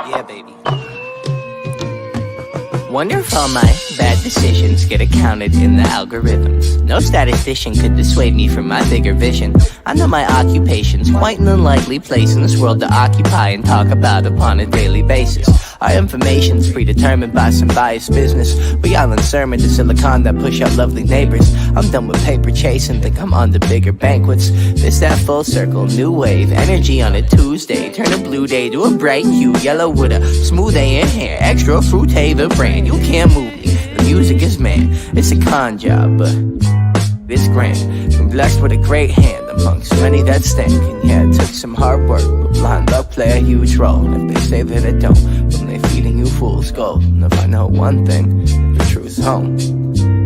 Yeah, baby. Wonder if all my bad decisions get accounted in the algorithms. No statistician could dissuade me from my bigger vision. I know my occupation's quite an unlikely place in this world to occupy and talk about upon a daily basis. Our information's predetermined by some biased business. We all in sermon to Silicon that push out lovely neighbors. I'm done with paper chasing, think I'm on to bigger banquets. This that full circle, new wave, energy on a Tuesday. Turn a blue day to a bright hue, yellow with a smooth A in hair, extra fruit the brand. You can't move me, the music is man. It's a con job, but it's grand. Been blessed with a great hand amongst many that stank. And yeah, it took some hard work, but blind luck play a huge role. And if they say that it don't, then they feeding you fool's gold. And if I know one thing, the truth's home.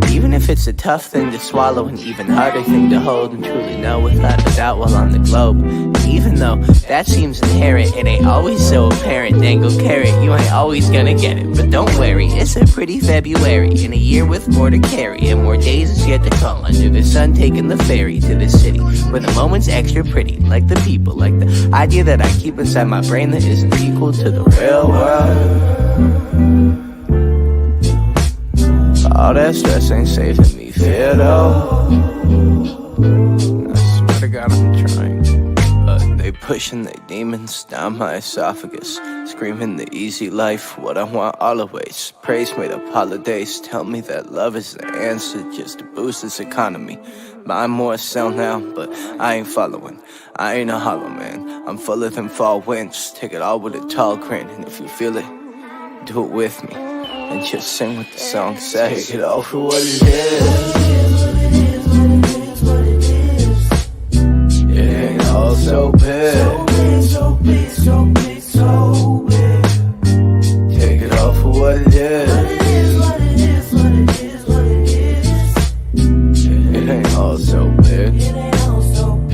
Even if it's a tough thing to swallow, an even harder thing to hold and truly know without a doubt while on the globe. And even though that seems inherent, it ain't always so apparent. Dangle carrot, you ain't always gonna get it. But don't worry, it's a pretty February in a year with more to carry and more days is yet to come. Under the sun, taking the ferry to the city where the moment's extra pretty, like the people, like the idea that I keep inside my brain that isn't equal to the real world. All that stress ain't saving me fear though. I swear to God I'm trying, but they pushing their demons down my esophagus, screaming the easy life, what I want always. Praise made up holidays, tell me that love is the answer just to boost this economy. Buy more, sell now, but I ain't following. I ain't a hollow man, I'm fuller than fall winds. Take it all with a tall grin, and if you feel it, do it with me. And just sing what the song says. Take it all for what it is. It ain't all so big. So big, so big, so big. Take it all for what it is. What it is, what it is, what it is, what it is. It ain't all so big. It ain't all so big.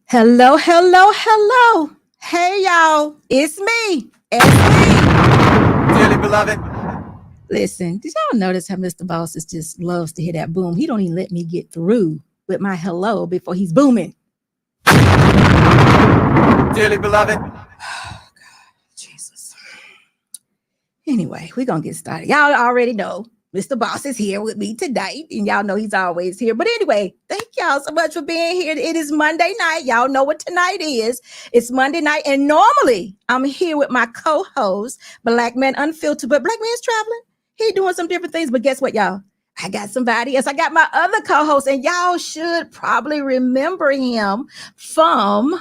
Hello, hello, hello. Hey, y'all. It's me. Dearly beloved. Listen, did y'all notice how Mr. Boss just loves to hear that boom? He don't even let me get through with my hello before he's booming. Dearly beloved. Oh, God, Jesus. Anyway, we're going to get started. Y'all already know Mr. Boss is here with me tonight, and y'all know he's always here. But anyway, thank y'all so much for being here. It is Monday night. Y'all know what tonight is. It's Monday night, and normally I'm here with my co-host, Black Man Unfiltered, but Black Man's traveling. He doing some different things, but guess what, y'all? I got somebody else. I got my other co-host, and y'all should probably remember him from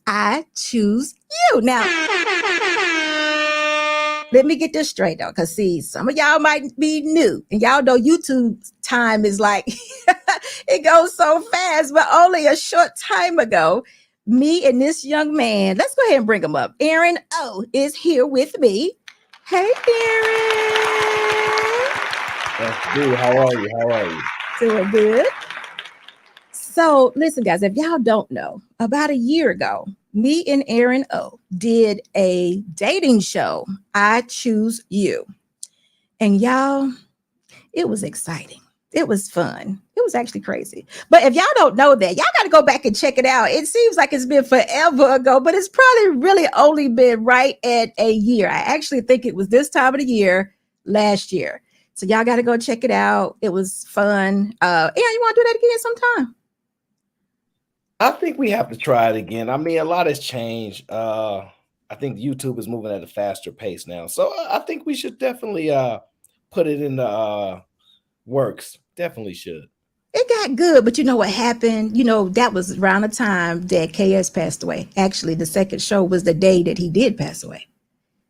I Choose You. Now, let me get this straight though, because see, some of y'all might be new, and y'all know YouTube time is like, it goes so fast, but only a short time ago, me and this young man, let's go ahead and bring him up. Aaron O is here with me. Hey, Aaron. That's good. How are you? How are you? Doing good. So listen, guys, if y'all don't know, about a year ago, me and Aaron O did a dating show, I Choose You. And y'all, it was exciting. It was fun. It was actually crazy. But if y'all don't know that, y'all got to go back and check it out. It seems like it's been forever ago, but it's probably really only been right at a year. I actually think it was this time of the year last year. So y'all got to go check it out. It was fun. Aaron, you want to do that again sometime? I think we have to try it again. I mean, a lot has changed. I think YouTube is moving at a faster pace now. So I think we should definitely put it in the works. Definitely should. It got good, but you know what happened? You know, that was around the time that KS passed away. Actually, the second show was the day that he did pass away.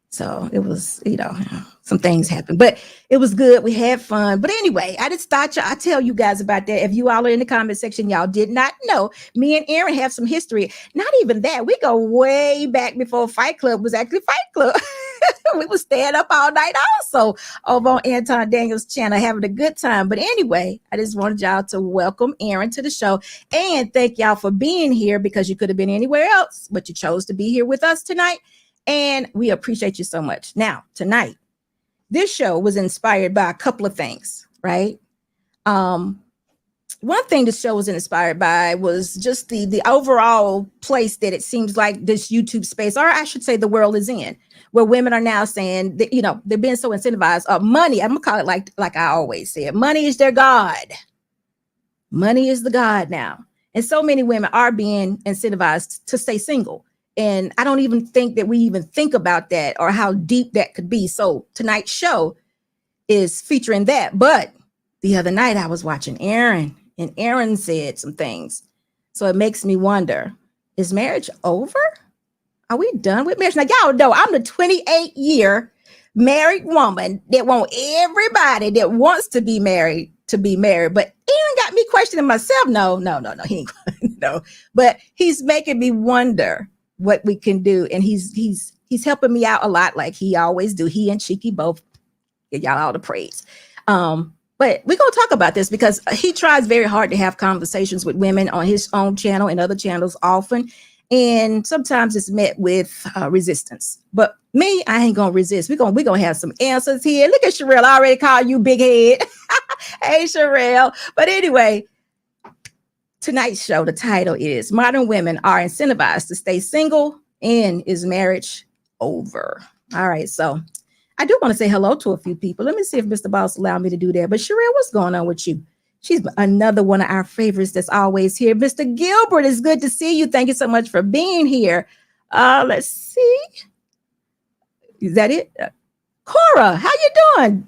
So it was, you know, some things happened, but it was good. We had fun. But anyway, I just thought I tell you guys about that. If you all are in the comment section, y'all did not know, me and Aaron have some history. Not even that. We go way back before Fight Club was actually Fight Club. We was staying up all night also over on Anton Daniels' channel, having a good time. But anyway, I just wanted y'all to welcome Aaron to the show and thank y'all for being here, because you could have been anywhere else, but you chose to be here with us tonight. And we appreciate you so much. Now, tonight, this show was inspired by a couple of things, right? One thing the show was inspired by was just the overall place that it seems like this YouTube space, or I should say the world is in, where women are now saying that, they're being so incentivized. Money, I'm gonna call it like I always say, money is their God. Money is the God now. And so many women are being incentivized to stay single. And I don't even think that we even think about that or how deep that could be. So tonight's show is featuring that. But the other night I was watching Aaron, and Aaron said some things. So it makes me wonder, is marriage over? Are we done with marriage? Now, y'all know I'm the 28-year married woman that want everybody that wants to be married to be married. But Aaron got me questioning myself. No, he ain't no. But he's making me wonder what we can do. And he's helping me out a lot, like he always do. He and Cheeky both give y'all all the praise. But we're going to talk about this because he tries very hard to have conversations with women on his own channel and other channels often. And sometimes it's met with resistance. But me, I ain't going to resist. We're going to have some answers here. Look at Sherelle. I already called you big head. Hey, Sherelle. But anyway, tonight's show, the title is Modern Women Are Incentivized to Stay Single, and Is Marriage Over? All right. So I do want to say hello to a few people. Let me see if Mr. Boss allowed me to do that. But Sherelle, what's going on with you? She's another one of our favorites that's always here. Mr. Gilbert, it's good to see you. Thank you so much for being here. Let's see. Is that it? Cora, how you doing?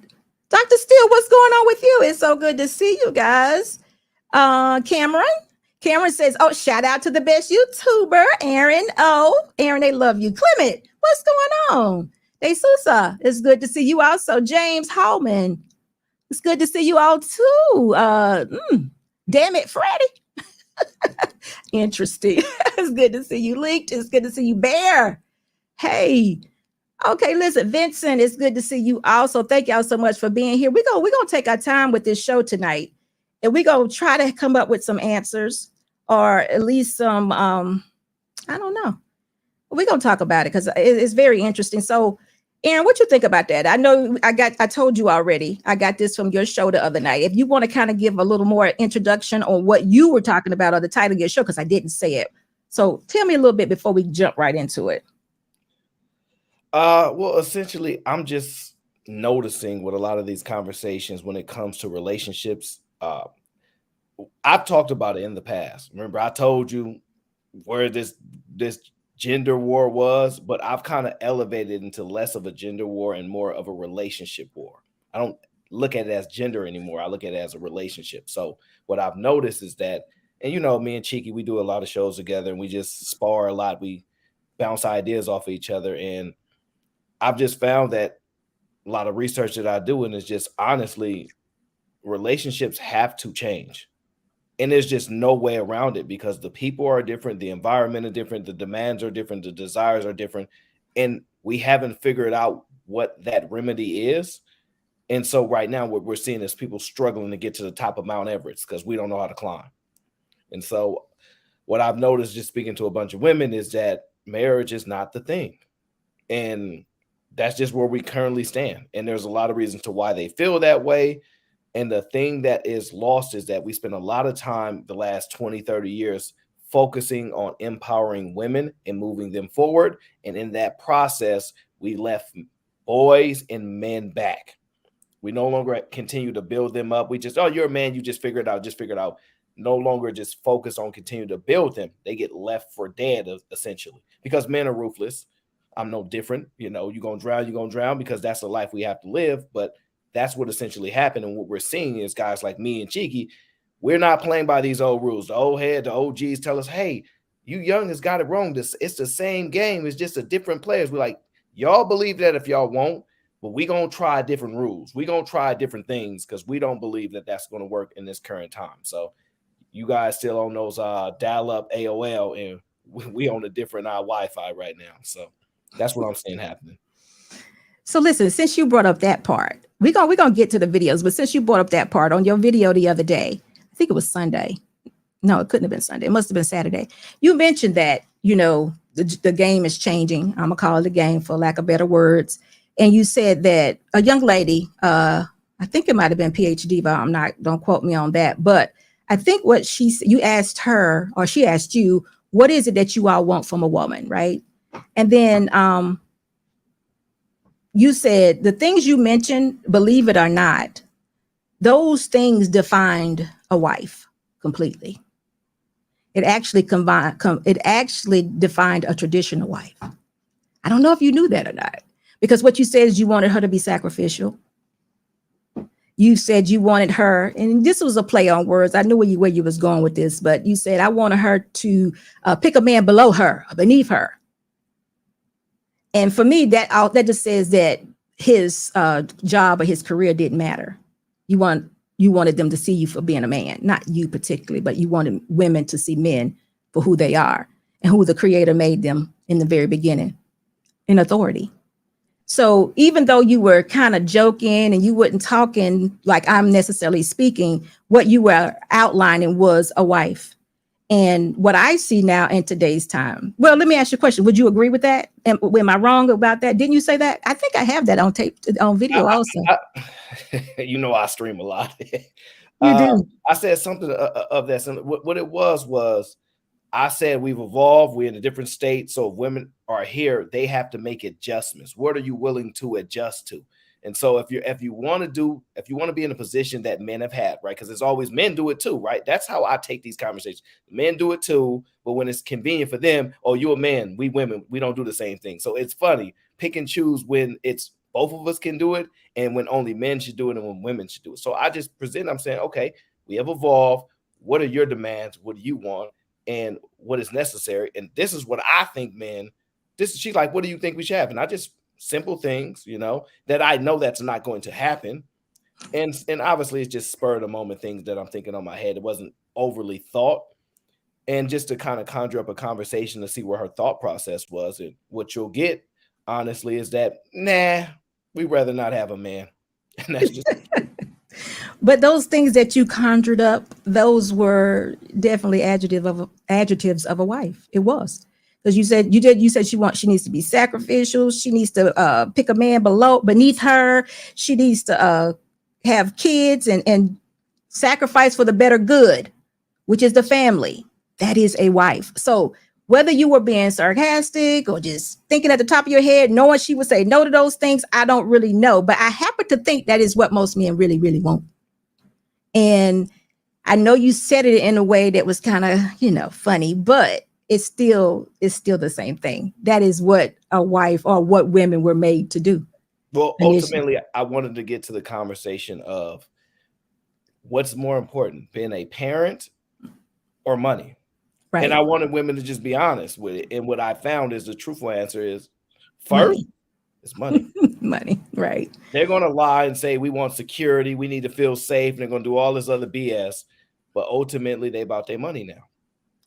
Dr. Steele, what's going on with you? It's so good to see you guys. Cameron says, oh, shout out to the best YouTuber, Aaron. Oh, Aaron, they love you. Clement, what's going on? Hey, Susa, it's good to see you also. James Hallman, it's good to see you all too. Damn it, Freddie. Interesting. It's good to see you. Leaked. It's good to see you, Bear. Hey. Okay, listen, Vincent, it's good to see you also. Thank y'all so much for being here. We're gonna take our time with this show tonight, and we're gonna try to come up with some answers, or at least some I don't know. We're gonna talk about it because it's very interesting. So Aaron, what you think about that? I know I told you already. I got this from your show the other night. If you want to kind of give a little more introduction on what you were talking about or the title of your show, because I didn't say it. So tell me a little bit before we jump right into it. Well, essentially, I'm just noticing with a lot of these conversations when it comes to relationships. I've talked about it in the past. Remember, I told you where this gender war was, but I've kind of elevated into less of a gender war and more of a relationship war. I don't look at it as gender anymore. I look at it as a relationship. So what I've noticed is that, and me and Cheeky, we do a lot of shows together and we just spar a lot. We bounce ideas off of each other. And I've just found that a lot of research that I do, and it's just honestly, relationships have to change. And there's just no way around it because the people are different, the environment is different, the demands are different, the desires are different, and we haven't figured out what that remedy is. And so right now what we're seeing is people struggling to get to the top of Mount Everest because we don't know how to climb. And so what I've noticed just speaking to a bunch of women is that marriage is not the thing. And that's just where we currently stand. And there's a lot of reasons to why they feel that way. And the thing that is lost is that we spend a lot of time the last 20, 30 years focusing on empowering women and moving them forward. And in that process, we left boys and men back. We no longer continue to build them up. We just, oh, you're a man, you just figure it out. No longer just focus on continue to build them. They get left for dead, essentially, because men are ruthless. I'm no different. You're going to drown because that's the life we have to live. But that's what essentially happened. And what we're seeing is guys like me and Cheeky, we're not playing by these old rules. The old head, the OGs tell us, hey, you young has got it wrong. It's the same game. It's just a different players. We're like, y'all believe that if y'all won't, but we're going to try different rules. We're going to try different things because we don't believe that that's going to work in this current time. So you guys still on those dial-up AOL, and we on a different Wi-Fi right now. So that's what I'm seeing happening. So listen, since you brought up that part, we're gonna get to the videos, but since you brought up that part on your video the other day, I think it was Sunday. No, it couldn't have been Sunday. It must have been Saturday. You mentioned that, the game is changing. I'm gonna call it a game for lack of better words. And you said that a young lady, I think it might have been PhD, but don't quote me on that. But I think you asked her, or she asked you, what is it that you all want from a woman, right? And then you said the things you mentioned, believe it or not, those things defined a wife completely. It actually defined a traditional wife. I don't know if you knew that or not, because what you said is you wanted her to be sacrificial. You said you wanted her, and this was a play on words. I knew where you was going with this, but you said, I wanted her to pick a man below her, beneath her. And for me, that just says that his job or his career didn't matter. You wanted them to see you for being a man, not you particularly, but you wanted women to see men for who they are and who the Creator made them in the very beginning, in authority. So even though you were kind of joking and you weren't talking like I'm necessarily speaking, what you were outlining was a wife. And what I see now in today's time, well, let me ask you a question. Would you agree with that? Am I wrong about that? Didn't you say that? I think I have that on tape, on video also. I stream a lot. You do. I said something of that. What it was I said we've evolved. We're in a different state. So if women are here, they have to make adjustments. What are you willing to adjust to? And so if you want to be in a position that men have had, right? Because it's always men do it too, right? That's how I take these conversations. Men do it too, but when it's convenient for them, oh, you're a man, we women, we don't do the same thing. So it's funny, pick and choose when it's both of us can do it and when only men should do it and when women should do it. So I just I'm saying, okay, we have evolved. What are your demands? What do you want? And what is necessary? And this is what I think, man. She's like, what do you think we should have? And I just simple things, that I know that's not going to happen. And obviously it's just spur of the moment things that I'm thinking on my head. It wasn't overly thought. And just to kind of conjure up a conversation to see where her thought process was. And what you'll get, honestly, is that, we'd rather not have a man. And that's just But those things that you conjured up, those were definitely adjectives of a wife. It was. Because you said she needs to be sacrificial. She needs to pick a man beneath her. She needs to have kids and sacrifice for the better good, which is the family. That is a wife. So whether you were being sarcastic or just thinking at the top of your head, knowing she would say no to those things, I don't really know. But I happen to think that is what most men really, really want. And I know you said it in a way that was kind of, funny, but it's still the same thing. That is what a wife or what women were made to do. Well, ultimately, I wanted to get to the conversation of what's more important, being a parent or money. Right. And I wanted women to just be honest with it. And what I found is the truthful answer is first, it's money. Money, right. They're going to lie and say, we want security. We need to feel safe. And they're going to do all this other BS. But ultimately, they about their money now.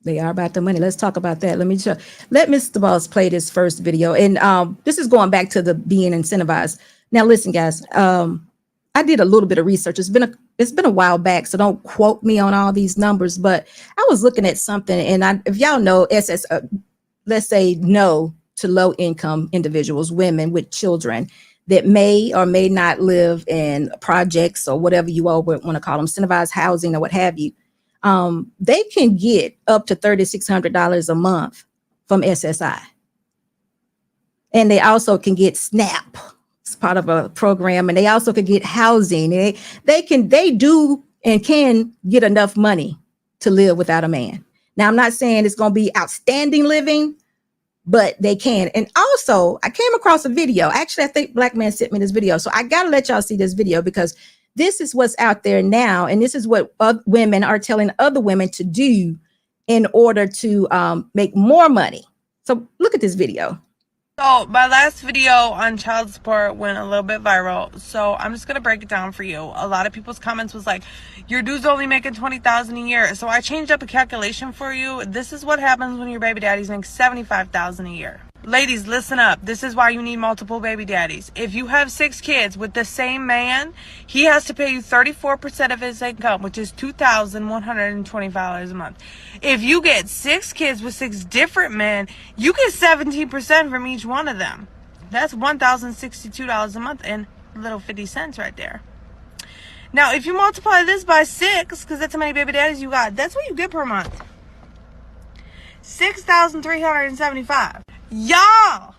They are about the money. Let's talk about that. Let Mr. Boss play this first video. And this is going back to the being incentivized. Now, listen, guys, I did a little bit of research. It's been a while back, so don't quote me on all these numbers. But I was looking at something, and if y'all know, let's say no to low income individuals, women with children that may or may not live in projects or whatever you all would want to call them, incentivized housing or what have you. They can get up to $3,600 a month from SSI. And they also can get SNAP. It's part of a program. And they also can get housing. They do and can get enough money to live without a man. Now, I'm not saying it's going to be outstanding living, but they can. And also, I came across a video. Actually, I think Black Man sent me this video. So I got to let y'all see this video because this is what's out there now. And this is what women are telling other women to do in order to make more money. So look at this video. So my last video on child support went a little bit viral. So I'm just going to break it down for you. A lot of people's comments was like, your dude's only making $20,000 a year. So I changed up a calculation for you. This is what happens when your baby daddies make $75,000 a year. Ladies, listen up. This is why you need multiple baby daddies. If you have 6 kids with the same man, he has to pay you 34% of his income, which is $2,125 a month. If you get 6 kids with 6 different men, you get 17% from each one of them. That's $1,062 a month and little 50 cents right there. Now, if you multiply this by 6, because that's how many baby daddies you got, that's what you get per month. $6,375. Y'all,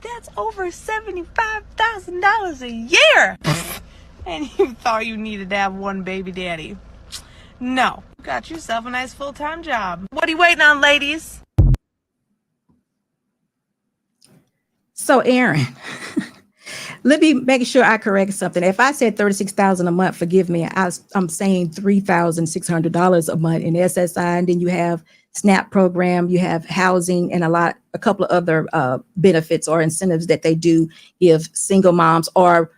that's over $75,000 a year. And you thought you needed to have one baby daddy. No, you got yourself a nice full-time job. What are you waiting on, ladies? So, Aaron, let me make sure I correct something. If I said $36,000 a month, forgive me. I'm saying $3,600 a month in SSI, and then you have SNAP program, you have housing, and a couple of other benefits or incentives that they do give single moms or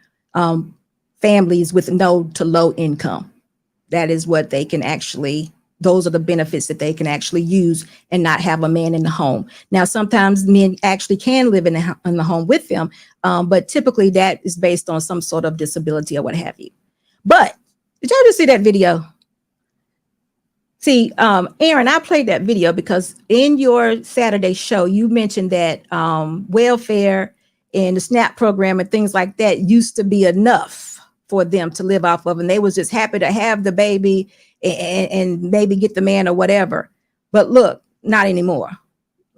families with no to low income. That is what they can actually. Those are the benefits that they can actually use and not have a man in the home. Now, sometimes men actually can live in the home with them, but typically that is based on some sort of disability or what have you. But did y'all just see that video? See, Aaron, I played that video because in your Saturday show, you mentioned that welfare and the SNAP program and things like that used to be enough for them to live off of, and they was just happy to have the baby and maybe get the man or whatever. But look, not anymore.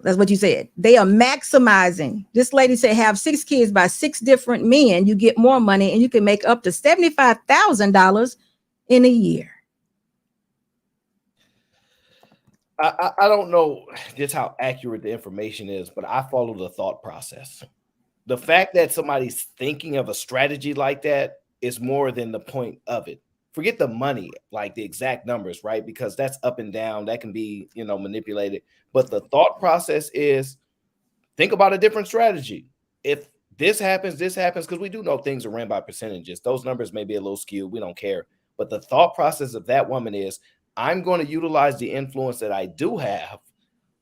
That's what you said. They are maximizing. This lady said have 6 kids by 6 different men. You get more money and you can make up to $75,000 in a year. I don't know just how accurate the information is, but I follow the thought process. The fact that somebody's thinking of a strategy like that is more than the point of it. Forget the money, like the exact numbers, right? Because that's up and down. That can be, manipulated. But the thought process is think about a different strategy. If this happens, because we do know things are ran by percentages. Those numbers may be a little skewed. We don't care. But the thought process of that woman is I'm going to utilize the influence that I do have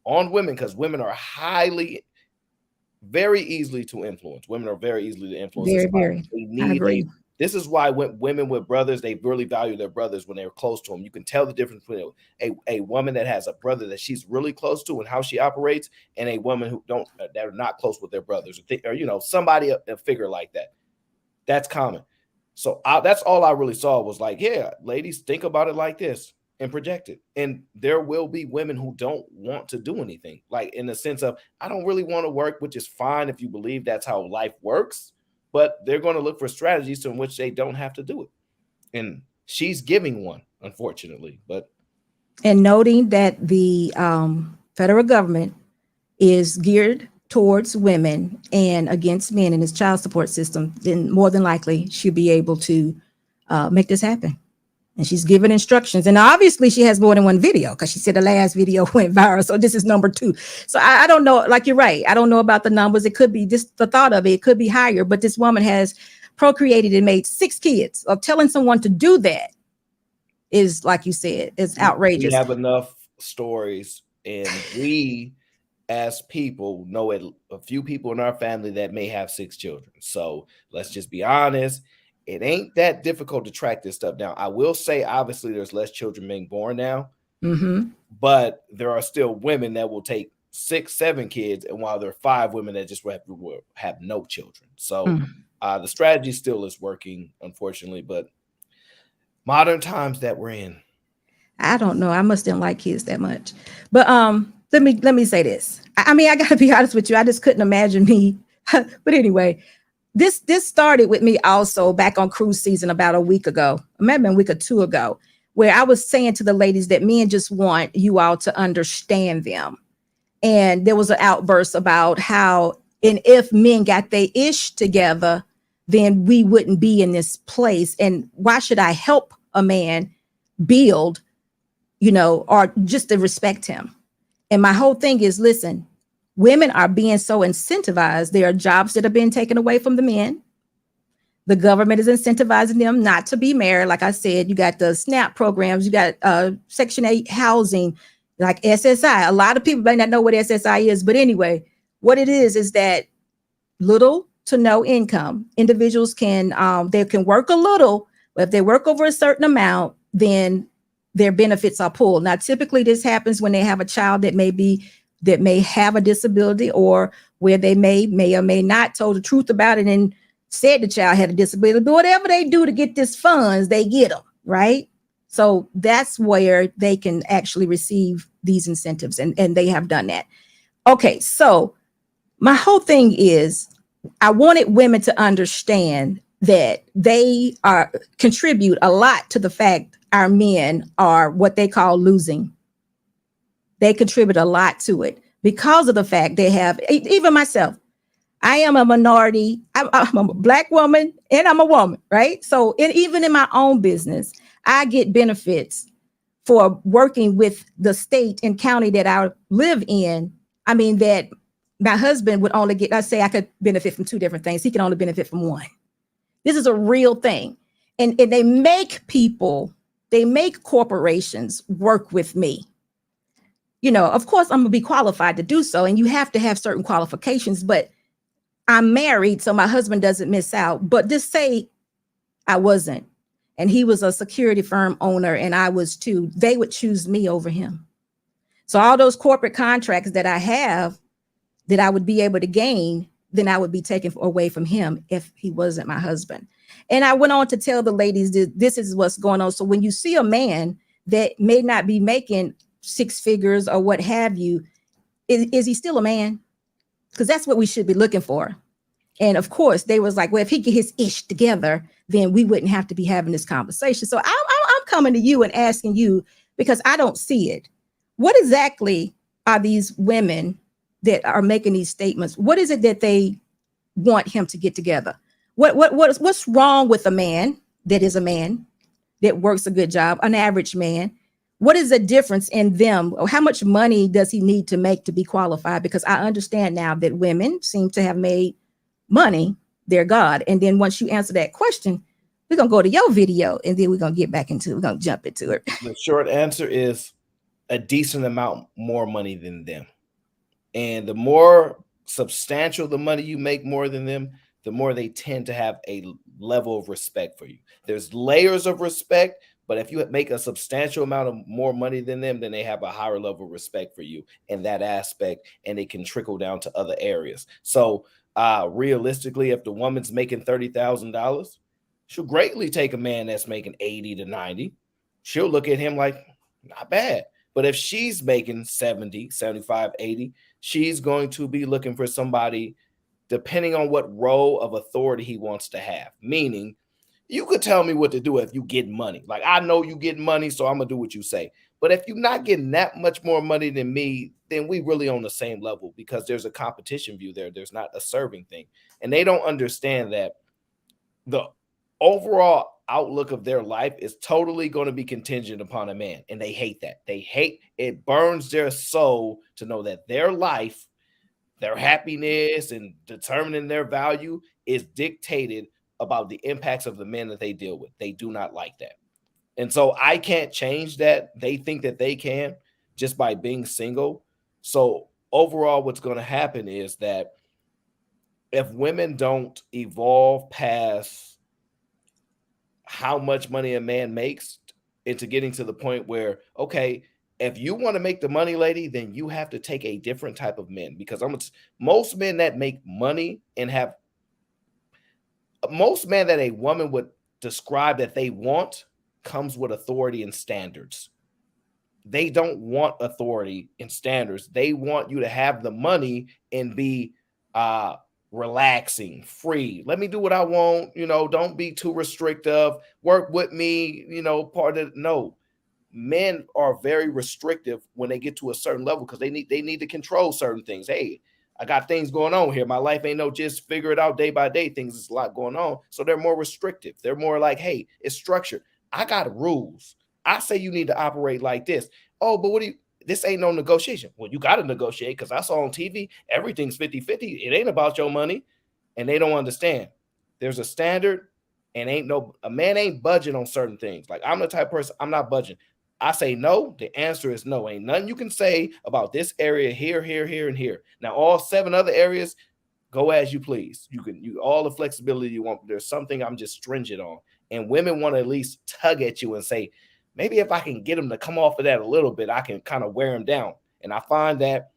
on women, because women are very easily to influence. Women are very easily to influence. Very. I agree. This is why when women with brothers, they really value their brothers when they're close to them. You can tell the difference between a woman that has a brother that she's really close to and how she operates, and a woman that are not close with their brothers, or somebody a figure like that. That's common. So that's all I really saw was like, yeah, ladies, think about it like this and project it. And there will be women who don't want to do anything, like in the sense of I don't really want to work, which is fine if you believe that's how life works. But they're going to look for strategies in which they don't have to do it. And she's giving one, unfortunately. And noting that the federal government is geared towards women and against men in its child support system, then more than likely she'll be able to make this happen. And she's given instructions. And obviously she has more than one video because she said the last video went viral. So this is number 2. So I don't know, like you're right. I don't know about the numbers. It could be just the thought of it. It could be higher. But this woman has procreated and made 6 kids. Or telling someone to do that is, like you said, is outrageous. We have enough stories, and we as people know a few people in our family that may have 6 children. So let's just be honest. It ain't that difficult to track this stuff down. I will say, obviously, there's less children being born now, but there are still women that will take 6, 7 kids, and while there are 5 women that just will have no children. So the strategy still is working, unfortunately, but modern times that we're in. I don't know. I must didn't like kids that much. But let me say this. I mean, I got to be honest with you. I just couldn't imagine me. But anyway. This started with me also back on cruise season about a week ago, maybe a week or 2 ago, where I was saying to the ladies that men just want you all to understand them. And there was an outburst about how, and if men got their ish together, then we wouldn't be in this place. And why should I help a man build, or just to respect him? And my whole thing is, listen, women are being so incentivized. There are jobs that are being taken away from the men. The government is incentivizing them not to be married. Like I said, you got the SNAP programs, you got Section 8 housing, like SSI. A lot of people may not know what SSI is, but anyway, What it is that little to no income individuals can they can work a little, but if they work over a certain amount, then their benefits are pulled. Now, typically this happens when they have a child that may have a disability, or where they may or may not told the truth about it and said the child had a disability. But whatever they do to get this funds, they get them, right? So that's where they can actually receive these incentives, and they have done that. Okay, so my whole thing is I wanted women to understand that they contribute a lot to the fact our men are what they call losing. They contribute a lot to it because of the fact they have, even myself, I am a minority. I'm a Black woman and I'm a woman, right? So even in my own business, I get benefits for working with the state and county that I live in. I mean, that my husband would only get, let's say I could benefit from two different things. He can only benefit from one. This is a real thing. And they make corporations work with me. You know, of course, I'm going to be qualified to do so. And you have to have certain qualifications, but I'm married, so my husband doesn't miss out. But just say I wasn't, and he was a security firm owner and I was too, they would choose me over him. So all those corporate contracts that I have that I would be able to gain, then I would be taken away from him if he wasn't my husband. And I went on to tell the ladies that this is what's going on. So when you see a man that may not be making six figures or what have you, is he still a man? Because that's what we should be looking for. And of course, they was like, well, if he get his ish together, then we wouldn't have to be having this conversation. So I'm coming to you and asking you, because I don't see it. What exactly are these women that are making these statements? What is it that they want him to get together? What's wrong with a man that is a man that works a good job, an average man? What is the difference in them? Or how much money does he need to make to be qualified? Because I understand now that women seem to have made money their God. And then once you answer that question, we're going to go to your video and then we're going to get back into it. We're going to jump into it. The short answer is a decent amount more money than them. And the more substantial the money you make more than them, the more they tend to have a level of respect for you. There's layers of respect, but if you make a substantial amount of more money than them, then they have a higher level of respect for you in that aspect, and it can trickle down to other areas. So realistically, if the woman's making $30,000, she'll greatly take a man that's making 80 to 90. She'll look at him like, not bad. But if she's making 70, 75, 80, she's going to be looking for somebody depending on what role of authority he wants to have. Meaning, you could tell me what to do if you get money. Like, I know you get money, so I'm going to do what you say. But if you're not getting that much more money than me, then we really on the same level, because there's a competition view there. There's not a serving thing. And they don't understand that the overall outlook of their life is totally going to be contingent upon a man. And they hate that. It burns their soul to know that their life, their happiness, and determining their value is dictated about the impacts of the men that they deal with. They do not like that. And so I can't change that. They think that they can just by being single. So overall, what's going to happen is that if women don't evolve past how much money a man makes into getting to the point where, okay, if you want to make the money, lady, then you have to take a different type of men, because most men that make money and have most men that a woman would describe that they want comes with authority and standards. They don't want authority and standards. They want you to have the money and be relaxing, free. Let me do what I want. Don't be too restrictive. Work with me. No. Men are very restrictive when they get to a certain level because they need to control certain things. Hey, I got things going on here. My life ain't no just figure it out day by day things. There's a lot going on. So they're more restrictive. They're more like, hey, it's structured. I got rules. I say you need to operate like this. Oh, but this ain't no negotiation. Well, you got to negotiate, because I saw on TV, everything's 50-50. It ain't about your money. And they don't understand. There's a standard, and a man ain't budging on certain things. Like, I'm the type of person, I'm not budging. I say no, the answer is no. Ain't nothing you can say about this area here, here, here, and here. Now, all 7 other areas, go as you please. You all the flexibility you want. There's something I'm just stringent on. And women want to at least tug at you and say, maybe if I can get them to come off of that a little bit, I can kind of wear them down. And I find that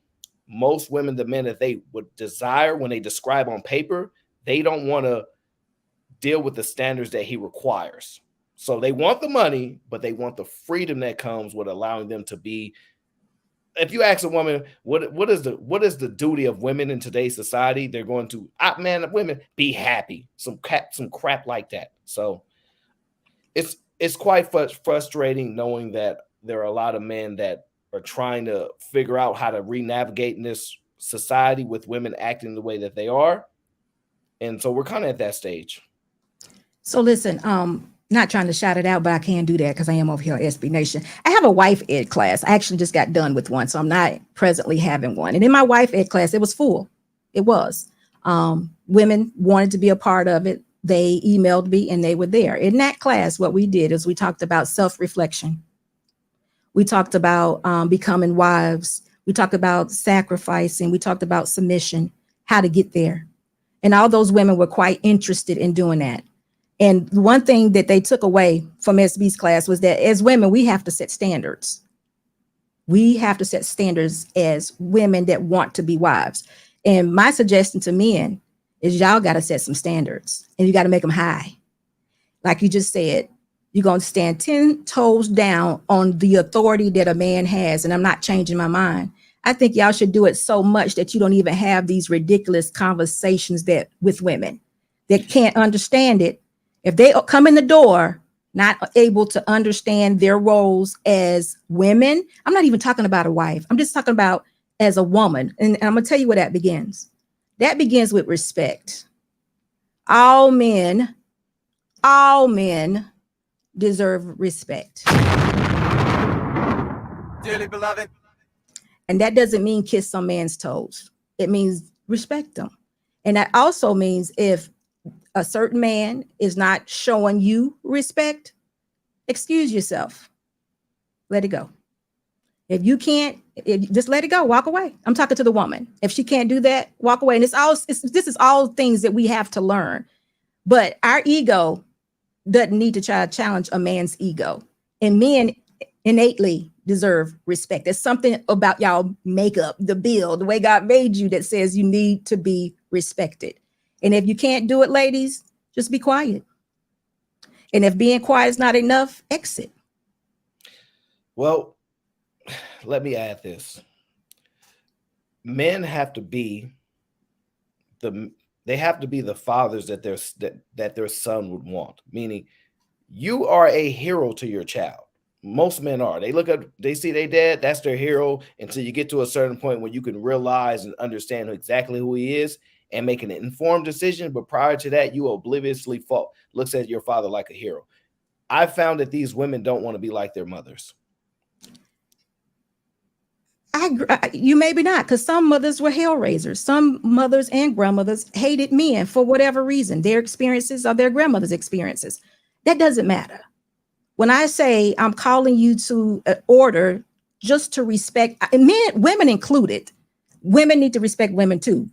most women, the men that they would desire when they describe on paper, they don't want to deal with the standards that he requires. So they want the money, but they want the freedom that comes with allowing them to be. If you ask a woman, what is the duty of women in today's society? They're going to, women, be happy. Some crap like that. So it's quite frustrating knowing that there are a lot of men that are trying to figure out how to re-navigate in this society with women acting the way that they are. And so we're kind of at that stage. So listen, not trying to shout it out, but I can do that because I am over here at SB Nation. I have a wife ed class. I actually just got done with one, so I'm not presently having one. And in my wife ed class, it was full. It was. Women wanted to be a part of it. They emailed me and they were there. In that class, what we did is we talked about self-reflection. We talked about becoming wives. We talked about sacrificing. We talked about submission, how to get there. And all those women were quite interested in doing that. And one thing that they took away from SB's class was that as women, we have to set standards. We have to set standards as women that want to be wives. And my suggestion to men is y'all got to set some standards and you got to make them high. Like you just said, you're going to stand 10 toes down on the authority that a man has. And I'm not changing my mind. I think y'all should do it so much that you don't even have these ridiculous conversations that with women that can't understand it. If they come in the door, not able to understand their roles as women, I'm not even talking about a wife. I'm just talking about as a woman. And I'm going to tell you where that begins. That begins with respect. All men deserve respect. Dearly beloved. And that doesn't mean kiss some man's toes. It means respect them. And that also means if a certain man is not showing you respect, excuse yourself. Let it go. If you can't, just let it go. Walk away. I'm talking to the woman. If she can't do that, walk away. And this is all things that we have to learn. But our ego doesn't need to try to challenge a man's ego. And men innately deserve respect. There's something about y'all makeup, the build, the way God made you that says you need to be respected. And if you can't do it, ladies, just be quiet. And if being quiet is not enough, exit. Well, let me add this. Men have to be the fathers that their son would want. Meaning, you are a hero to your child. Most men are. They see their dad, that's their hero until you get to a certain point where you can realize and understand exactly who he is and make an informed decision. But prior to that, you obliviously looks at your father like a hero. I found that these women don't want to be like their mothers. You maybe not, because some mothers were hell raisers. Some mothers and grandmothers hated men for whatever reason. Their experiences are their grandmother's experiences. That doesn't matter. When I say I'm calling you to order just to respect, and men, women included, women need to respect women too.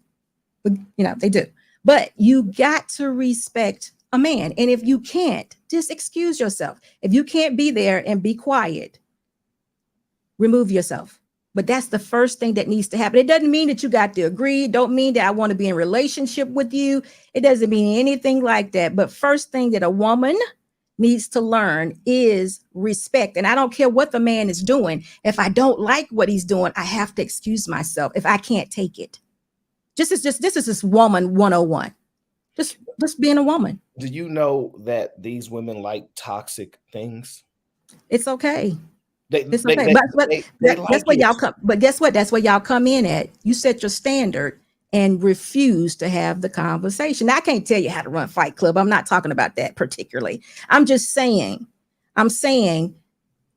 They do. But you got to respect a man. And if you can't, just excuse yourself. If you can't be there and be quiet, remove yourself. But that's the first thing that needs to happen. It doesn't mean that you got to agree. It don't mean that I want to be in relationship with you. It doesn't mean anything like that. But first thing that a woman needs to learn is respect. And I don't care what the man is doing. If I don't like what he's doing, I have to excuse myself if I can't take it. This is woman 101. Just being a woman. Do you know that these women like toxic things? It's okay. It's okay. That's where y'all come. But guess what? That's where y'all come in at. You set your standard and refuse to have the conversation. Now, I can't tell you how to run Fight Club. I'm not talking about that particularly. I'm saying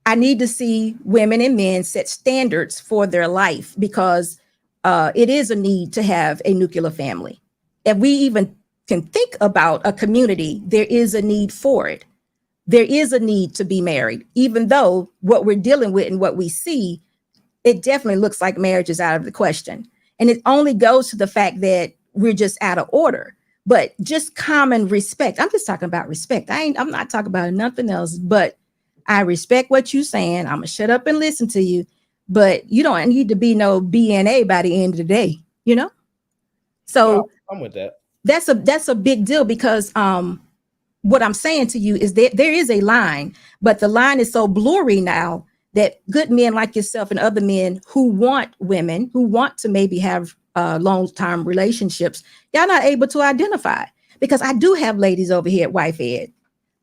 I need to see women and men set standards for their life because it is a need to have a nuclear family. If we even can think about a community, there is a need for it. there is a need to be married, even though what we're dealing with and what we see, it definitely looks like marriage is out of the question. And it only goes to the fact that we're just out of order. But just common respect. I'm just talking about respect. I'm not talking about nothing else, but I respect what you're saying. I'm gonna shut up and listen to you. But you don't need to be no BNA by the end of the day, you know? So No, I'm with that. That's a big deal because what I'm saying to you is that there is a line, but the line is so blurry now that good men like yourself and other men who want women, who want to maybe have long-term relationships, y'all not able to identify. Because I do have ladies over here at Wife Ed.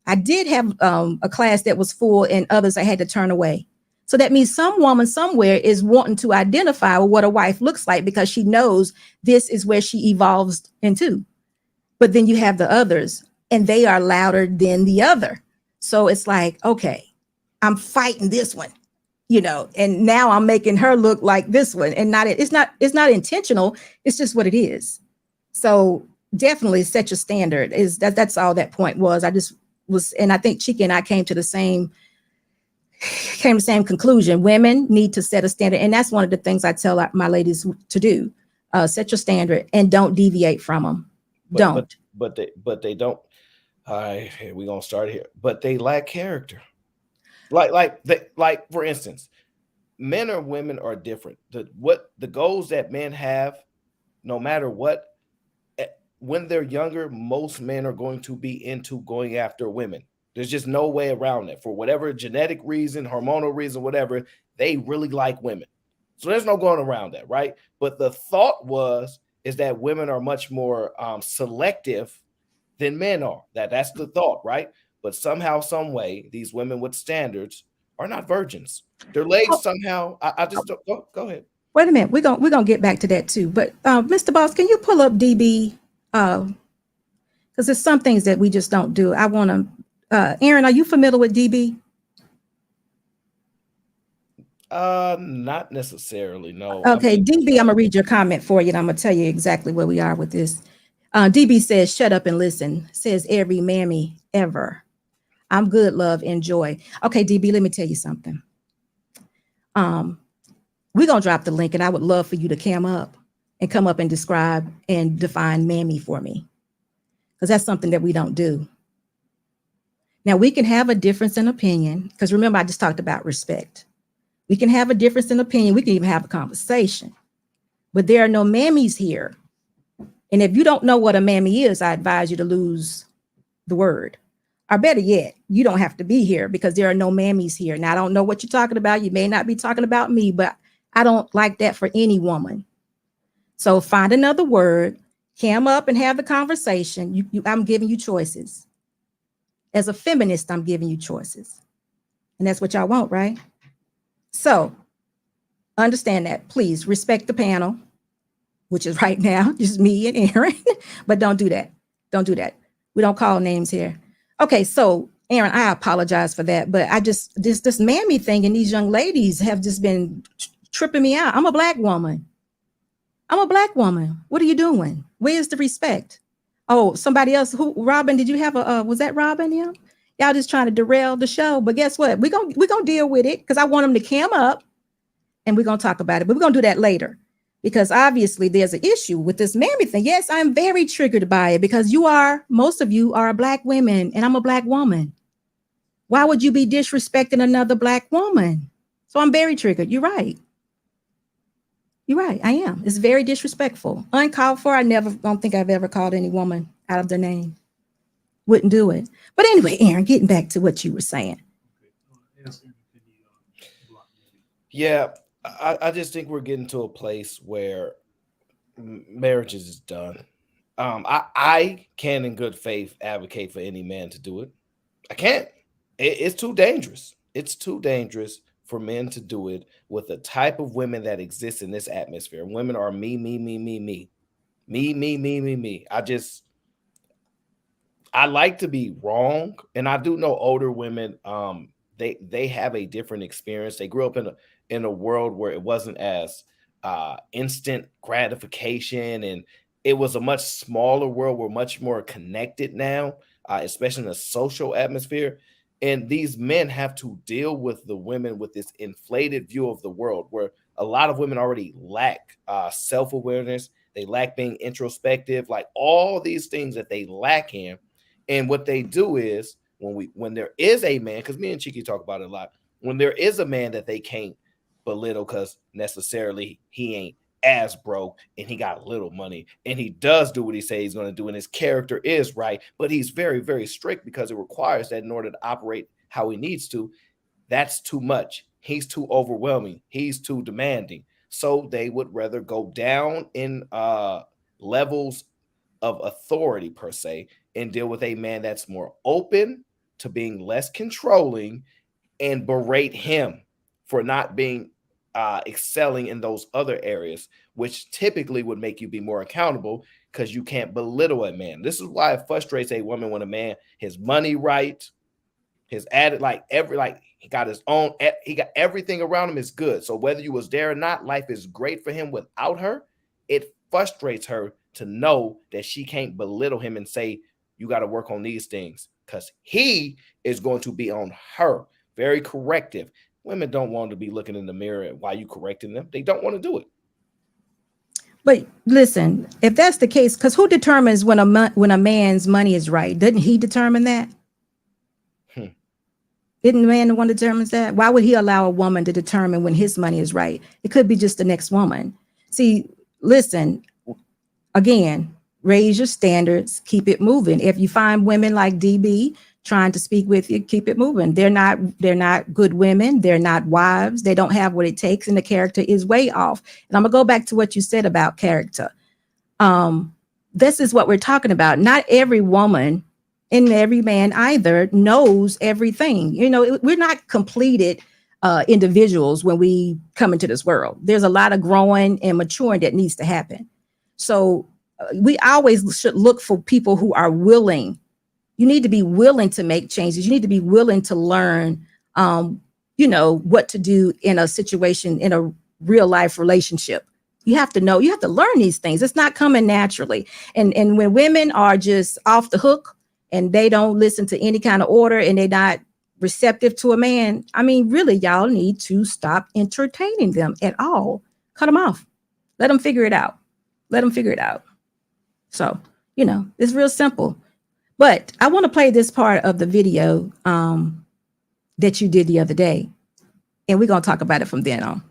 I did have a class that was full and others I had to turn away. So that means some woman somewhere is wanting to identify what a wife looks like because she knows this is where she evolves into. But then you have the others and they are louder than the other. So it's like, okay, I'm fighting this one, you know, and now I'm making her look like this one. And it's not intentional. It's just what it is. So definitely set your standard. That's all that point was. I just was, and I think Chika and I came to the same conclusion. Women need to set a standard. And that's one of the things I tell my ladies to do. Set your standard and don't deviate from them. But they don't. All right, here we're gonna start here. But they lack character. Like for instance, men or women are different. The goals that men have, no matter what, when they're younger, most men are going to be into going after women. There's just no way around it. For whatever genetic reason, hormonal reason, whatever, they really like women. So there's no going around that, right? But the thought is that women are much more selective than men are. That's the thought, right? But somehow, some way, these women with standards are not virgins. Their legs somehow. I just don't, go ahead. Wait a minute. We're gonna get back to that too. But Mr. Boss, can you pull up DB? Because there's some things that we just don't do. I want to. Aaron, are you familiar with DB? Not necessarily. No. Okay, DB. I'm gonna read your comment for you, and I'm gonna tell you exactly where we are with this. DB says, "Shut up and listen." Says every mammy ever. I'm good, love, enjoy. Okay, DB, let me tell you something. We're gonna drop the link, and I would love for you to come up and describe and define mammy for me, because that's something that we don't do. Now we can have a difference in opinion, because remember I just talked about respect. We can have a difference in opinion. We can even have a conversation, but there are no mammies here. And if you don't know what a mammy is, I advise you to lose the word. Or better yet, you don't have to be here because there are no mammies here. Now, I don't know what you're talking about. You may not be talking about me, but I don't like that for any woman. So find another word, come up and have the conversation. I'm giving you choices. As a feminist, I'm giving you choices. And that's what y'all want, right? So understand that. Please respect the panel, which is right now just me and Aaron, but don't do that. Don't do that. We don't call names here. Okay, so Aaron, I apologize for that, but I just, this mammy thing and these young ladies have just been tripping me out. I'm a black woman. What are you doing? Where's the respect? Oh, somebody else, Robin, did you have was that Robin? Yeah. Y'all just trying to derail the show, but guess what? We're gonna deal with it because I want them to cam up and we're gonna talk about it, but we're gonna do that later. Because obviously there's an issue with this mammy thing. Yes, I'm very triggered by it because most of you are black women and I'm a black woman. Why would you be disrespecting another black woman? So I'm very triggered. You're right. I am. It's very disrespectful. Uncalled for. I don't think I've ever called any woman out of their name. Wouldn't do it. But anyway, Aaron, getting back to what you were saying. Yeah. I just think we're getting to a place where marriage is done. I can, in good faith, advocate for any man to do it. I can't. It's too dangerous. It's too dangerous for men to do it with the type of women that exist in this atmosphere. Women are me. I like to be wrong, and I do know older women. They have a different experience. They grew up in a world where it wasn't as instant gratification, and it was a much smaller world. We're much more connected now, especially in the social atmosphere. And these men have to deal with the women with this inflated view of the world, where a lot of women already lack self-awareness. They lack being introspective, like all these things that they lack in. And what they do is when there is a man, because me and Chiki talk about it a lot, when there is a man that they can't belittle because necessarily he ain't as broke and he got little money and he does do what he says he's going to do and his character is right, but he's very, very strict because it requires that in order to operate how he needs to. That's too much. He's too overwhelming. He's too demanding. So they would rather go down in levels of authority per se and deal with a man that's more open to being less controlling and berate him for not being excelling in those other areas, which typically would make you be more accountable because you can't belittle a man. This is why it frustrates a woman when a man, his money right, his added he got his own, he got everything around him is good. So whether you was there or not, life is great for him without her. It frustrates her to know that she can't belittle him and say, you got to work on these things because he is going to be on her. Very corrective. Women don't want to be looking in the mirror while you correcting them. They don't want to do it. But listen, if that's the case, because who determines when a man's money is right? Didn't he determine that? Isn't the man the one that determines that? Why would he allow a woman to determine when his money is right? It could be just the next woman. See, listen, again, raise your standards, keep it moving. If you find women like DB trying to speak with you, keep it moving. They're not good women. They're not wives. They don't have what it takes, and the character is way off. And I'm gonna go back to what you said about character. This is what we're talking about. Not every woman and every man either knows everything. You know, we're not completed individuals when we come into this world. There's a lot of growing and maturing that needs to happen. So we always should look for people who are willing. You need to be willing to make changes. You need to be willing to learn, what to do in a situation, in a real life relationship. You have to know, you have to learn these things. It's not coming naturally. And when women are just off the hook and they don't listen to any kind of order and they're not receptive to a man, I mean, really, y'all need to stop entertaining them at all. Cut them off. Let them figure it out. Let them figure it out. So, it's real simple. But I want to play this part of the video that you did the other day, and we're going to talk about it from then on.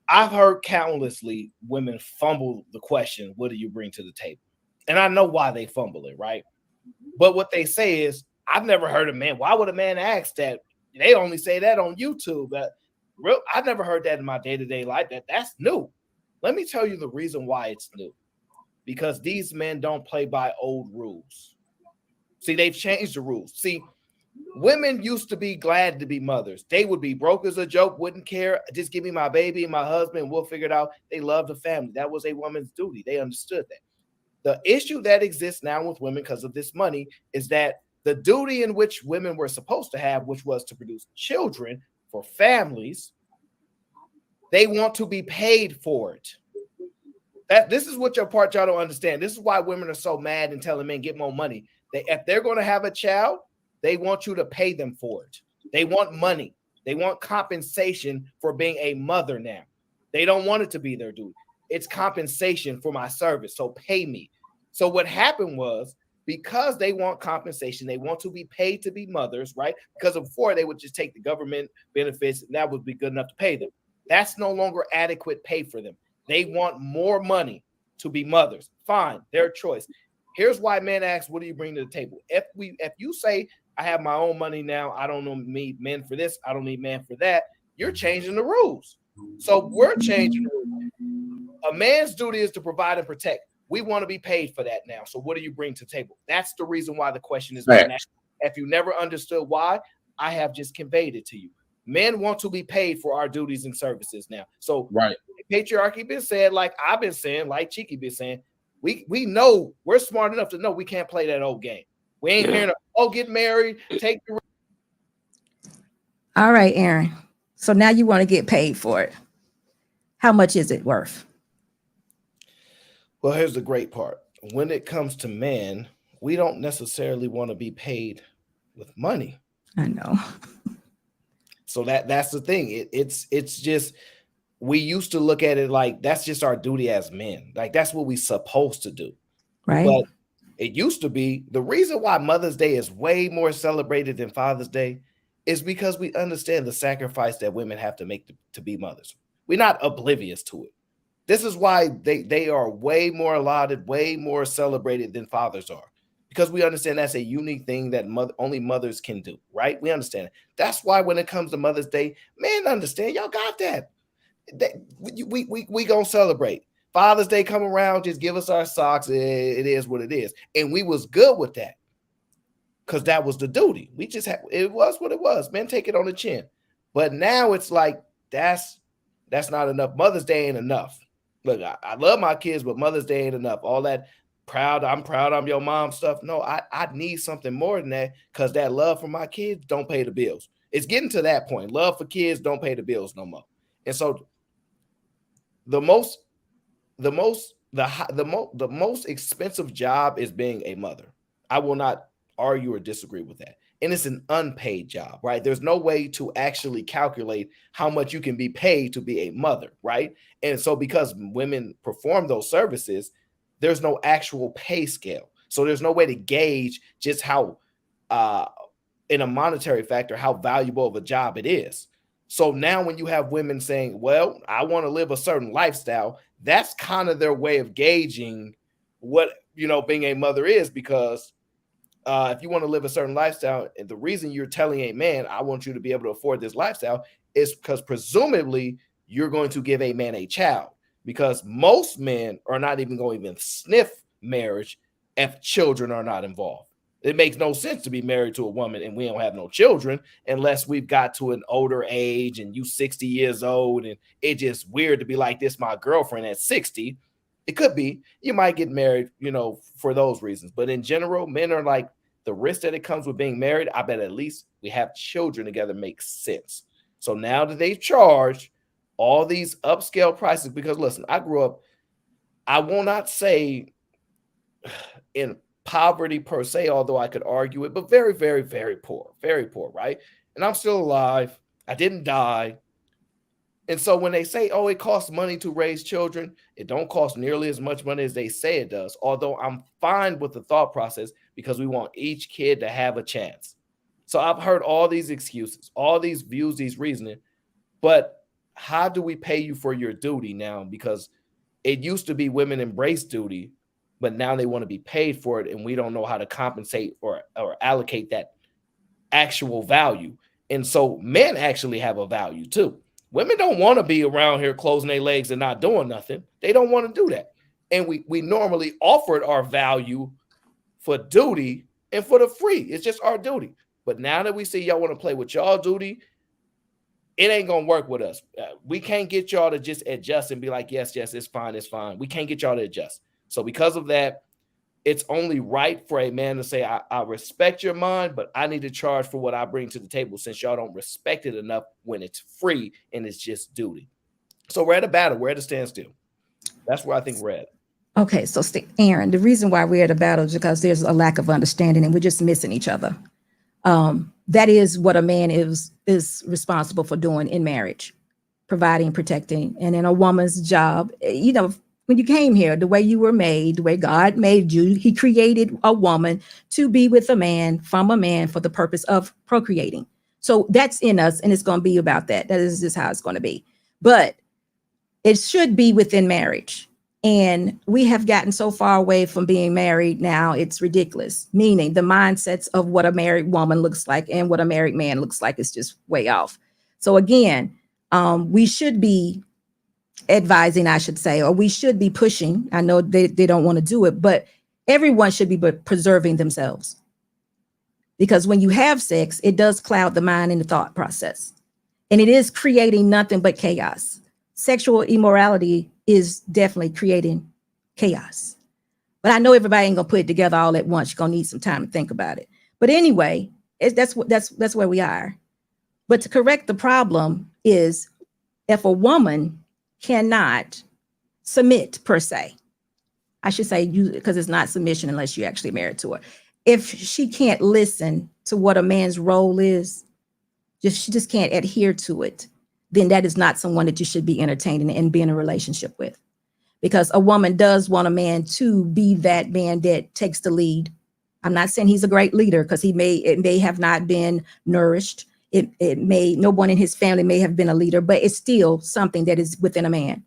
I've heard countlessly women fumble the question, what do you bring to the table? And I know why they fumble it, right? But what they say is, I've never heard a man, why would a man ask that? They only say that on YouTube. I've never heard that in my day-to-day life. That's new. Let me tell you the reason why it's new. Because these men don't play by old rules. See, they've changed the rules. See, women used to be glad to be mothers. They would be broke as a joke, wouldn't care. Just give me my baby and my husband, we'll figure it out. They loved the family. That was a woman's duty. They understood that. The issue that exists now with women because of this money is that the duty in which women were supposed to have, which was to produce children for families, they want to be paid for it. This is what y'all don't understand. This is why women are so mad and telling men get more money. If they're going to have a child, they want you to pay them for it. They want money. They want compensation for being a mother now. They don't want it to be their duty. It's compensation for my service, so pay me. So what happened was, because they want compensation, they want to be paid to be mothers, right? Because before they would just take the government benefits and that would be good enough to pay them. That's no longer adequate pay for them. They want more money to be mothers. Fine, their choice. Here's why men ask, what do you bring to the table? If you say, I have my own money now, I don't need men for this, I don't need men for that, you're changing the rules. So we're changing the rules. A man's duty is to provide and protect. We want to be paid for that now. So what do you bring to the table? That's the reason why the question is being asked. If you never understood why, I have just conveyed it to you. Men want to be paid for our duties and services now. So patriarchy been said, like I've been saying, like Cheeky been saying, we know, we're smart enough to know we can't play that old game. We ain't hearing get married, take the. All right, Aaron. So now you want to get paid for it. how much is it worth? Well, here's the great part. When it comes to men, we don't necessarily want to be paid with money. I know. So that's the thing. It's just, we used to look at it like that's just our duty as men. Like that's what we're supposed to do. Right. But it used to be the reason why Mother's Day is way more celebrated than Father's Day is because we understand the sacrifice that women have to make to be mothers. We're not oblivious to it. This is why they are way more lauded, way more celebrated than fathers are, because we understand that's a unique thing that only mothers can do, right? We understand it. That's why when it comes to Mother's Day, men understand, y'all got that. We gonna celebrate. Father's Day come around, just give us our socks. It is what it is. And we was good with that because that was the duty. We just had, it was what it was. Men take it on the chin. But now it's like, that's not enough. Mother's Day ain't enough. Look, I love my kids, but Mother's Day ain't enough. All that I'm proud I'm your mom stuff. No, I need something more than that, because that love for my kids don't pay the bills. It's getting to that point. Love for kids don't pay the bills no more. And so the most expensive job is being a mother. I will not argue or disagree with that. And it's an unpaid job, right? There's no way to actually calculate how much you can be paid to be a mother, right? And so because women perform those services, there's no actual pay scale. So there's no way to gauge just how, in a monetary factor, how valuable of a job it is. So now when you have women saying, well, I want to live a certain lifestyle, that's kind of their way of gauging what, being a mother is, because if you want to live a certain lifestyle, and the reason you're telling a man, I want you to be able to afford this lifestyle, is because presumably you're going to give a man a child, because most men are not even going to even sniff marriage if children are not involved. It makes no sense to be married to a woman and we don't have no children unless we've got to an older age and you 60 years old, and it's just weird to be like, this my girlfriend at 60. It could be you might get married, for those reasons. But in general, men are like, the risk that it comes with being married, I bet at least we have children together makes sense. So now that they've charged all these upscale prices, because listen, I grew up, I will not say in poverty per se, although I could argue it, but very, very, very poor, right? And I'm still alive. I didn't die. And so when they say, oh, it costs money to raise children, it don't cost nearly as much money as they say it does. Although I'm fine with the thought process, because we want each kid to have a chance. So I've heard all these excuses, all these views, these reasoning, but how do we pay you for your duty now? Because it used to be women embrace duty, but now they want to be paid for it, and we don't know how to compensate or allocate that actual value. And so men actually have a value too. Women don't want to be around here closing their legs and not doing nothing. They don't want to do that. And we normally offered our value for duty and for the free. It's just our duty. But now that we see y'all want to play with y'all duty, it ain't going to work with us. We can't get y'all to just adjust and be like, yes, it's fine, it's fine. We can't get y'all to adjust. So because of that, it's only right for a man to say, I respect your mind, but I need to charge for what I bring to the table, since y'all don't respect it enough when it's free and it's just duty. So we're at a battle. We're at a standstill. That's where I think we're at. Okay, so Aaron, the reason why we're at a battle is because there's a lack of understanding and we're just missing each other. That is what a man is responsible for doing in marriage, providing, protecting. And in a woman's job, when you came here, the way you were made, the way God made you, he created a woman to be with a man, from a man, for the purpose of procreating. So that's in us, and it's going to be about that. That is just how it's going to be. But it should be within marriage. And we have gotten so far away from being married now, it's ridiculous. Meaning the mindsets of what a married woman looks like and what a married man looks like is just way off. So again, we should be advising, I should say, or we should be pushing. I know they don't want to do it, but everyone should be preserving themselves. Because when you have sex, it does cloud the mind and the thought process. And it is creating nothing but chaos. Sexual immorality is definitely creating chaos. But I know everybody ain't gonna put it together all at once. You're gonna need some time to think about it. But anyway, that's where we are. But to correct the problem is, if a woman cannot submit per se. I should say you, because it's not submission unless you're actually married to her. If she can't listen to what a man's role is, she just can't adhere to it, then that is not someone that you should be entertaining and be in a relationship with. Because a woman does want a man to be that man that takes the lead. I'm not saying he's a great leader, because it may have not been nourished. It may, no one in his family may have been a leader, but it's still something that is within a man.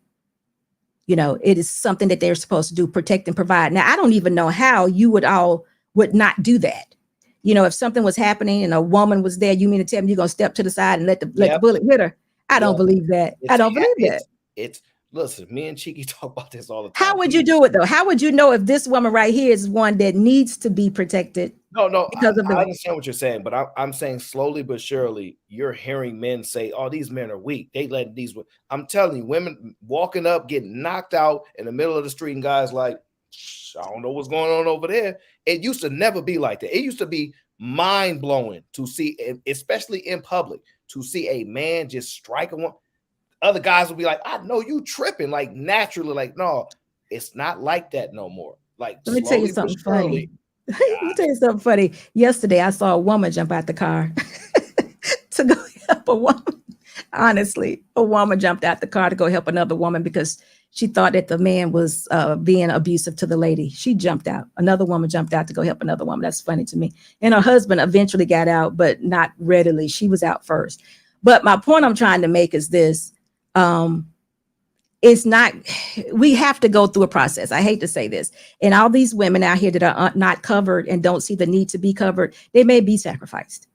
It is something that they're supposed to do, protect and provide. Now, I don't even know how you would not do that. If something was happening and a woman was there, you mean to tell me you're going to step to the side and let the bullet hit her? I don't believe that. I don't believe that. It's listen, me and Cheeky talk about this all the time. How would you do it though? How would you know if this woman right here is one that needs to be protected? No, I understand what you're saying, but I'm saying slowly but surely you're hearing men say, "Oh, these men are weak. They let these." I'm telling you, women walking up, getting knocked out in the middle of the street, and guys like, I don't know what's going on over there. It used to never be like that. It used to be mind blowing to see, especially in public, to see a man just strike a woman. Other guys will be like, "I know you tripping," like naturally, like, no, it's not like that no more. Like, let me tell you something funny. Let me tell you something funny. Yesterday, I saw a woman jump out the car to go help a woman. Honestly, a woman jumped out the car to go help another woman because she thought that the man was being abusive to the lady. She jumped out. Another woman jumped out to go help another woman. That's funny to me. And her husband eventually got out, but not readily. She was out first. But my point I'm trying to make is this. It's not, we have to go through a process. I hate to say this. And all these women out here that are not covered and don't see the need to be covered, they may be sacrificed.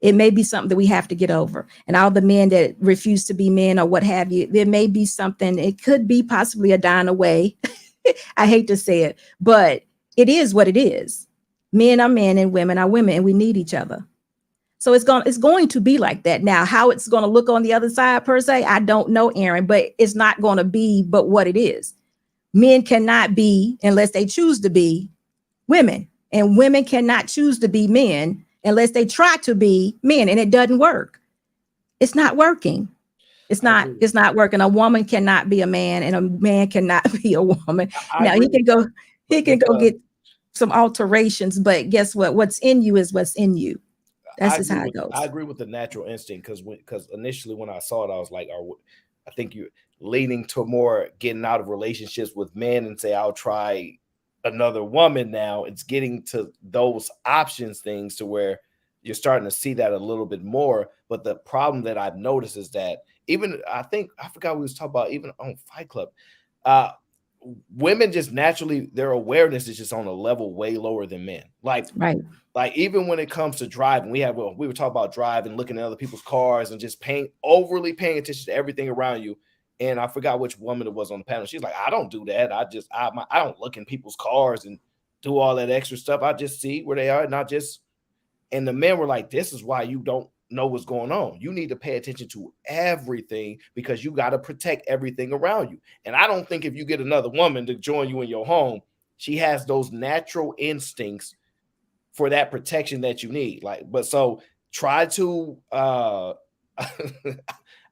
It may be something that we have to get over. And all the men that refuse to be men or what have you, there may be something, it could be possibly a dying away. I hate to say it, but it is what it is. Men are men and women are women, and we need each other. So it's going to be like that. Now, how it's going to look on the other side per se, I don't know, Aaron, but it's not going to be but what it is. Men cannot be, unless they choose to be, women, and women cannot choose to be men unless they try to be men, and it doesn't work. It's not working. It's not working. A woman cannot be a man, and a man cannot be a woman. Now he can go get some alterations, but guess what? What's in you is what's in you. That's just how it goes. I agree with the natural instinct because initially when I saw it, I was like, I think you're leaning to more getting out of relationships with men and say, I'll try another woman now. It's getting to those options things to where you're starting to see that a little bit more. But the problem that I've noticed is that even I forgot we was talking about even on Fight Club. Women just naturally, their awareness is just on a level way lower than men. Like even when it comes to driving, we were talking about driving, looking at other people's cars and just overly paying attention to everything around you. And I forgot which woman it was on the panel. She's like, I don't do that. I don't look in people's cars and do all that extra stuff. I just see where they are. And the men were like, this is why you don't know what's going on. You need to pay attention to everything because you got to protect everything around you. And I don't think if you get another woman to join you in your home, she has those natural instincts for that protection that you need. But so try to I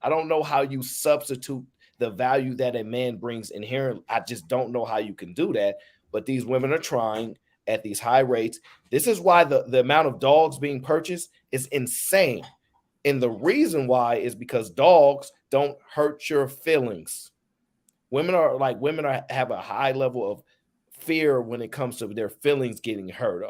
don't know how you substitute the value that a man brings inherently. I just don't know how you can do that. But these women are trying at these high rates. This is why the amount of dogs being purchased is insane. And the reason why is because dogs don't hurt your feelings. Women have a high level of fear when it comes to their feelings getting hurt.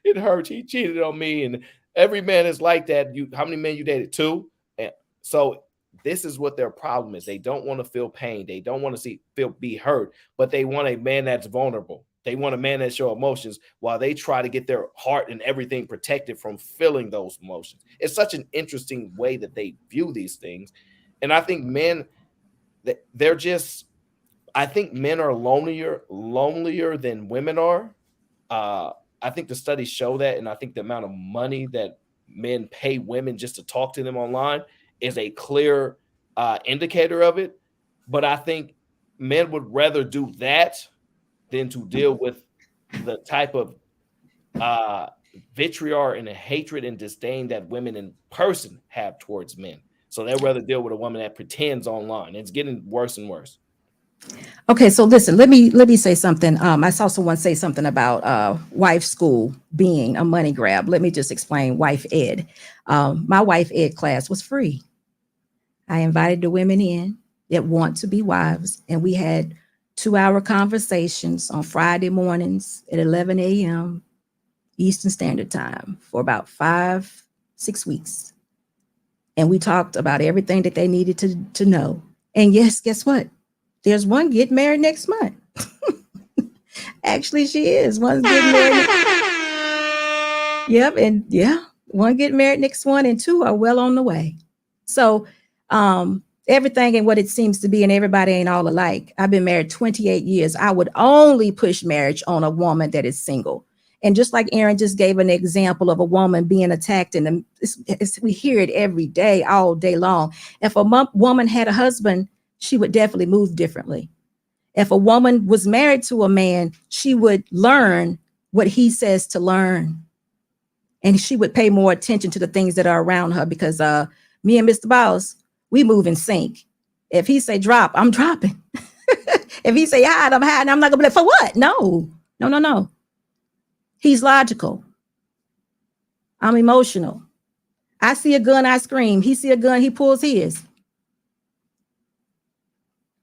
It hurts. He cheated on me. And every man is like that. How many men you dated? 2? And so this is what their problem is. They don't want to feel pain. They don't want to be hurt, but they want a man that's vulnerable. They want a man that shows emotions while they try to get their heart and everything protected from feeling those emotions. It's such an interesting way that they view these things. And I think men, I think men are lonelier than women are. I think the studies show that. And I think the amount of money that men pay women just to talk to them online is a clear indicator of it. But I think men would rather do that than to deal with the type of vitriol and hatred and disdain that women in person have towards men. So they'd rather deal with a woman that pretends online. It's getting worse and worse. Okay, so listen, let me say something. I saw someone say something about wife school being a money grab. Let me just explain wife ed. My wife ed class was free. I invited the women in that want to be wives, and we had 2-hour conversations on Friday mornings at 11 a.m. Eastern Standard Time for about 5-6 weeks. And we talked about everything that they needed to know. And yes, guess what? There's one getting married next month. Actually, she is. One's getting married. Yep. And yeah, one getting married next one, and 2 are well on the way. So everything and what it seems to be, and everybody ain't all alike. I've been married 28 years. I would only push marriage on a woman that is single. And just like Aaron just gave an example of a woman being attacked, and we hear it every day, all day long. If a woman had a husband, she would definitely move differently. If a woman was married to a man, she would learn what he says to learn. And she would pay more attention to the things that are around her, because me and Mr. Boss, we move in sync. If he say drop, I'm dropping. If he say hide, I'm hiding. I'm not gonna be like, for what? No. He's logical. I'm emotional. I see a gun, I scream. He see a gun, he pulls his.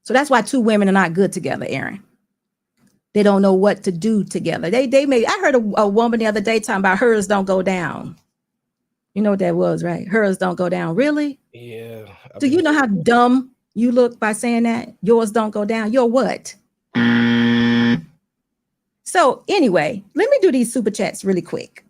So that's why 2 women are not good together, Aaron. They don't know what to do together. I heard a woman the other day talking about hers don't go down. You know what that was, right? Hers don't go down. Really? Yeah. Do you know how dumb you look by saying that? Yours don't go down. You're what? So anyway, let me do these super chats really quick.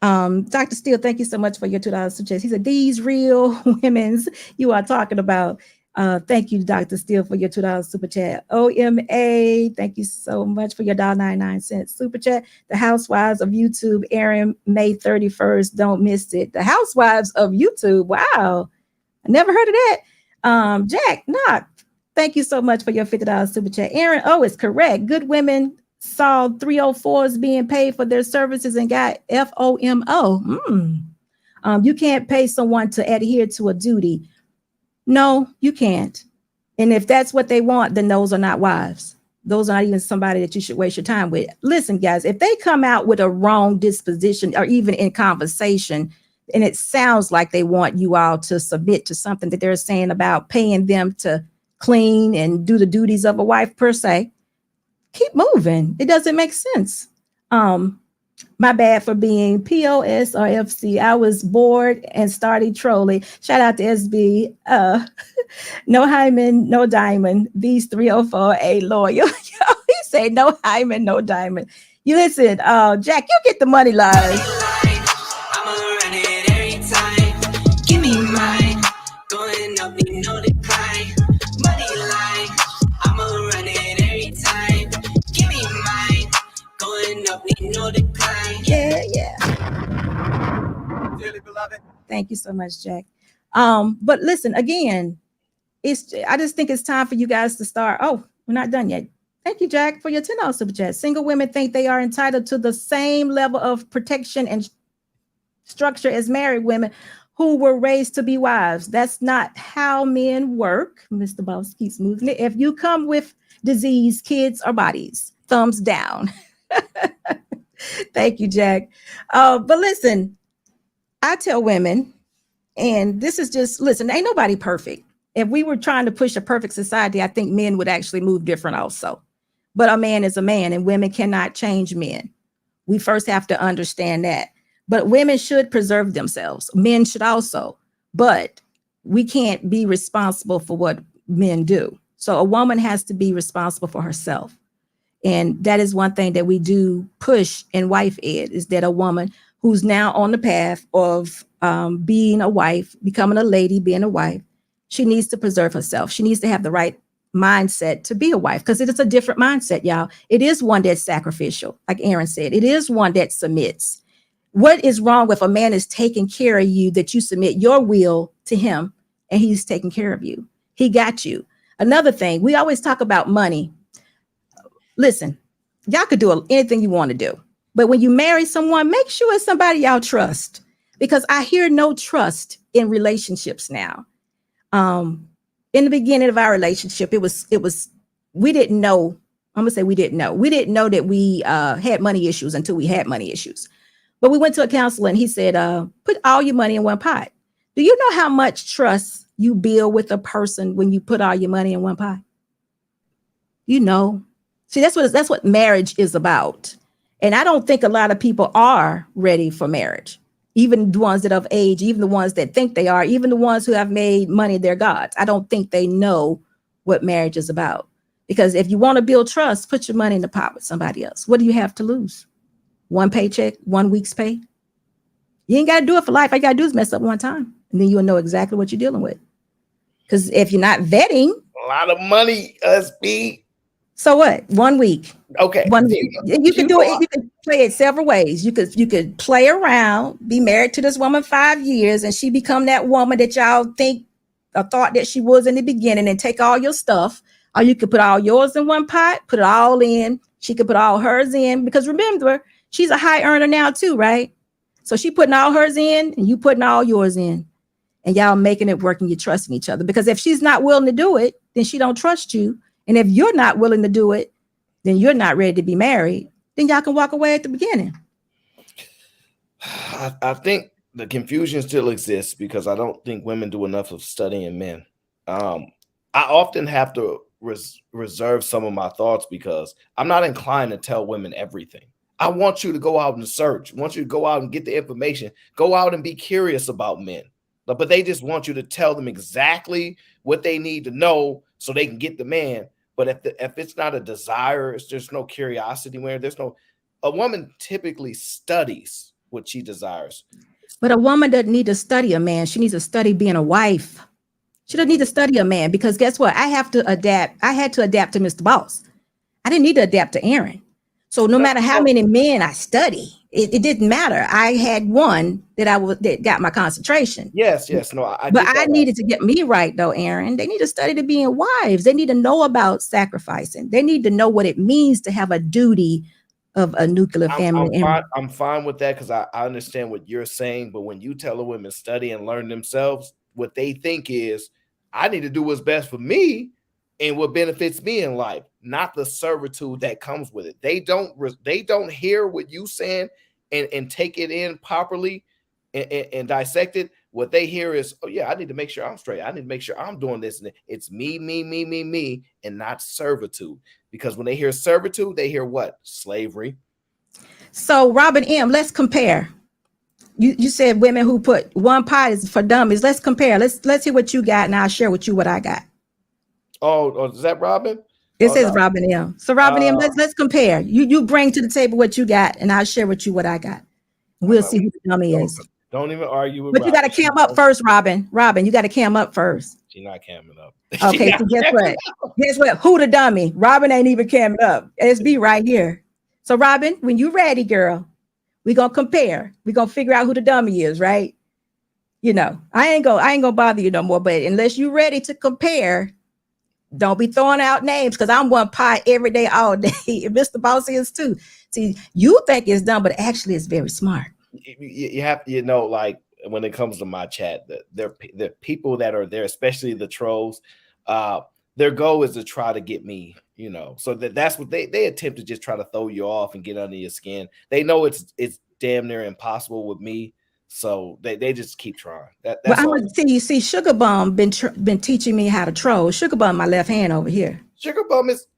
Dr. Steele, thank you so much for your $2 super chats. He said, these real women's you are talking about. Thank you, Dr. Steele, for your $2 super chat. OMA, thank you so much for your $1.99 super chat. The Housewives of YouTube, Aaron, May 31st. Don't miss it. The Housewives of YouTube. Wow. I never heard of that. Jack Knock, thank you so much for your $50 super chat. Aaron, it's correct. Good women saw 304s being paid for their services and got FOMO. You can't pay someone to adhere to a duty. No, you can't. And if that's what they want, then those are not wives. Those are not even somebody that you should waste your time with. Listen, guys, if they come out with a wrong disposition, or even in conversation, and it sounds like they want you all to submit to something that they're saying about paying them to clean and do the duties of a wife per se, keep moving. It doesn't make sense. My bad for being POS or FC. I was bored and started trolling. Shout out to SB. No hymen, no diamond. These 304 a loyal. He said no hymen, no diamond. You listen, Jack, you get the money line. I'ma run it every time. Give me mine. Going up, you know the kind. Money line. I'ma run it every time. Give me mine. Going up, you know the kind. Yeah. Dearly beloved. Thank you so much, Jack. But listen, again, I just think it's time for you guys to start. Oh, we're not done yet. Thank you, Jack, for your $10 super chat. Single women think they are entitled to the same level of protection and structure as married women who were raised to be wives. That's not how men work. Mr. Boss keeps moving it. If you come with disease, kids, or bodies, thumbs down. Thank you, Jack. But listen, I tell women, and this is just, listen, ain't nobody perfect. If we were trying to push a perfect society, I think men would actually move different also. But a man is a man, and women cannot change men. We first have to understand that. But women should preserve themselves. Men should also. But we can't be responsible for what men do. So a woman has to be responsible for herself. And that is one thing that we do push in wife ed, is that a woman who's now on the path of being a wife, becoming a lady, being a wife, she needs to preserve herself. She needs to have the right mindset to be a wife, because it is a different mindset, y'all. It is one that's sacrificial, like Aaron said. It is one that submits. What is wrong with a man is taking care of you, that you submit your will to him and he's taking care of you? He got you. Another thing, we always talk about money. Listen, y'all could do anything you want to do, but when you marry someone, make sure it's somebody y'all trust, because I hear no trust in relationships now. In the beginning of our relationship, we didn't know. I'm gonna say we didn't know. We didn't know that we had money issues until we had money issues. But we went to a counselor and he said, put all your money in one pot. Do you know how much trust you build with a person when you put all your money in one pot? You know, see, that's what marriage is about. And I don't think a lot of people are ready for marriage. Even the ones that are of age, even the ones that think they are, even the ones who have made money their gods. I don't think they know what marriage is about. Because if you want to build trust, put your money in the pot with somebody else. What do you have to lose? One paycheck, 1 week's pay. You ain't got to do it for life. All you got to do is mess up one time. And then you'll know exactly what you're dealing with. Because if you're not vetting. A lot of money, SB. So what? 1 week. Okay. 1 week. You can do it. You can play it several ways. You could play around, be married to this woman 5 years, and she become that woman that y'all think or thought that she was in the beginning and take all your stuff. Or you could put all yours in one pot, put it all in. She could put all hers in. Because remember, she's a high earner now too, right? So she putting all hers in and you putting all yours in. And y'all making it work and you're trusting each other. Because if she's not willing to do it, then she don't trust you. And if you're not willing to do it, then you're not ready to be married. Then y'all can walk away at the beginning. I think the confusion still exists because I don't think women do enough of studying men. I often have to reserve some of my thoughts because I'm not inclined to tell women everything. I want you to go out and search. I want you to go out and get the information. Go out and be curious about men. But they just want you to tell them exactly what they need to know so they can get the man. But if it's not a desire, if there's no curiosity where a woman typically studies what she desires. But a woman doesn't need to study a man. She needs to study being a wife. She doesn't need to study a man because guess what? I had to adapt to Mr. Boss. I didn't need to adapt to Aaron. So no matter how many men I study, it didn't matter. I had one that got my concentration. Yes. No, I needed to get me right though, Aaron. They need to study to being wives. They need to know about sacrificing. They need to know what it means to have a duty of a nuclear family. I'm fine with that because I understand what you're saying. But when you tell a woman study and learn themselves, what they think is, I need to do what's best for me and what benefits me in life, not the servitude that comes with it. They don't hear what you saying and take it in properly and dissect it. What they hear is, oh yeah, I need to make sure I'm straight. I need to make sure I'm doing this. And it's me, and not servitude. Because when they hear servitude, they hear what? Slavery. So Robin M., let's compare. You said women who put one pot is for dummies. Let's compare. Let's hear what you got, and I'll share with you what I got. Oh, is that Robin? It says no. Robin M. So Robin M., let's compare. You bring to the table what you got, and I'll share with you what I got. We'll see who the dummy is. Don't even argue with. But Robin. You got to cam up first, Robin. Robin, you got to cam up first. She's not camming up. Okay, so guess what? Guess what? Who the dummy? Robin ain't even camming up. SB right here. So Robin, when you ready, girl, we're gonna compare. We're gonna figure out who the dummy is, right? You know, I ain't gonna bother you no more. But unless you're ready to compare, don't be throwing out names because I'm one pot every day, all day. Mr. Boss is too. See, you think it's dumb, but actually it's very smart. You have, like when it comes to my chat, the people that are there, especially the trolls, their goal is to try to get me, so that's what they attempt to just try to throw you off and get under your skin. They know it's damn near impossible with me. So they just keep trying. That's well, I'm gonna see. You see, Sugar Bum been teaching me how to troll. Sugar Bum, my left hand over here. Sugar Bum is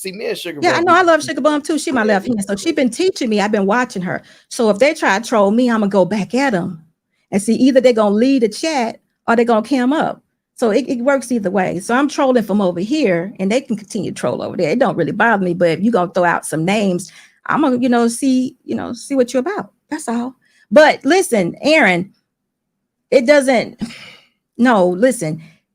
me and Sugar Bum. Yeah, I know. I love Sugar Bum too. She my left hand, so she been teaching me. I've been watching her. So if they try to troll me, I'm gonna go back at them and see either they're gonna lead the chat or they're gonna cam up. So it works either way. So I'm trolling from over here, and they can continue to troll over there. It don't really bother me. But if you're gonna throw out some names, I'm gonna see what you're about. That's all. But listen, Aaron, listen,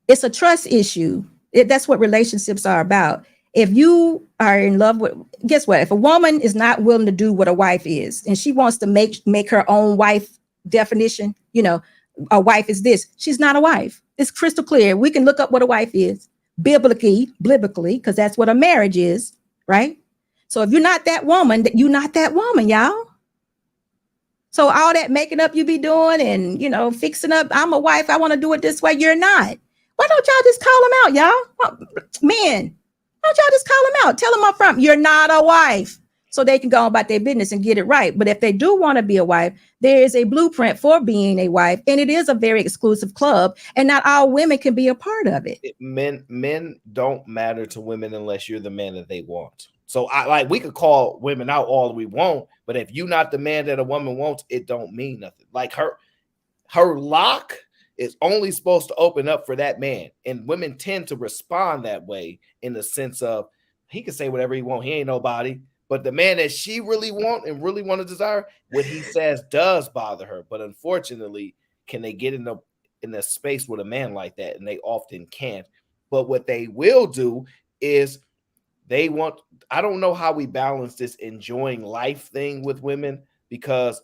it's a trust issue. That's what relationships are about. If you are in love with, guess what? If a woman is not willing to do what a wife is, and she wants to make her own wife definition, a wife is this, she's not a wife. It's crystal clear. We can look up what a wife is biblically, because that's what a marriage is, right? So if you're not that woman, you're not that woman, y'all. So all that making up you be doing and, fixing up, I'm a wife, I want to do it this way. You're not. Why don't y'all just call them out, y'all? Men, why don't y'all just call them out? Tell them up front, you're not a wife. So they can go about their business and get it right. But if they do want to be a wife, there is a blueprint for being a wife. And it is a very exclusive club. And not all women can be a part of it. Men don't matter to women unless you're the man that they want. So we could call women out all we want, but if you're not the man that a woman wants, it don't mean nothing. Like her lock is only supposed to open up for that man. And women tend to respond that way in the sense of he can say whatever he wants. He ain't nobody. But the man that she really want to desire, what he says does bother her. But unfortunately, can they get in the space with a man like that? And they often can't. But what they will do is I don't know how we balance this enjoying life thing with women, because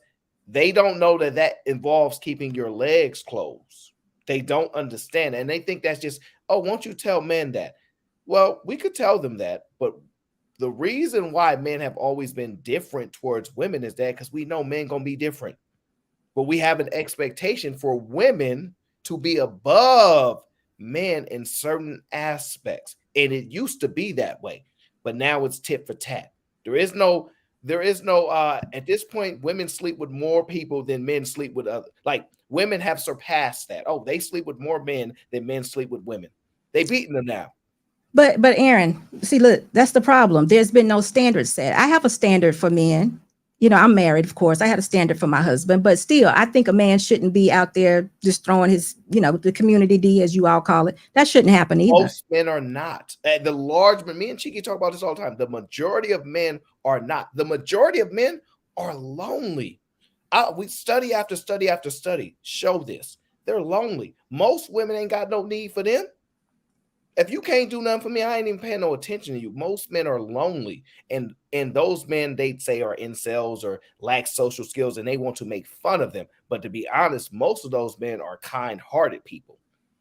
they don't know that involves keeping your legs closed. They don't understand. And they think that's just, oh, won't you tell men that? Well, we could tell them that, but the reason why men have always been different towards women is that because we know men gonna be different, but we have an expectation for women to be above men in certain aspects, and it used to be that way, but now it's tit for tat. There is no at this point, women sleep with more people than men sleep with others. Like, women have surpassed that. Oh, they sleep with more men than men sleep with women. They beating them now. But Aaron, see, look, that's the problem. There's been no standard set. I have a standard for men. You know, I'm married, of course. I had a standard for my husband, but still, I think a man shouldn't be out there just throwing his, the community D, as you all call it. That shouldn't happen either. Most men are not. Me and Chiki talk about this all the time. The majority of men are not. The majority of men are lonely. We study after study after study show this. They're lonely. Most women ain't got no need for them. If you can't do nothing for me, I ain't even paying no attention to you. Most men are lonely, and those men they say are incels or lack social skills, and they want to make fun of them. But to be honest, most of those men are kind-hearted people,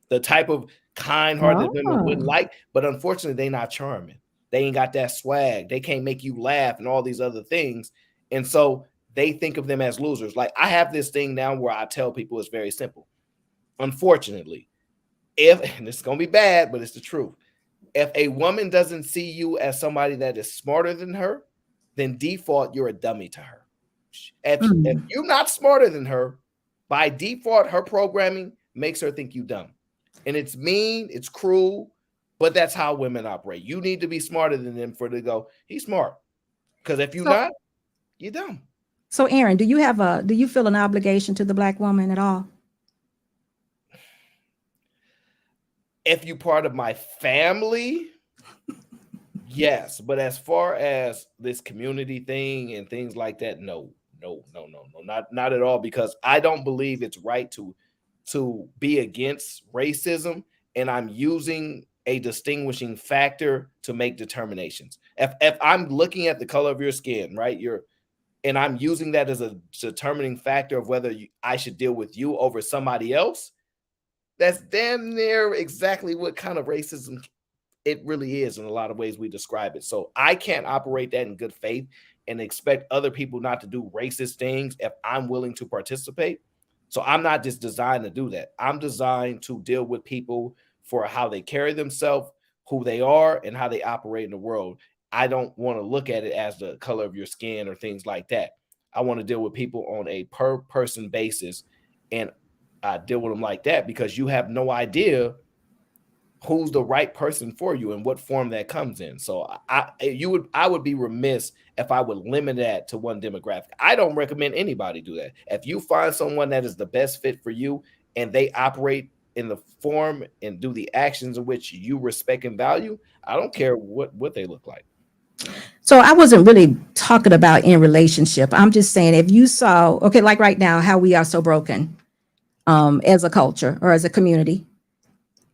the type of kind-hearted women would like. But unfortunately, they're not charming. They ain't got that swag. They can't make you laugh and all these other things, and so they think of them as losers. Like, I have this thing now where I tell people it's very simple. Unfortunately, and this is going to be bad, but it's the truth. If a woman doesn't see you as somebody that is smarter than her, then default, you're a dummy to her. If you're not smarter than her, by default, her programming makes her think you dumb. And it's mean, it's cruel, but that's how women operate. You need to be smarter than them for to go, he's smart. Because if you're not, you're dumb. So, Aaron, do you feel an obligation to the Black woman at all? If you're part of my family, yes. But as far as this community thing and things like that, no, not at all. Because I don't believe it's right to be against racism, and I'm using a distinguishing factor to make determinations. If I'm looking at the color of your skin, right, and I'm using that as a determining factor of whether I should deal with you over somebody else, that's damn near exactly what kind of racism it really is in a lot of ways we describe it. So I can't operate that in good faith and expect other people not to do racist things if I'm willing to participate. So I'm not just designed to do that. I'm designed to deal with people for how they carry themselves, who they are, and how they operate in the world. I don't want to look at it as the color of your skin or things like that. I want to deal with people on a per person basis, and I deal with them like that because you have no idea who's the right person for you and what form that comes in. So I would be remiss if I would limit that to one demographic. I don't recommend anybody do that. If you find someone that is the best fit for you and they operate in the form and do the actions in which you respect and value, I don't care what they look like. So I wasn't really talking about in relationship. I'm just saying, if you saw, okay, like right now, how we are so broken as a culture or as a community.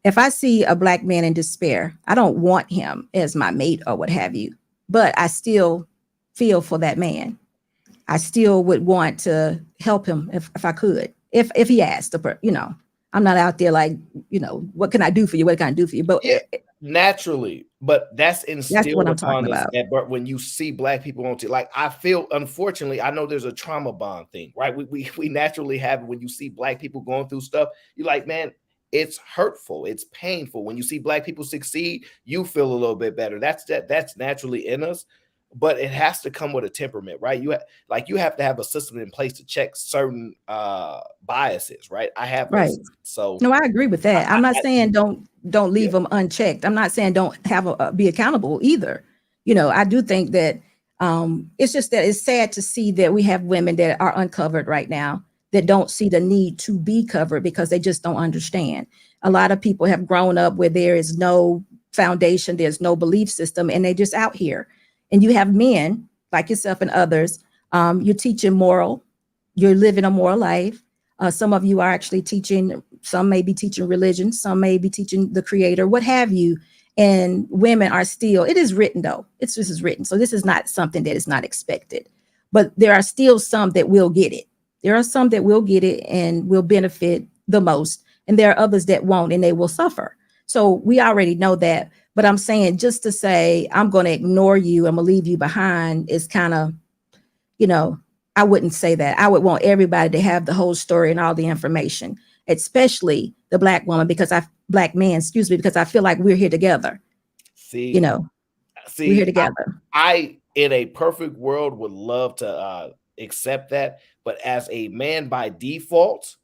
If I see a Black man in despair, I don't want him as my mate or what have you, but I still feel for that man. I still would want to help him if I could, if he asked, I'm not out there like, what can I do for you? What can I do for you? But yeah, naturally, but that's instilled upon us. But when you see Black people on TV, like I feel, unfortunately, I know there's a trauma bond thing, right? We naturally have it when you see Black people going through stuff. You're like, man, it's hurtful, it's painful. When you see Black people succeed, you feel a little bit better. That's naturally in us, but it has to come with a temperament, right? You have to have a system in place to check certain biases, right? I have Right. those. So No, I agree with that. I'm not saying don't leave Yeah. them unchecked. I'm not saying don't have be accountable either. You know, I do think that it's just that it's sad to see that we have women that are uncovered right now that don't see the need to be covered because they just don't understand. A lot of people have grown up where there is no foundation, there's no belief system, and they just out here. And you have men like yourself and others. You're teaching moral, you're living a moral life. Some of you are actually teaching, some may be teaching religion, some may be teaching the creator, what have you. And women are still, it is written though, this is written. So this is not something that is not expected, but there are still some that will get it. There are some that will get it and will benefit the most. And there are others that won't and they will suffer. So we already know that. But I'm saying just to say, I'm going to ignore you, I'm going to leave you behind is kind of, you know, I wouldn't say that. I would want everybody to have the whole story and all the information, especially the Black woman, Black man, excuse me, because I feel like we're here together. see, You know, we're here together. I in a perfect world would love to accept that, but as a man by default,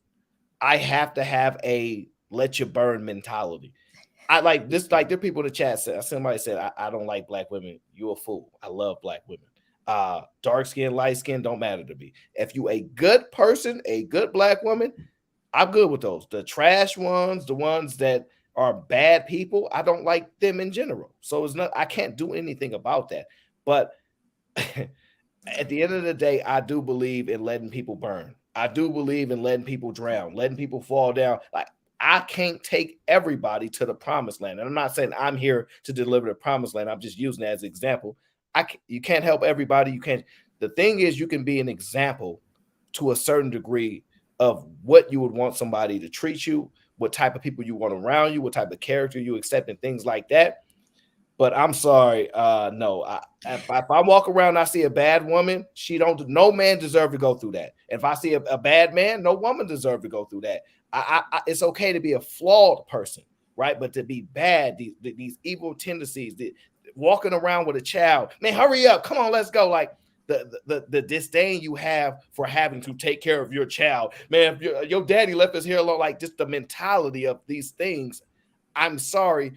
I have to have a let you burn mentality. I like this, like there are people in the chat said, somebody said, I don't like Black women. You a fool. I love Black women. Dark skin, light skin, don't matter to me. If you a good person, a good Black woman, I'm good with those. The trash ones, the ones that are bad people, I don't like them in general. So it's not, I can't do anything about that. But at the end of the day, I do believe in letting people burn. I do believe in letting people drown, letting people fall down. Like I can't take everybody to the promised land. And I'm not saying I'm here to deliver the promised land. I'm just using it as an example. You can't help everybody. You can't. The thing is, you can be an example to a certain degree of what you would want somebody to treat you, what type of people you want around you, what type of character you accept, and things like that. But I'm sorry, no. If I walk around and I see a bad woman, no man deserve to go through that. If I see a bad man, no woman deserve to go through that. It's okay to be a flawed person, right? But to be bad, these evil tendencies, walking around with a child, man, hurry up, come on, let's go. Like the disdain you have for having to take care of your child, man. Your daddy left us here alone, like just the mentality of these things. I'm sorry.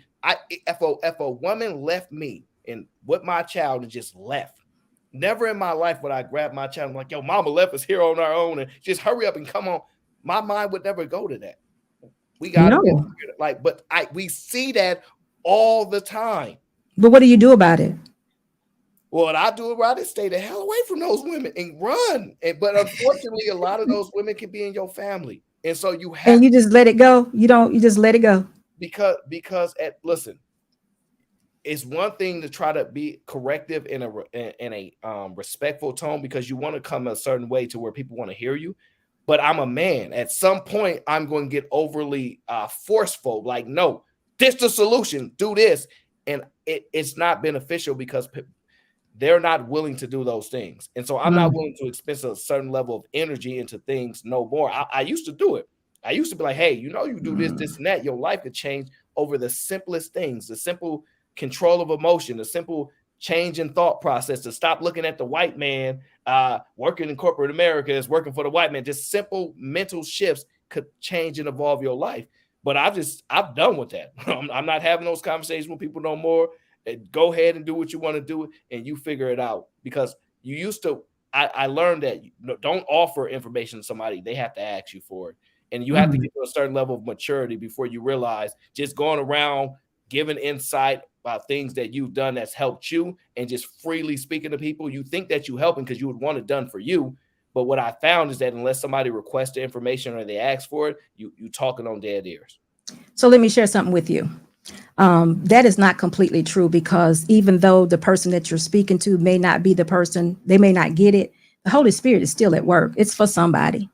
If a woman left me and with my child and just left, never in my life would I grab my child and like, yo, mama left us here on our own and just hurry up and come on. My mind would never go to that. We got to like, but we see that all the time. But what do you do about it? What I do about it, stay the hell away from those women and run. But unfortunately, a lot of those women can be in your family, and so you have. And you just let it go. You just let it go. Because listen, it's one thing to try to be corrective in a respectful tone because you want to come a certain way to where people want to hear you. But I'm a man. At some point, I'm going to get overly forceful. Like, no, this is the solution. Do this, and it's not beneficial because they're not willing to do those things. And so I'm not willing to expend a certain level of energy into things no more. I used to do it. I used to be like, hey, you do this, and that. Your life could change over the simplest things, the simple control of emotion, the simple change in thought process, to stop looking at the white man working in corporate America as working for the white man. Just simple mental shifts could change and evolve your life. But I'm done with that. I'm not having those conversations with people no more. Go ahead and do what you want to do and you figure it out. Because you used to, I learned that don't offer information to somebody. They have to ask you for it. And you have to get to a certain level of maturity before you realize just going around giving insight about things that you've done that's helped you and just freely speaking to people, you think that you're helping because you would want it done for you. But what I found is that unless somebody requests the information or they ask for it, you talking on dead ears. So let me share something with you. That is not completely true, because even though the person that you're speaking to may not be the person, they may not get it, the Holy Spirit is still at work. It's for somebody.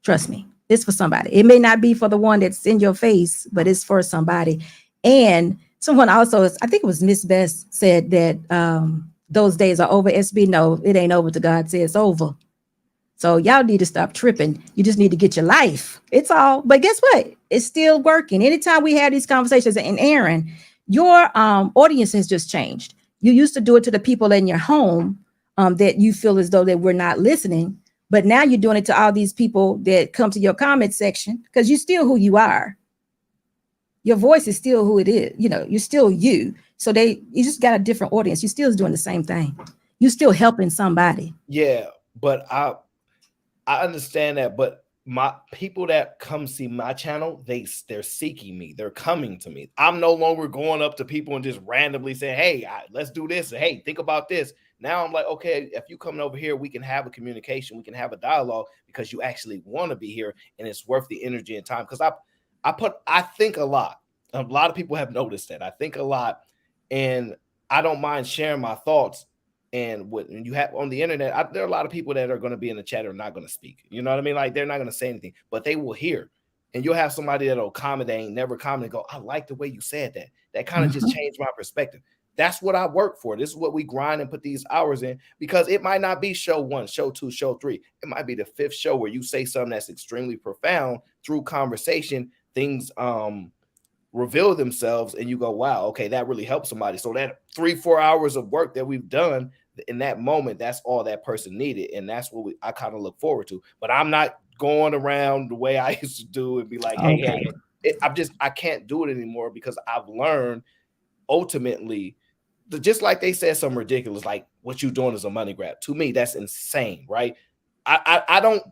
Trust me, it's for somebody. It may not be for the one that's in your face, but it's for somebody. And someone also, I think it was Miss Best, said that those days are over. SB, no, it ain't over till God says it's over. So y'all need to stop tripping. You just need to get your life. It's all. But guess what? It's still working. Anytime we have these conversations, and Aaron, your audience has just changed. You used to do it to the people in your home that you feel as though that we're not listening. But now you're doing it to all these people that come to your comment section because you're still who you are. Your voice is still who it is. You know, you're still you. So you just got a different audience. You're still doing the same thing. You're still helping somebody. Yeah, but I understand that, but my people that come see my channel, they're seeking me. They're coming to me. I'm no longer going up to people and just randomly saying, "Hey, let's do this." Hey, think about this. Now I'm like, okay, if you coming over here, we can have a communication, we can have a dialogue because you actually want to be here and it's worth the energy and time. Because I think a lot. A lot of people have noticed that I think a lot, and I don't mind sharing my thoughts. And when you have on the internet, there are a lot of people that are going to be in the chat or not going to speak. You know what I mean? Like they're not going to say anything, but they will hear. And you'll have somebody that'll comment, they ain't never comment and go, "I like the way you said that." That kind of just changed my perspective. That's what I work for. This is what we grind and put these hours in, because it might not be show 1, show 2, show 3. It might be the 5th show where you say something that's extremely profound through conversation. Things reveal themselves and you go, wow, okay, that really helped somebody. So that 3-4 hours of work that we've done in that moment, that's all that person needed. And that's what I kind of look forward to. But I'm not going around the way I used to do and be like, hey, I can't do it anymore, because I've learned ultimately, just like they said something ridiculous, like what you're doing is a money grab. To me, that's insane, right? I don't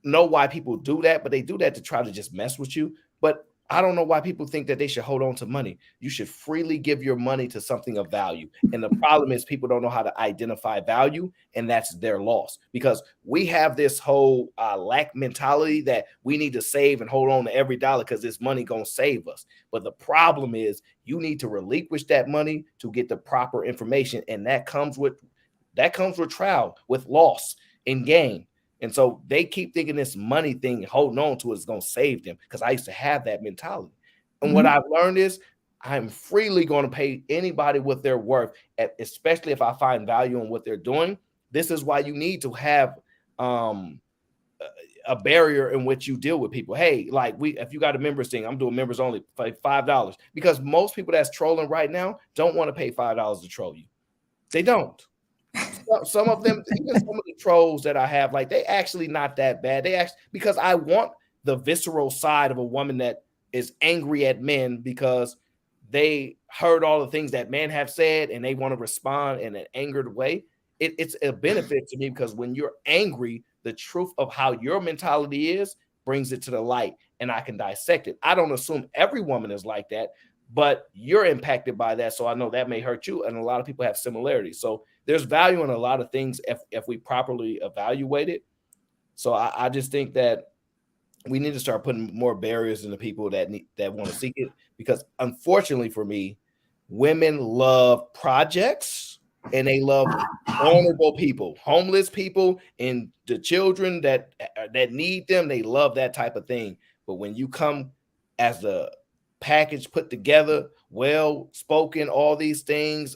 know why people do that, but they do that to try to just mess with you. But I don't know why people think that they should hold on to money. You should freely give your money to something of value. And the problem is people don't know how to identify value, and that's their loss. Because we have this whole lack mentality that we need to save and hold on to every dollar because this money gonna save us. But the problem is you need to relinquish that money to get the proper information, and that comes with trial, with loss and gain. And so they keep thinking this money thing, holding on to it, is going to save them, because I used to have that mentality. And what I've learned is I'm freely going to pay anybody what they're worth, especially if I find value in what they're doing. This is why you need to have a barrier in which you deal with people. Hey, like if you got a members thing, I'm doing members only for $5, because most people that's trolling right now don't want to pay $5 to troll you. They don't. Some of them, even some of the trolls that I have, like they actually not that bad. They actually, because I want the visceral side of a woman that is angry at men because they heard all the things that men have said and they want to respond in an angered way. It's a benefit to me, because when you're angry, the truth of how your mentality is brings it to the light, and I can dissect it. I don't assume every woman is like that, but you're impacted by that. So I know that may hurt you. And a lot of people have similarities. So there's value in a lot of things if we properly evaluate it. So I just think that we need to start putting more barriers in the people that want to seek it, because unfortunately for me, women love projects and they love vulnerable people, homeless people, and the children that need them. They love that type of thing. But when you come as the package put together, well spoken, all these things,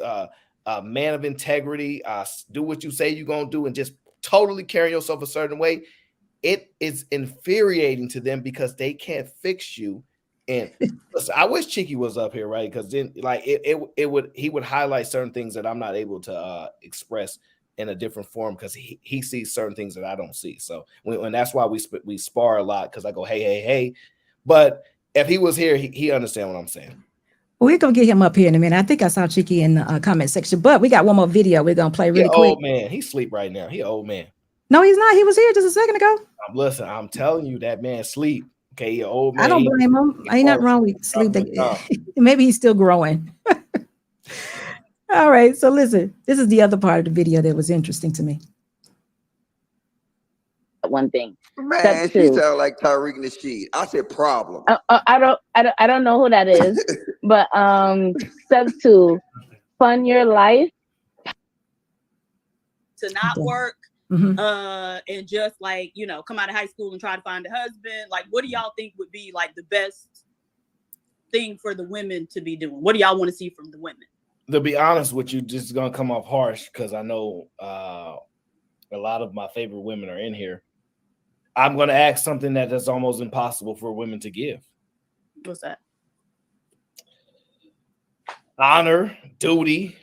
man of integrity, do what you say you're gonna do, and just totally carry yourself a certain way, it is infuriating to them because they can't fix you. And listen, I wish Cheeky was up here, right? Because then, like, he would highlight certain things that I'm not able to express in a different form, because he sees certain things that I don't see. So and that's why we spar a lot, because I go, hey. But if he was here, he understand what I'm saying. We're going to get him up here in a minute. I think I saw Cheeky in the comment section, but we got one more video we're going to play really quick. Old man. He's asleep right now. He old man. No, he's not. He was here just a second ago. Listen, I'm telling you, that man sleep. Okay, he old man. I don't blame him. Ain't nothing wrong with sleep. Maybe he's still growing. All right. So listen, this is the other part of the video that was interesting to me. One thing. Man, she sound like Tariq Nasheed. I said problem. I don't know who that is, but step 2, fund your life. To not work, and just like, come out of high school and try to find a husband. Like, what do y'all think would be like the best thing for the women to be doing? What do y'all want to see from the women? To be honest with you, this is gonna come off harsh, because I know a lot of my favorite women are in here. I'm going to ask something that is almost impossible for women to give. What's that? Honor, duty,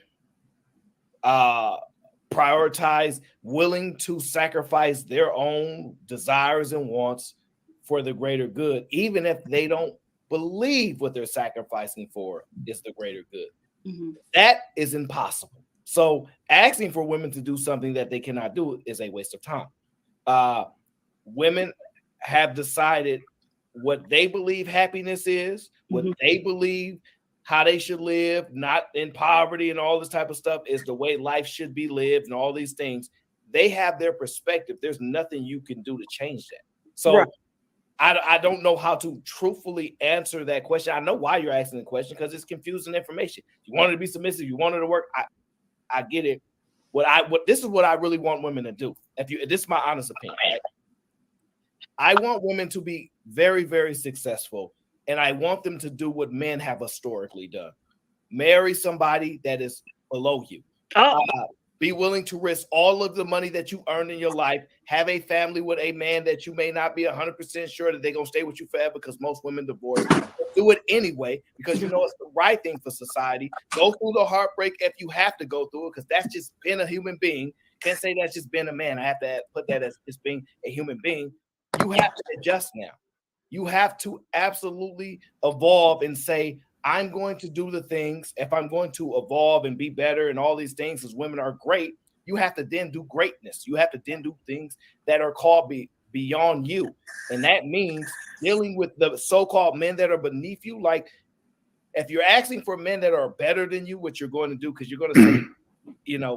prioritize, willing to sacrifice their own desires and wants for the greater good, even if they don't believe what they're sacrificing for is the greater good. Mm-hmm. That is impossible. So asking for women to do something that they cannot do is a waste of time. Women have decided what they believe happiness is, what they believe how they should live, not in poverty and all this type of stuff, is the way life should be lived and all these things. They have their perspective. There's nothing you can do to change that. So I don't know how to truthfully answer that question. I know why you're asking the question, because it's confusing information. You want her to be submissive, you want her to work. I get it. This is what I really want women to do. This is my honest opinion. Right? I want women to be very, very successful, and I want them to do what men have historically done. Marry somebody that is below you. Be willing to risk all of the money that you earned in your life. Have a family with a man that you may not be 100% sure that they're going to stay with you forever, because most women divorce. Do it anyway, because you know it's the right thing for society. Go through the heartbreak if you have to go through it, because that's just being a human being. Can't say that's just being a man. I have to put that as just being a human being. You have to adjust now. You have to absolutely evolve and say, I'm going to do the things. If I'm going to evolve and be better and all these things, because women are great, you have to then do greatness. You have to then do things that are called beyond you. And that means dealing with the so-called men that are beneath you. Like, if you're asking for men that are better than you, what you're going to do, because you're going to say,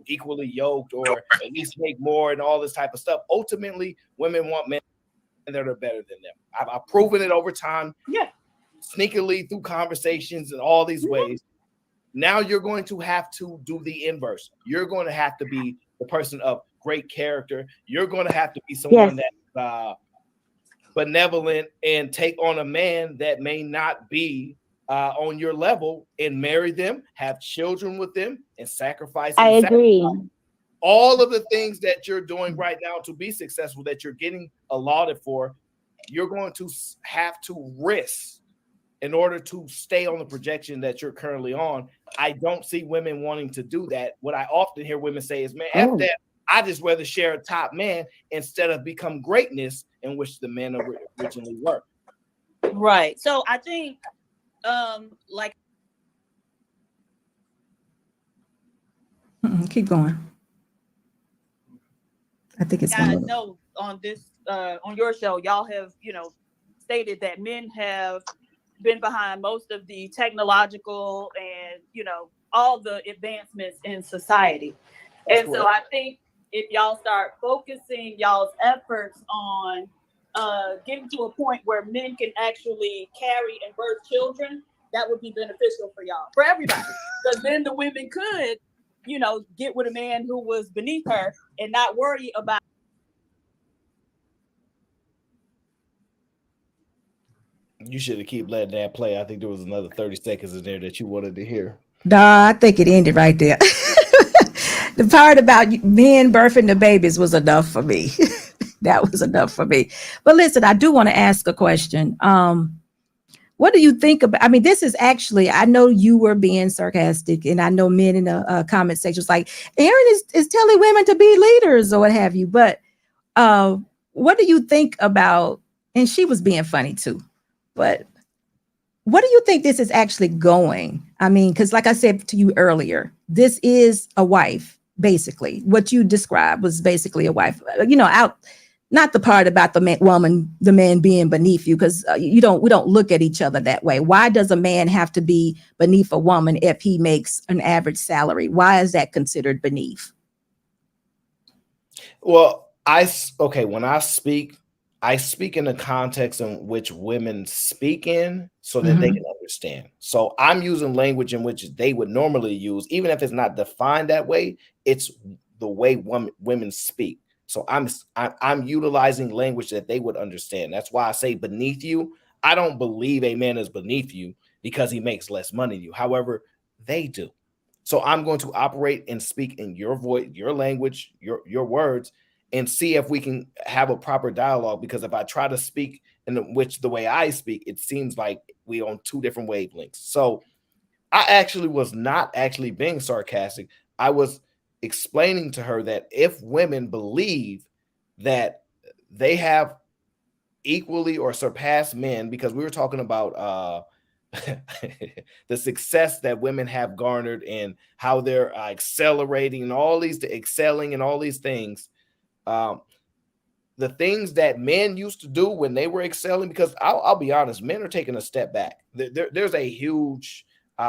equally yoked or at least make more and all this type of stuff. Ultimately, women want men that are better than them. I've proven it over time. Yeah. Sneakily through conversations and all these ways. Now you're going to have to do the inverse. You're going to have to be the person of great character. You're going to have to be someone that's benevolent and take on a man that may not be on your level and marry them, have children with them, and sacrifice. I agree. All of the things that you're doing right now to be successful, that you're getting allotted for, you're going to have to risk in order to stay on the projection that you're currently on. I don't see women wanting to do that. What I often hear women say is, man, after that, I just rather share a top man instead of become greatness in which the men originally were. Right. So I think, keep going. I think it's I know on this on your show, y'all have stated that men have been behind most of the technological and all the advancements in society. That's correct. So I think if y'all start focusing y'all's efforts on getting to a point where men can actually carry and birth children, that would be beneficial for y'all, for everybody. Because then the women could get with a man who was beneath her and not worry about. You should have keep letting that play. I think there was another 30 seconds in there that you wanted to hear. Nah, I think it ended right there. The part about men birthing the babies was enough for me. That was enough for me. But listen, I do want to ask a question. What do you think about? I mean, this is actually, I know you were being sarcastic, and I know men in the comment section was like, Aaron is telling women to be leaders or what have you. But what do you think about? And she was being funny too. But what do you think this is actually going? I mean, because like I said to you earlier, this is a wife, basically. What you described was basically a wife, not the part about the man being beneath you, because we don't look at each other that way. Why does a man have to be beneath a woman if he makes an average salary? Why is that considered beneath? Well, when I speak in the context in which women speak in so that they can understand. So I'm using language in which they would normally use, even if it's not defined that way, it's the way women speak. So I'm utilizing language that they would understand. That's why I say beneath you. I don't believe a man is beneath you because he makes less money than you. However, they do. So I'm going to operate and speak in your voice, your language, your words, and see if we can have a proper dialogue. Because if I try to speak in which the way I speak, it seems like we on two different wavelengths. So I actually was not actually being sarcastic. I was explaining to her that if women believe that they have equally or surpass men, because we were talking about the success that women have garnered and how they're accelerating and all these excelling and all these things. Um, the things that men used to do when they were excelling, because I'll be honest, men are taking a step back. There's a huge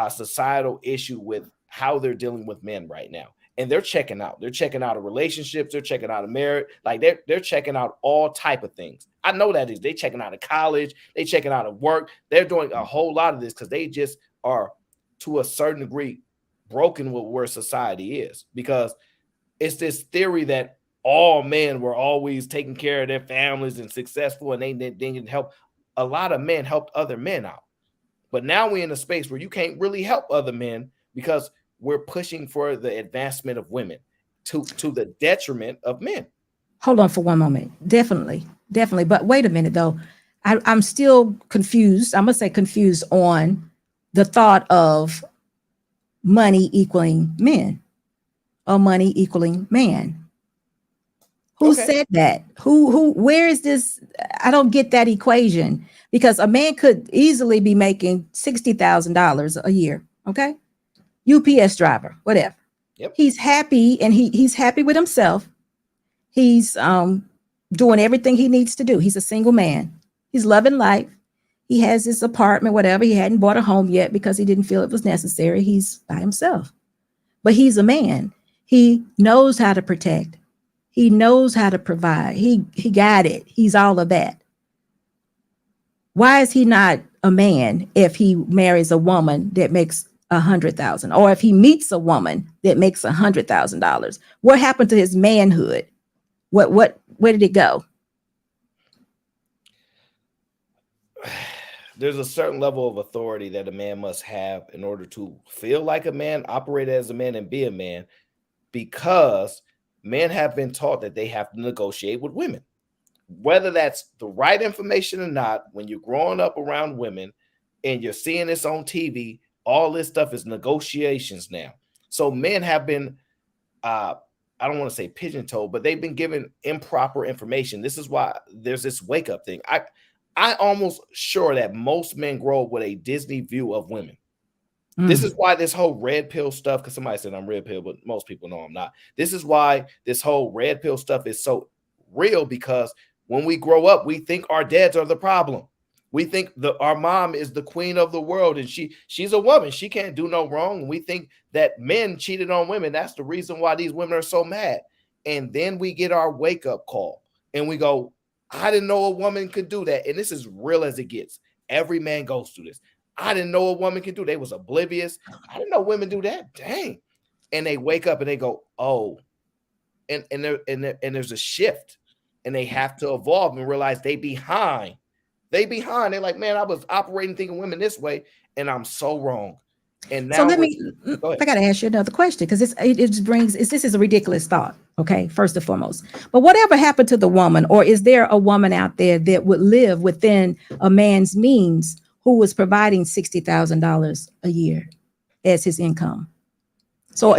societal issue with how they're dealing with men right now. And they're checking out. They're checking out of relationships. They're checking out of marriage. Like they're checking out all type of things. I know that is. They're checking out of college. They checking out of work. They're doing a whole lot of this because they just are, to a certain degree, broken with where society is. Because it's this theory that all men were always taking care of their families and successful, and they didn't help. A lot of men helped other men out. But now we're in a space where you can't really help other men because we're pushing for the advancement of women to the detriment of men. Hold on for one moment. Definitely. But wait a minute though. I'm still confused. I'm gonna say confused on the thought of money equaling men or money equaling man. Who said that? Where is this? I don't get that equation, because a man could easily be making $60,000 a year. Okay. UPS driver, whatever. Yep. He's happy, and he's happy with himself. He's doing everything he needs to do. He's a single man. He's loving life. He has his apartment, whatever. He hadn't bought a home yet because he didn't feel it was necessary. He's by himself. But he's a man. He knows how to protect. He knows how to provide. He got it. He's all of that. Why is he not a man if he marries a woman that makes $100,000, or if he meets a woman that makes $100,000? What happened to his manhood? Where did it go? There's a certain level of authority that a man must have in order to feel like a man, operate as a man, and be a man, because men have been taught that they have to negotiate with women. Whether that's the right information or not, when you're growing up around women and you're seeing this on TV, all this stuff is negotiations now. So men have been, I don't want to say pigeon-toed, but they've been given improper information. This is why there's this wake-up thing. I almost sure that most men grow up with a Disney view of women. This is why this whole red pill stuff, because somebody said I'm red pill, but most people know I'm not. This is why this whole red pill stuff is so real, because when we grow up, we think our dads are the problem. We think our mom is the queen of the world, and she's a woman. She can't do no wrong. And we think that men cheated on women. That's the reason why these women are so mad. And then we get our wake-up call, and we go, I didn't know a woman could do that. And this is real as it gets. Every man goes through this. I didn't know a woman could do. They was oblivious. I didn't know women do that. Dang. And they wake up and they go, oh, and there's a shift, and they have to evolve and realize they behind. They're like, man, I was operating thinking women this way, and I'm so wrong. And now, so I got to ask you another question, because this is a ridiculous thought. Okay, first and foremost, but whatever happened to the woman, or is there a woman out there that would live within a man's means who was providing $60,000 a year as his income? So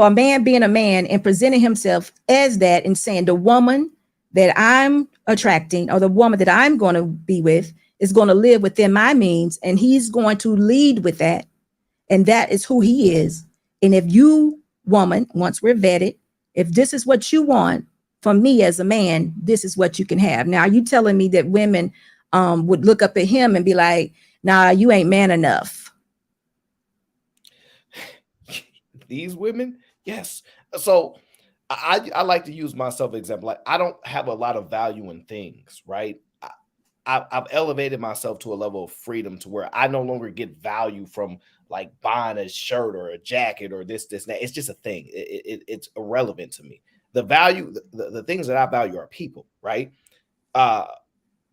a man being a man and presenting himself as that and saying the woman that I'm attracting, or the woman that I'm going to be with, is going to live within my means, and he's going to lead with that. And that is who he is. And if you, woman, once we're vetted, if this is what you want from me as a man, this is what you can have. Now, are you telling me that women would look up at him and be like, nah, you ain't man enough? These women? Yes. So I like to use myself as an example. Like, I don't have a lot of value in things, right? I've elevated myself to a level of freedom to where I no longer get value from like buying a shirt or a jacket or this, and that. It's just a thing. It's irrelevant to me. The value, the things that I value are people, right?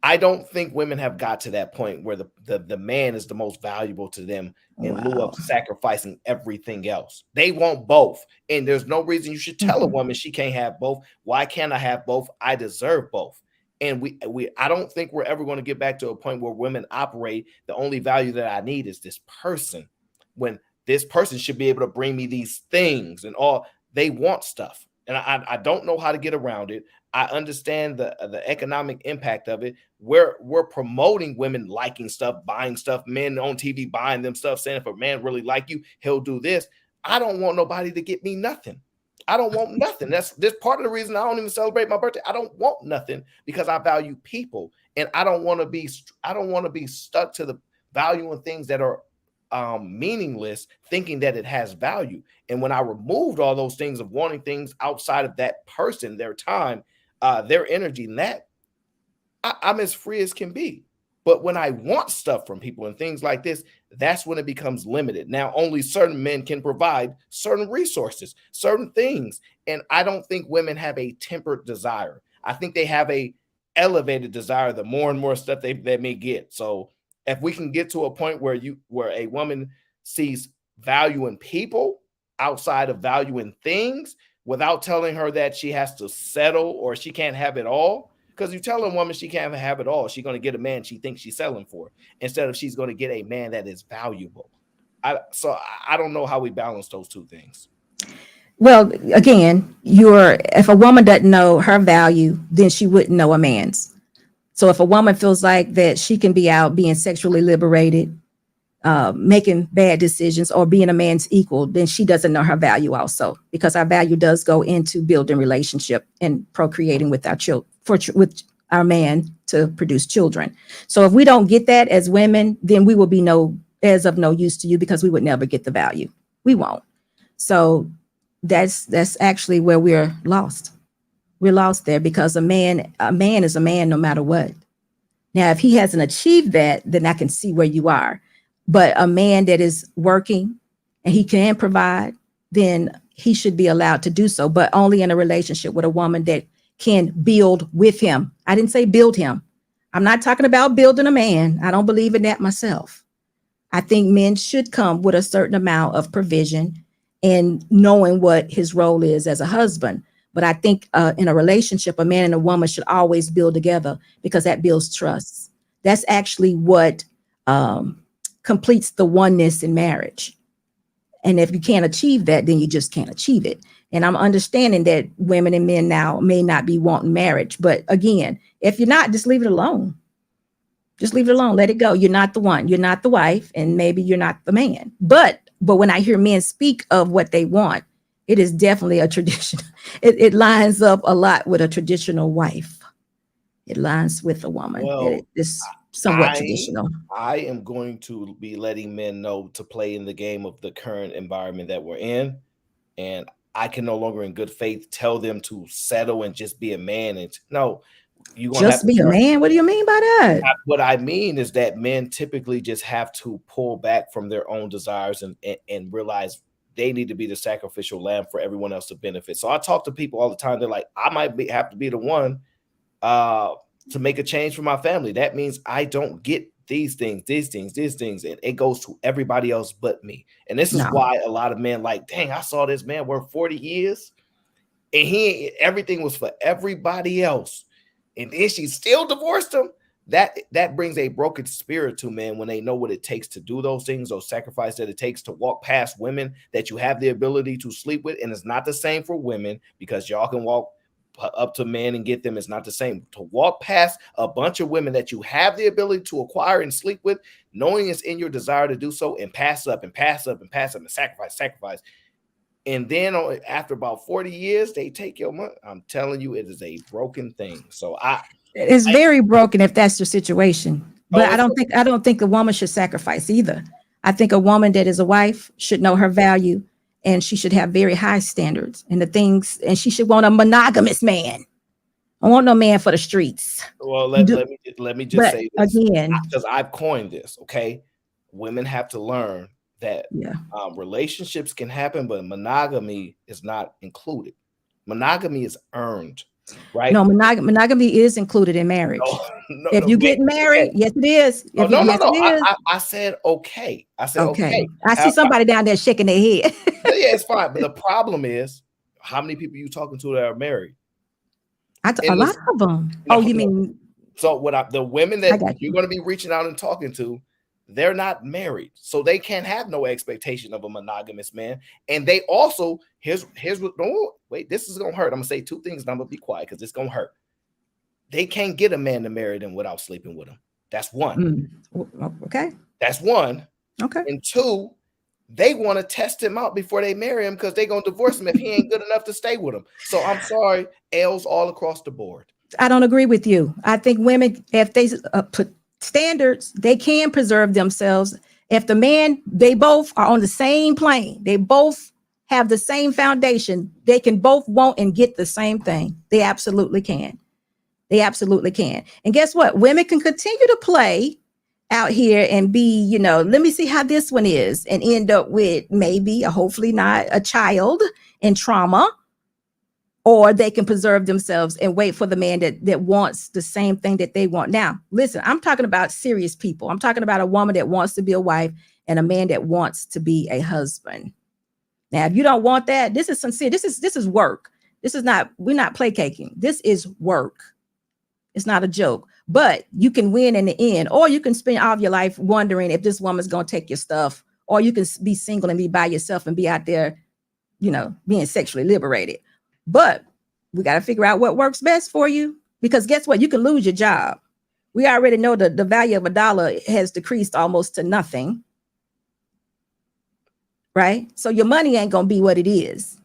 I don't think women have got to that point where the man is the most valuable to them in lieu Wow. of sacrificing everything else. They want both. And there's no reason you should tell a woman she can't have both. Why can't I have both? I deserve both. And I don't think we're ever going to get back to a point where women operate. The only value that I need is this person, when this person should be able to bring me these things and all. They want stuff. And I don't know how to get around it. I understand the economic impact of it. We're promoting women liking stuff, buying stuff, men on TV buying them stuff, saying if a man really like you, he'll do this. I don't want nobody to get me nothing. I don't want nothing. That's part of the reason I don't even celebrate my birthday. I don't want nothing because I value people, and I don't want to be stuck to the value in things that are meaningless, thinking that it has value. And when I removed all those things of wanting things outside of that person, their time, their energy, and that, I'm as free as can be. But when I want stuff from people and things like this, that's when it becomes limited. Now, only certain men can provide certain resources, certain things. And I don't think women have a tempered desire. I think they have a elevated desire the more and more stuff they may get. So if we can get to a point where a woman sees value in people outside of value in things, without telling her that she has to settle or she can't have it all. Because you tell a woman she can't have it all, she's going to get a man she thinks she's selling for, instead of she's going to get a man that is valuable. So I don't know how we balance those two things. Well, again, if a woman doesn't know her value, then she wouldn't know a man's. So if a woman feels like that she can be out being sexually liberated, making bad decisions, or being a man's equal, then she doesn't know her value also, because our value does go into building relationship and procreating with our with our man to produce children. So if we don't get that as women, then we will be as of no use to you, because we would never get the value. We won't. So that's actually where we're lost. We're lost there, because a man is a man no matter what. Now, if he hasn't achieved that, then I can see where you are. But a man that is working and he can provide, then he should be allowed to do so, but only in a relationship with a woman that can build with him. I didn't say build him. I'm not talking about building a man. I don't believe in that myself. I think men should come with a certain amount of provision and knowing what his role is as a husband. But I think in a relationship, a man and a woman should always build together, because that builds trust. That's actually what completes the oneness in marriage. And if you can't achieve that, then you just can't achieve it. And I'm understanding that women and men now may not be wanting marriage. But again, if you're not, just leave it alone. Just leave it alone. Let it go. You're not the one. You're not the wife. And maybe you're not the man. But when I hear men speak of what they want, it is definitely a tradition. It lines up a lot with a traditional wife. It lines with a woman. Well, it's somewhat traditional. I am going to be letting men know to play in the game of the current environment that we're in. And I can no longer in good faith tell them to settle and just be a man. And no, you gonna just be a man. What do you mean by that? What I mean is that men typically just have to pull back from their own desires and realize they need to be the sacrificial lamb for everyone else to benefit. So I talk to people all the time. They're like, I might have to be the one to make a change for my family. That means I don't get these things, and it goes to everybody else but me. And this is why a lot of men like, dang, I saw this man work 40 years and everything was for everybody else. And then she still divorced him. That brings a broken spirit to men when they know what it takes to do those things, those sacrifices that it takes to walk past women that you have the ability to sleep with. And it's not the same for women, because y'all can walk up to men and get them. It's not the same to walk past a bunch of women that you have the ability to acquire and sleep with, knowing it's in your desire to do so, and pass up and sacrifice. And then after about 40 years, they take your money. I'm telling you, it is a broken thing. So it's very broken if that's your situation. But I don't think a woman should sacrifice either. I think a woman that is a wife should know her value, and she should have very high standards and she should want a monogamous man. I want no man for the streets. Well, let me just say this again, because I've coined this. Okay, women have to learn that relationships can happen, but monogamy is not included. Monogamy is earned. right? No, monogamy is included in marriage. If you get married, yes, it is. No, Yes, it is. I said okay. I said Okay. okay. I see somebody down there shaking their head. Yeah, it's fine. But the problem is, how many people you talking to that are married? A lot of them. No, you mean? So the women that you're going to be reaching out and talking to, they're not married, so they can't have no expectation of a monogamous man. And they also here's what. Oh, wait, this is gonna hurt. I'm gonna say two things, and I'm gonna be quiet because it's gonna hurt. They can't get a man to marry them without sleeping with him. That's one. Okay. That's one. Okay. And two, they want to test him out before they marry him because they're gonna divorce him if he ain't good enough to stay with him. So I'm sorry, L's all across the board. I don't agree with you. I think women, if they put standards, they can preserve themselves. If the man, they both are on the same plane, they both have the same foundation, they can both want and get the same thing. They absolutely can. They absolutely can. And guess what? Women can continue to play out here and be, let me see how this one is, and end up with maybe, hopefully not, a child in trauma. Or they can preserve themselves and wait for the man that wants the same thing that they want. Now, listen, I'm talking about serious people. I'm talking about a woman that wants to be a wife and a man that wants to be a husband. Now, if you don't want that, this is sincere. This is work. We're not placating. This is work. It's not a joke. But you can win in the end, or you can spend all of your life wondering if this woman's going to take your stuff, or you can be single and be by yourself and be out there, being sexually liberated. But we got to figure out what works best for you, because guess what? You can lose your job. We already know that the value of $1 has decreased almost to nothing. Right? So your money ain't going to be what it is.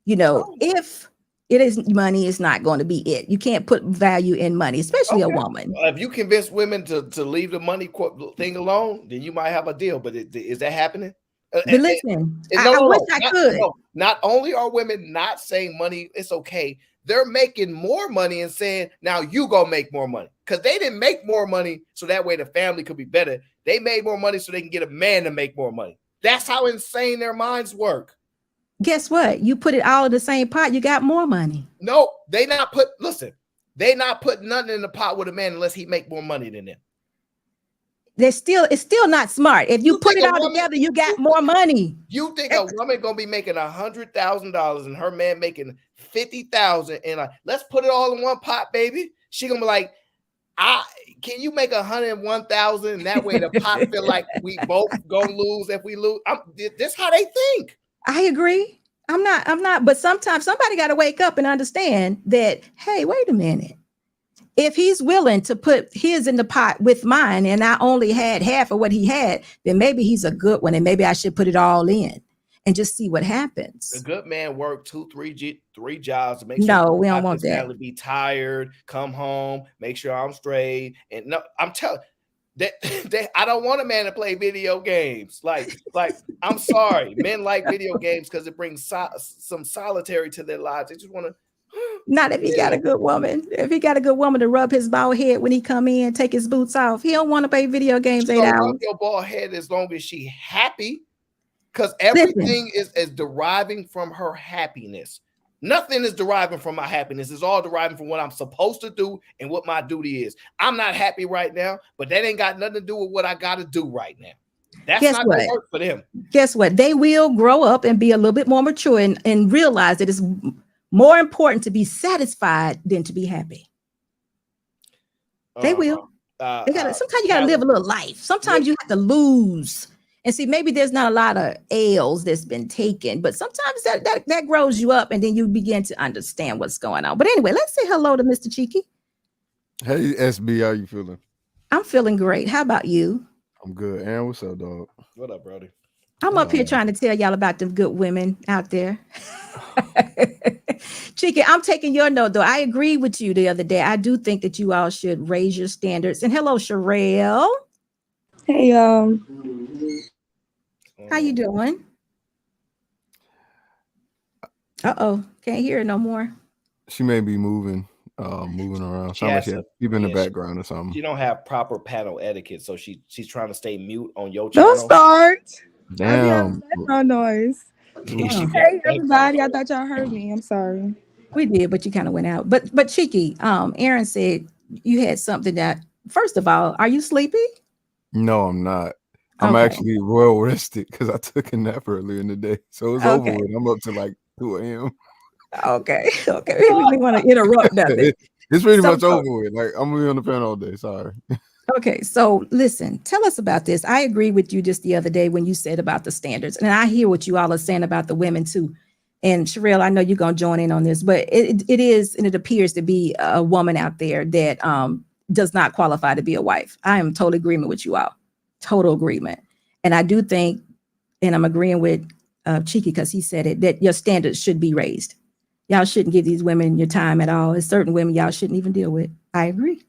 If it is money, it's not going to be it. You can't put value in money, especially a woman. If you convince women to leave the money thing alone, then you might have a deal. But is that happening? But listen, I wish I could. Not only are women not saying money, it's okay. They're making more money and saying, now you go make more money. Because they didn't make more money so that way the family could be better. They made more money so they can get a man to make more money. That's how insane their minds work. Guess what? You put it all in the same pot, you got more money. No, they not putting nothing in the pot with a man unless he make more money than them. It's still not smart. If you put it all together, you got more money. You think a woman gonna be making $100,000 and her man making $50,000, and let's put it all in one pot, baby? She gonna be like, can you make $101,000? And that way the pot feel like we both gonna lose if we lose. This how they think. I agree. I'm not. But sometimes somebody got to wake up and understand that. Hey, wait a minute. If he's willing to put his in the pot with mine and I only had half of what he had, then maybe he's a good one and maybe I should put it all in and just see what happens. A good man work 2-3 jobs to make sure. No, we don't want that. Be tired, come home, make sure I'm straight. And no, I'm telling that I don't want a man to play video games. Like I'm sorry, men like video games because it brings some solitary to their lives. They just want to. Not if he got a good woman. If he got a good woman to rub his bald head when he come in, take his boots off. He don't want to play video games 8 hours. Rub your bald head as long as she happy, because everything is deriving from her happiness. Nothing is deriving from my happiness. It's all deriving from what I'm supposed to do and what my duty is. I'm not happy right now, but that ain't got nothing to do with what I got to do right now. That's not going to work for them. Guess what? They will grow up and be a little bit more mature and realize that it's more important to be satisfied than to be happy. They will. Sometimes you gotta live a little life. Sometimes you have to lose. And see, maybe there's not a lot of L's that's been taken, but sometimes that grows you up and then you begin to understand what's going on. But anyway, let's say hello to Mr. Cheeky. Hey, SB, how you feeling? I'm feeling great. How about you? I'm good. Aaron, what's up, dog? What up, Brody? I'm up here trying to tell y'all about them good women out there. Cheeky, I'm taking your note, though. I agree with you the other day. I do think that you all should raise your standards. And hello, Sherelle. Hey, y'all. How you doing? Uh-oh. Can't hear it no more. She may be moving around. Sound like she's in the background or something. She don't have proper panel etiquette, so she's trying to stay mute on your channel. Don't start. Damn. Background noise. Hey, everybody. I thought y'all heard me. I'm sorry. We did, but you kind of went out. But Cheeky, Aaron said you had something that. First of all, are you sleepy? No, I'm not. I'm Okay. actually well rested because I took a nap earlier in the day, so it's over Okay. with. I'm up to like 2 a.m. Okay. Okay. We want to interrupt nothing. It's pretty So, much over with. Like I'm gonna be on the pen all day. Sorry. okay. So listen, tell us about this. I agree with you just the other day when you said about the standards, and I hear what you all are saying about the women too. And Sherelle, I know you're gonna join in on this, but it is, and it appears to be a woman out there that does not qualify to be a wife. I am total agreement with you all. Total agreement. And I do think, and I'm agreeing with Cheeky because he said it, that your standards should be raised. Y'all shouldn't give these women your time at all. There's certain women y'all shouldn't even deal with. I agree.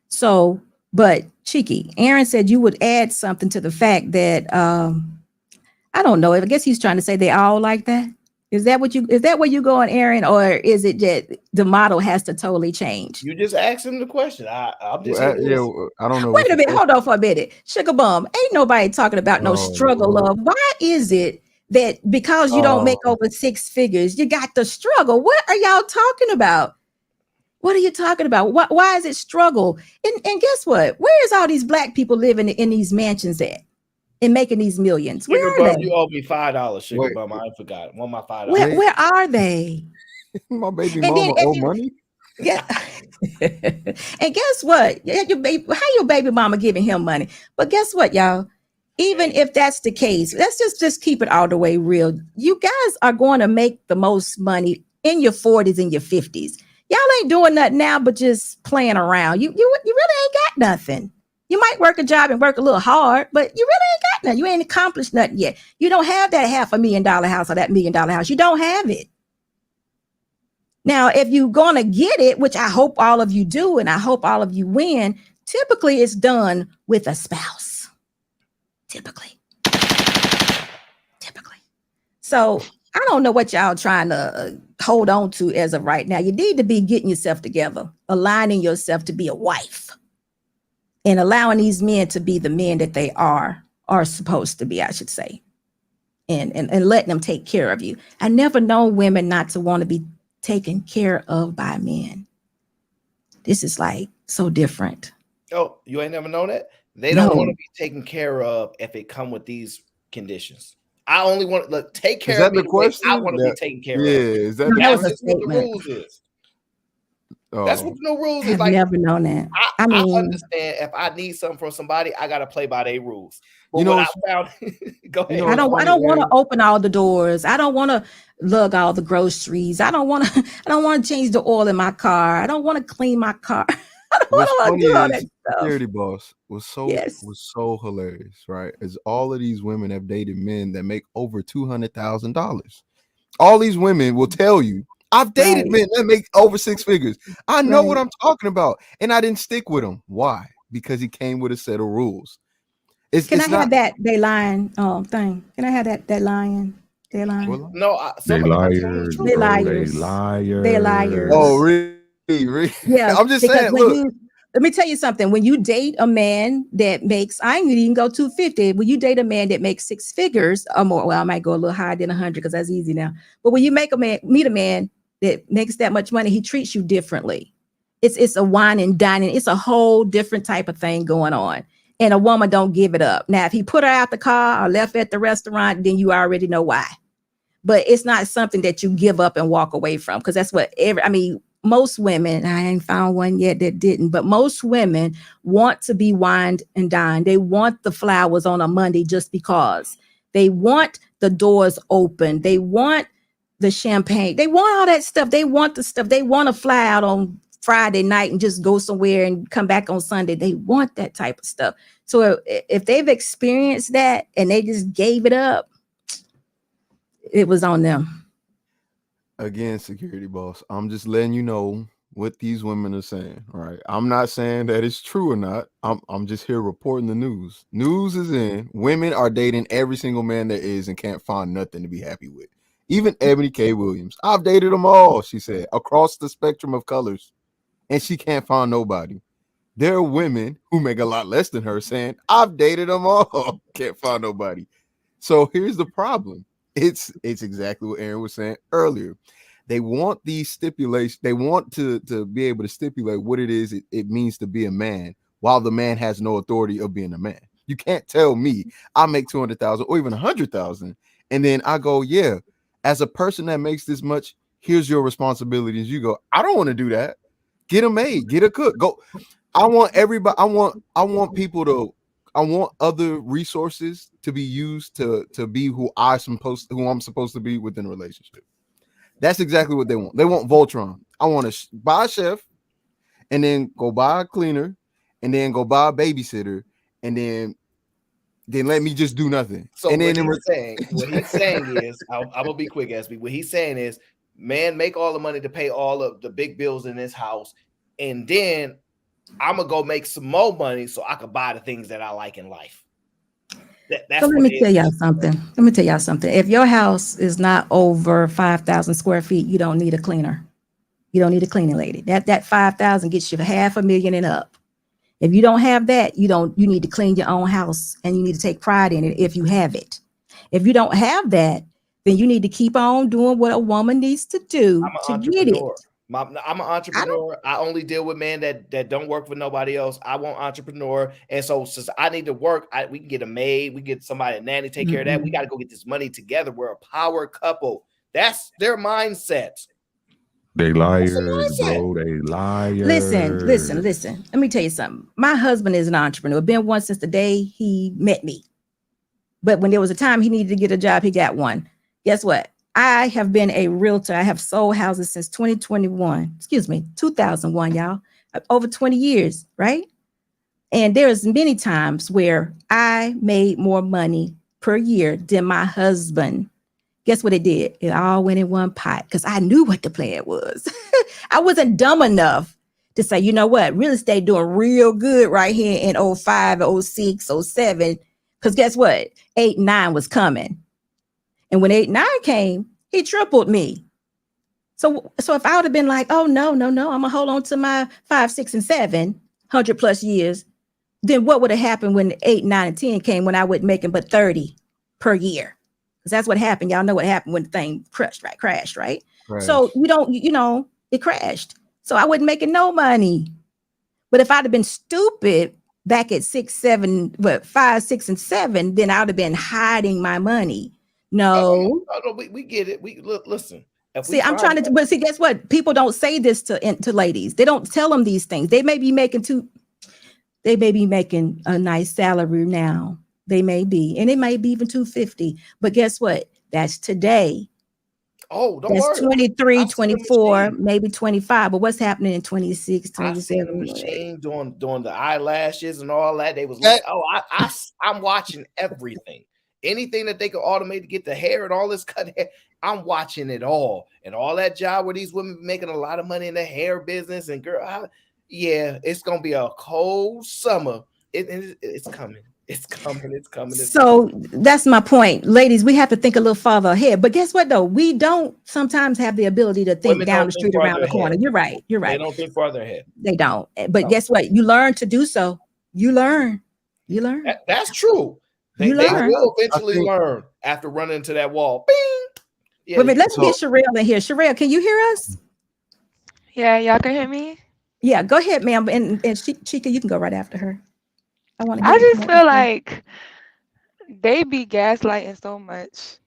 So, but Cheeky, Aaron said you would add something to the fact that I don't know. I guess he's trying to say they all like that. Is that where you going, Aaron, or is it that the model has to totally change? You just asked him the question. I'm just I don't know. Wait a minute. Hold on for a minute. Sugar Bum, ain't nobody talking about no struggle of why is it that because you don't make over 6 figures, you got the struggle? What are y'all talking about? What are you talking about? Why is it struggle? And guess what? Where is all these black people living in these mansions at and making these millions? Where Sugar are Bum, they? you owe me $5, Sugar Bum. I forgot. Want my $5? Where are they? My baby And then mama owe money. Yeah. And guess what? How your baby mama giving him money? But guess what, y'all? Even if that's the case, let's just keep it all the way real. You guys are going to make the most money in your 40s and your 50s. Y'all ain't doing nothing now but just playing around. You really ain't got nothing. You might work a job and work a little hard, but you really ain't got nothing. You ain't accomplished nothing yet. You don't have that $500,000 house or that $1 million house. You don't have it. Now, if you're going to get it, which I hope all of you do, and I hope all of you win, typically it's done with a spouse. Typically. So I don't know what y'all trying to hold on to as of right now. You need to be getting yourself together, aligning yourself to be a wife, and allowing these men to be the men that they are supposed to be, I should say, and letting them take care of you. I never known women not to want to be taken care of by men. This is like so different. Oh, you ain't never known that? They don't want to be taken care of if it come with these conditions. I only want to take care of me the way I want to be taken care of. Is that That's just what the rules is. That's what the new rules is. I've never known that. I mean, understand if I need something from somebody, I gotta play by their rules. But you know, I found, go ahead. I don't want to open all the doors. I don't want to lug all the groceries. I don't want to change the oil in my car. I don't want to clean my car. I don't want to do all that stuff. Security Boss was so hilarious, right? As all of these women have dated men that make over $200,000. All these women will tell you, I've dated men that make over 6 figures. I know what I'm talking about. And I didn't stick with him. Why? Because he came with a set of rules. Can I have that they lying thing? Can I have that lying? They're lying. No, they liars. They liars. They liars. They're liars. Oh, really? Yeah. I'm just saying, look. Let me tell you something. When you date a man that makes, I ain't even go 250. When you date a man that makes 6 figures or more, well, I might go a little higher than 100 because that's easy now. But when you meet a man that makes that much money, he treats you differently. It's a wine and dining. It's a whole different type of thing going on. And a woman don't give it up. Now, if he put her out the car or left at the restaurant, then you already know why. But it's not something that you give up and walk away from, because that's what most women, I ain't found one yet that didn't, but most women want to be wined and dined. They want the flowers on a Monday just because. They want the doors open. They want the champagne. They want all that stuff. They want the stuff. They want to fly out on Friday night and just go somewhere and come back on Sunday. They want that type of stuff. So if they've experienced that and they just gave it up, it was on them. Again, Security Boss, I'm just letting you know what these women are saying. All right. I'm not saying that it's true or not. I'm just here reporting the news. News is in. Women are dating every single man there is and can't find nothing to be happy with. Even Ebony K. Williams. I've dated them all, she said, across the spectrum of colors. And she can't find nobody. There are women who make a lot less than her saying, I've dated them all. Can't find nobody. So here's the problem. It's exactly what Aaron was saying earlier. They want these stipulations. They want to be able to stipulate what it is it means to be a man, while the man has no authority of being a man. You can't tell me I make 200,000 or even 100,000, and then I go, yeah, as a person that makes this much, here's your responsibilities. You go, I don't want to do that. Get a maid, get a cook. Go. I want everybody. I want people to. I want other resources to be used to be who I'm supposed to be within a relationship. That's exactly what they want. They want Voltron. I want to buy a chef, and then go buy a cleaner, and then go buy a babysitter, and then let me just do nothing. So and what then he's saying is, I'm gonna be quick, SB. What he's saying is, man, make all the money to pay all of the big bills in this house, and then I'm gonna go make some more money so I can buy the things that I like in life. That's so let me tell y'all something. If your house is not over 5,000 square feet, you don't need a cleaner. You don't need a cleaning lady. That 5,000 gets you $500,000 and up. If you don't have that, you need to clean your own house, and you need to take pride in it if you have it. If you don't have that, then you need to keep on doing what a woman needs to do to get it. I'm an entrepreneur. I only deal with men that don't work for nobody else. I want entrepreneur. And so since I need to work, we can get a maid, we get somebody, a nanny, take care of that. We got to go get this money together. We're a power couple. That's their mindset. They liars, bro. They liars. Listen. Let me tell you something. My husband is an entrepreneur. Been one since the day he met me. But when there was a time he needed to get a job, he got one. Guess what? I have been a realtor. I have sold houses since 2001, y'all. Over 20 years, right? And there's many times where I made more money per year than my husband. Guess what it did? It all went in one pot because I knew what the plan was. I wasn't dumb enough to say, you know what, real estate doing real good right here in 05, 06, 07. Because guess what? 8, 9 was coming. And when 8, 9 came, he tripled me. So if I would have been like, oh, no, I'm going to hold on to my 5, 6, and 7, 100 plus years, then what would have happened when 8, 9, and 10 came when I wasn't making but 30 per year? Because that's what happened. Y'all know what happened when the thing crashed, right? Crash. So it crashed. So I wasn't making no money. But if I'd have been stupid back at 5, 6, and 7, then I'd have been hiding my money. No, we get it. Listen. I'm trying to, but see, guess what? People don't say this to ladies. They don't tell them these things. They may be making a nice salary now. They may be, and it may be even 250. But guess what? That's today. Oh, don't that's worry. 23, 24, maybe 25. But what's happening in 26, 27? I seen the machine doing the eyelashes and all that. They was like, I'm watching everything. Anything that they could automate to get the hair and all this cut hair, I'm watching it all. And all that job where these women making a lot of money in the hair business. And girl, it's gonna be a cold summer. It's coming. It's coming. So that's my point. Ladies, we have to think a little farther ahead. But guess what, though? We don't sometimes have the ability to think down the street around the corner. You're right. They don't think farther ahead. They don't. But guess what? You learn to do so. You learn. That's true. They will eventually learn after running into that wall. Bing! Yeah, but let's get Sherelle in here. Sherelle, can you hear us? Yeah, y'all can hear me? Yeah, go ahead, ma'am. And Chica, you can go right after her. I just feel like they be gaslighting so much.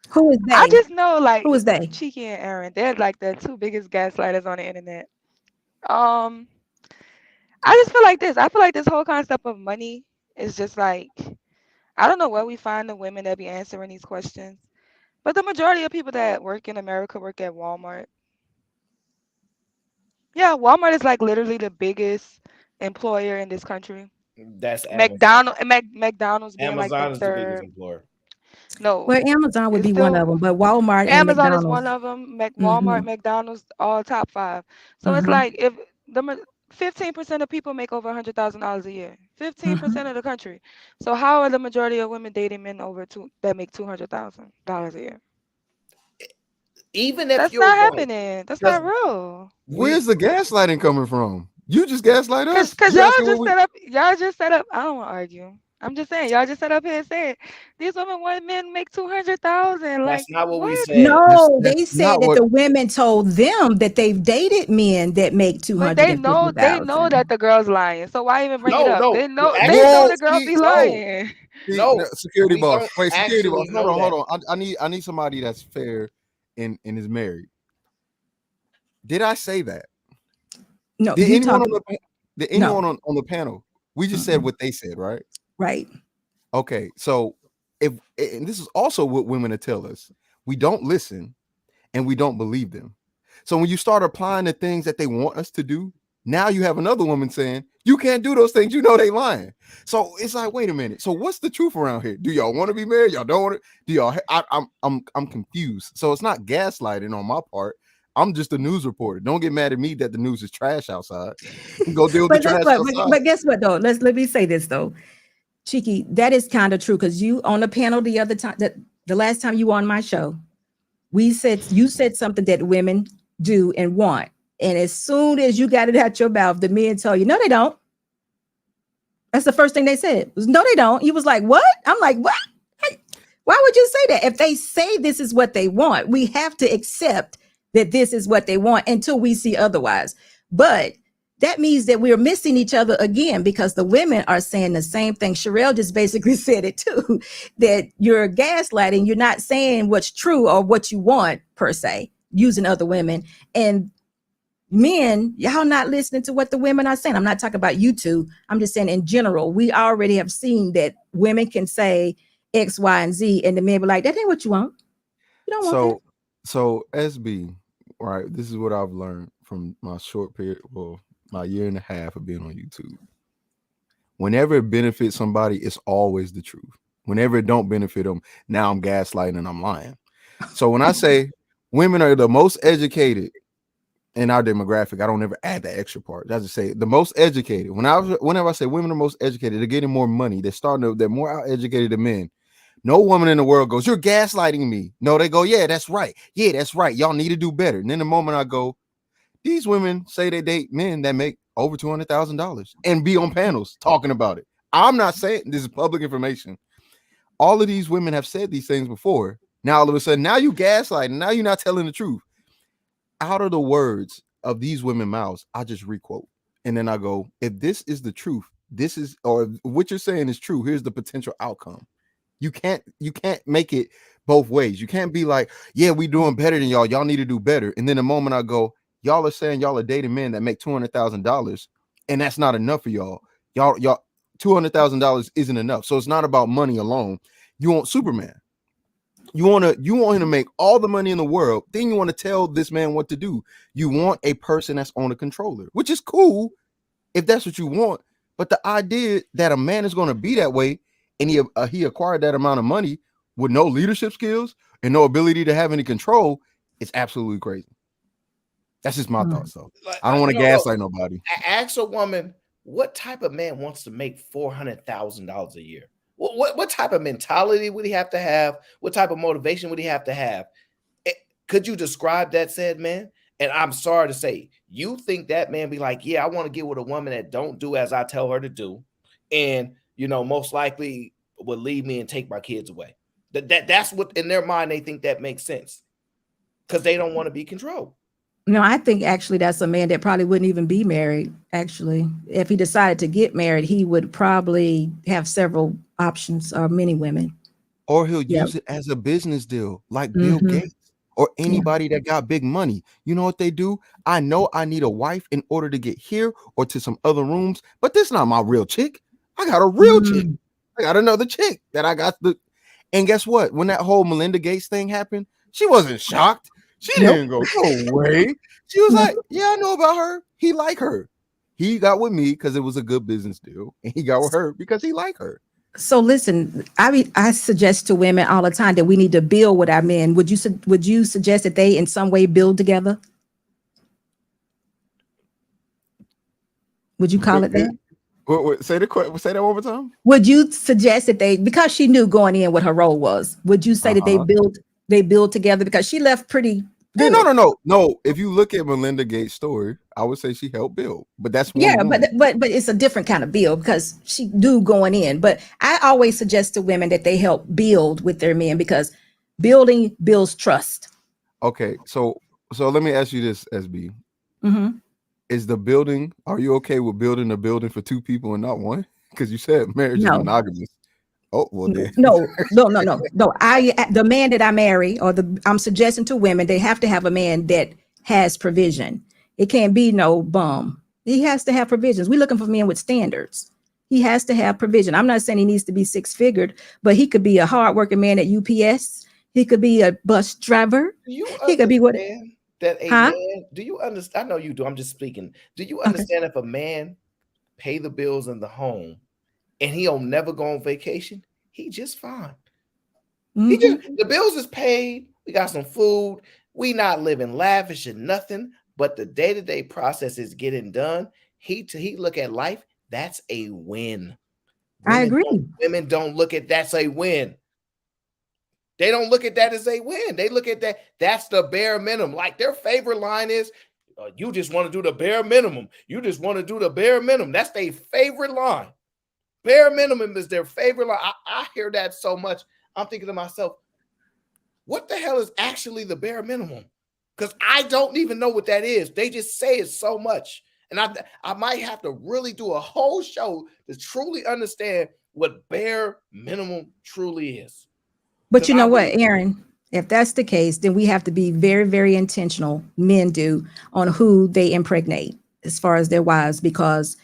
Who is they? I just know, like, who is they? Cheeky and Aaron. They're like the 2 biggest gaslighters on the internet. I just feel like this. I feel like this whole concept of money is just like, I don't know where we find the women that be answering these questions, but the majority of people that work in America work at Walmart. Yeah, Walmart is like literally the biggest employer in this country. That's McDonald's being Amazon like the is third. the biggest employer. No, well, Amazon would be one of them, but Walmart and Amazon McDonald's is one of them. Walmart, McDonald's, all top 5. So it's like if 15% of people make over $100,000 a year, 15% of the country. So how are the majority of women dating men that make $200,000 a year? Even if that's not happening, that's not real. Where's the gaslighting coming from? You just gaslight us. Because y'all just set up. I don't want to argue. I'm just saying, y'all just set up here and said these women want men make 200,000. That's Like not what we what? said. No, That's they said not that what. the women told them that they've dated men that make But they know 250,000. that the girl's lying. So why even bring it No, up? no. They know Well, the girl see, be No, lying. see, no, no. security We boss. don't Wait, security boss. actually know that. Hold on. I need somebody that's fair and is married. Did I say that? No, Did you anyone talk. on the did No, anyone on the panel? We just said mm-mm. what they said, right? Right. Okay, so if and this is also what women to tell us, we don't listen and we don't believe them. So when you start applying the things that they want us to do, now you have another woman saying you can't do those things. You know they lying. So it's like, wait a minute. So what's the truth around here? Do y'all want to be married? Y'all don't want to? Do y'all? I'm confused. So it's not gaslighting on my part. I'm just a news reporter. Don't get mad at me that the news is trash outside. Go deal with the But that's trash what. outside. But guess what though? Let me say this though, Cheeky. That is kind of true because you on the panel the other time that the last time you were on my show, you said something that women do and want, and as soon as you got it out your mouth, the men tell you no, they don't. That's the first thing they said was no, they don't. You was like, what? I'm like, what? Why would you say that? If they say this is what they want, we have to accept that this is what they want until we see otherwise. But that means that we're missing each other again because the women are saying the same thing. Sherelle just basically said it too, that you're gaslighting. You're not saying what's true or what you want per se, using other women. And men, y'all not listening to what the women are saying. I'm not talking about you two. I'm just saying in general, we already have seen that women can say X, Y, and Z, and the men be like, that ain't what you want. You don't want that. So SB, right? This is what I've learned from my short period, well, my year and a half of being on YouTube. Whenever it benefits somebody, it's always the truth. Whenever it don't benefit them, now I'm gaslighting and I'm lying. So when I say women are the most educated in our demographic, I don't ever add that extra part. I just say the most educated. Whenever I say women are most educated, they're getting more money. They're more out educated than men. No woman in the world goes, you're gaslighting me. No, they go, yeah, that's right. Yeah, that's right. Y'all need to do better. And then the moment I go, these women say they date men that make over $200,000 and be on panels talking about it. I'm not saying this is public information. All of these women have said these things before. Now, all of a sudden, now you gaslighting. Now you're not telling the truth. Out of the words of these women mouths, I just requote. And then I go, if this is the truth, this is, or what you're saying is true, here's the potential outcome. You can't make it both ways. You can't be like, yeah, we doing better than y'all. Y'all need to do better. And then the moment I go, y'all are saying y'all are dating men that make $200,000, and that's not enough for y'all. Y'all $200,000 isn't enough. So it's not about money alone. You want Superman. You want him to make all the money in the world. Then you want to tell this man what to do. You want a person that's on a controller, which is cool if that's what you want. But the idea that a man is going to be that way and he acquired that amount of money with no leadership skills and no ability to have any control is absolutely crazy. That's just my thoughts, though. I don't want to gaslight nobody. Ask a woman, what type of man wants to make $400,000 a year? What type of mentality would he have to have? What type of motivation would he have to have? Could you describe that said man? And I'm sorry to say, you think that man be like, yeah, I want to get with a woman that don't do as I tell her to do, and most likely would leave me and take my kids away. That's what in their mind they think that makes sense because they don't want to be controlled. No, I think actually that's a man that probably wouldn't even be married. Actually, if he decided to get married, he would probably have several options or many women. Or he'll use it as a business deal like Bill Gates or anybody that got big money. You know what they do? I know I need a wife in order to get here or to some other rooms, but this is not my real chick. I got a real chick. I got another chick that I got and guess what? When that whole Melinda Gates thing happened, she wasn't shocked. She didn't go, no way. She was like, yeah, I know about her. He like her. He got with me because it was a good business deal. And he got with her because he like her. So listen, I suggest to women all the time that we need to build with our men. Would you suggest that they in some way build together? Would you call it that? Say that one more time. Would you suggest that because she knew going in what her role was, would you say that they build together? Because she left pretty Hey, Good. no. If you look at Melinda Gates' story, I would say she helped build, but that's one Yeah, woman. but it's a different kind of build because she do going in. But I always suggest to women that they help build with their men because building builds trust. Okay, so let me ask you this, SB. Mm-hmm. Is the building, are you okay with building a building for two people and not one? Because you said marriage is No, monogamous. Oh, well then. no. The man that I marry or I'm suggesting to women they have to have a man that has provision. It can't be no bum. He has to have provisions. We're looking for men with standards. He has to have provision. I'm not saying he needs to be six-figured, but he could be a hardworking man at UPS. He could be a bus driver. Do you He could be what? understand that a Huh? man? Do you understand? I know you do. I'm just speaking. Do you Okay. understand if a man pay the bills in the home and he'll never go on vacation, he just fine. He just Mm-hmm. the bills is paid. We got some food. We not living lavish and nothing, but the day-to-day process is getting done. He look at life. That's a win. I agree. Women don't look at that's a win. They don't look at that as a win. They look at that. That's the bare minimum. Like their favorite line is, "You just want to do the bare minimum. You just want to do the bare minimum." That's their favorite line. Bare minimum is their favorite line. I hear that so much. I'm thinking to myself, what the hell is actually the bare minimum? Because I don't even know what that is. They just say it so much. And I might have to really do a whole show to truly understand what bare minimum truly is. But you know what, Aaron? If that's the case, then we have to be very, very intentional, men do, on who they impregnate as far as their wives, because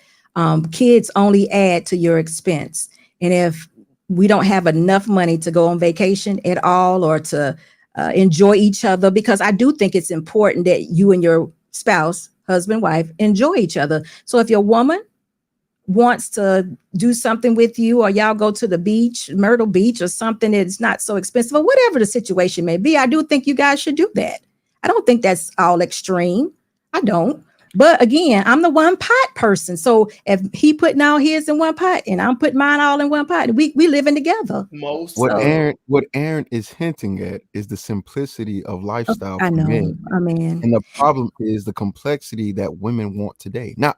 kids only add to your expense. And if we don't have enough money to go on vacation at all or to enjoy each other, because I do think it's important that you and your spouse, husband, wife, enjoy each other. So if your woman wants to do something with you, or y'all go to the beach, Myrtle Beach or something that's not so expensive, or whatever the situation may be, I do think you guys should do that. I don't think that's all extreme. I don't. But again, I'm the one pot person. So if he putting all his in one pot and I'm putting mine all in one pot, we living together. What Aaron is hinting at is the simplicity of lifestyle I for know. men. I mean, And the problem is the complexity that women want today. Now,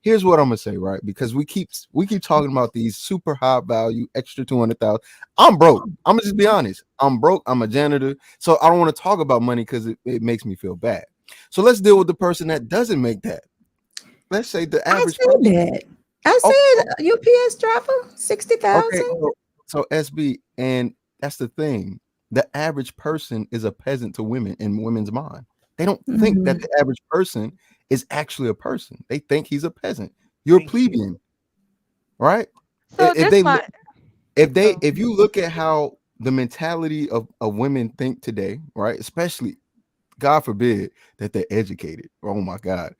here's what I'm gonna say, right? Because we keep talking about these super high value extra 200,000. I'm broke. I'm gonna just be honest. I'm broke. I'm a janitor, so I don't want to talk about money because it makes me feel bad. So let's deal with the person that doesn't make that. Let's say the average person. I said UPS driver, 60,000. Okay, so SB, and that's the thing. The average person is a peasant to women in women's mind. They don't think that the average person is actually a person. They think he's a peasant. You're a plebeian, right? So If you look at how the mentality of women think today, right? Especially, God forbid that they're educated. Oh my God.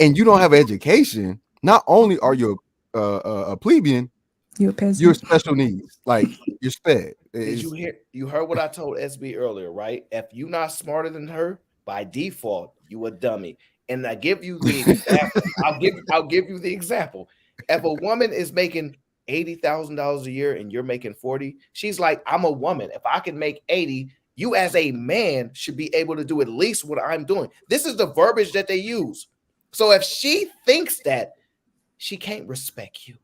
And you don't have education, not only are you a plebeian, you're a peasant. You're special needs. Like you're sped. Did you heard what I told SB earlier, right? If you're not smarter than her, by default, you a dummy. And I give you the example. I'll give you the example. If a woman is making $80,000 a year and you're making 40, she's like, I'm a woman. If I can make 80, you as a man should be able to do at least what I'm doing. This is the verbiage that they use. So if she thinks that, she can't respect you.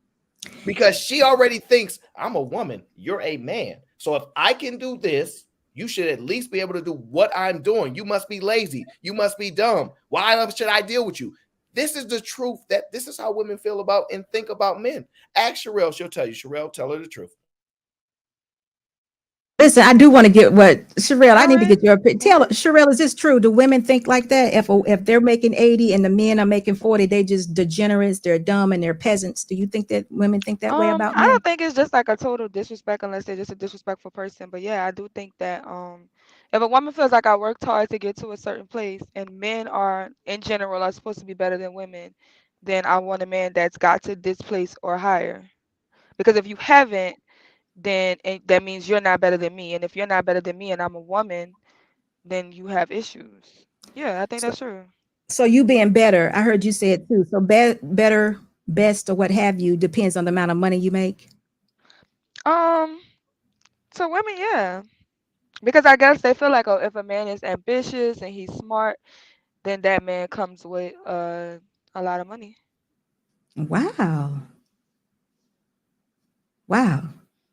Because she already thinks I'm a woman, you're a man. So if I can do this, you should at least be able to do what I'm doing. You must be lazy. You must be dumb. Why should I deal with you? This is the truth. That this is how women feel about and think about men. Ask Sherelle, she'll tell you. Sherelle, tell her the truth. Listen, I do want to get what Sherelle. I need to get your opinion. Tell Sherelle, is this true? Do women think like that? If they're making 80 and the men are making 40, they just degenerates, they're dumb, and they're peasants. Do you think that women think that way about men? I don't think it's just like a total disrespect unless they're just a disrespectful person. But yeah, I do think that if a woman feels like I worked hard to get to a certain place and men are in general are supposed to be better than women, then I want a man that's got to this place or higher. Because if you haven't, then that means you're not better than me. And if you're not better than me and I'm a woman, then you have issues. Yeah, I think that's true. So you being better, I heard you say it too. So better, best, or what have you depends on the amount of money you make. To women, yeah. Because I guess they feel like, oh, if a man is ambitious and he's smart, then that man comes with a lot of money. Wow. Wow.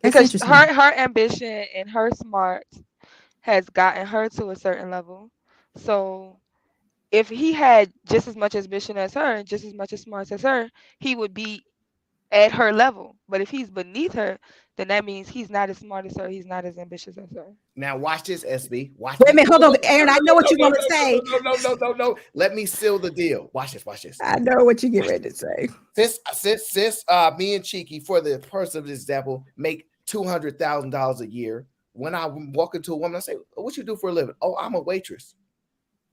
That's Because interesting. her ambition and her smart has gotten her to a certain level. So if he had just as much ambition as her and just as much as smarts as her, he would be at her level. But if he's beneath her, then that means he's not as smart as her. He's not as ambitious as her. Now watch this, SB. Watch Wait a me. minute, hold on, Aaron. I know what you want to say. No. Let me seal the deal. Watch this. I know what you get ready to say. Since me and Cheeky, for the purpose of this example, make $200,000 a year. When I walk into a woman, I say, "What you do for a living?" "Oh, I'm a waitress."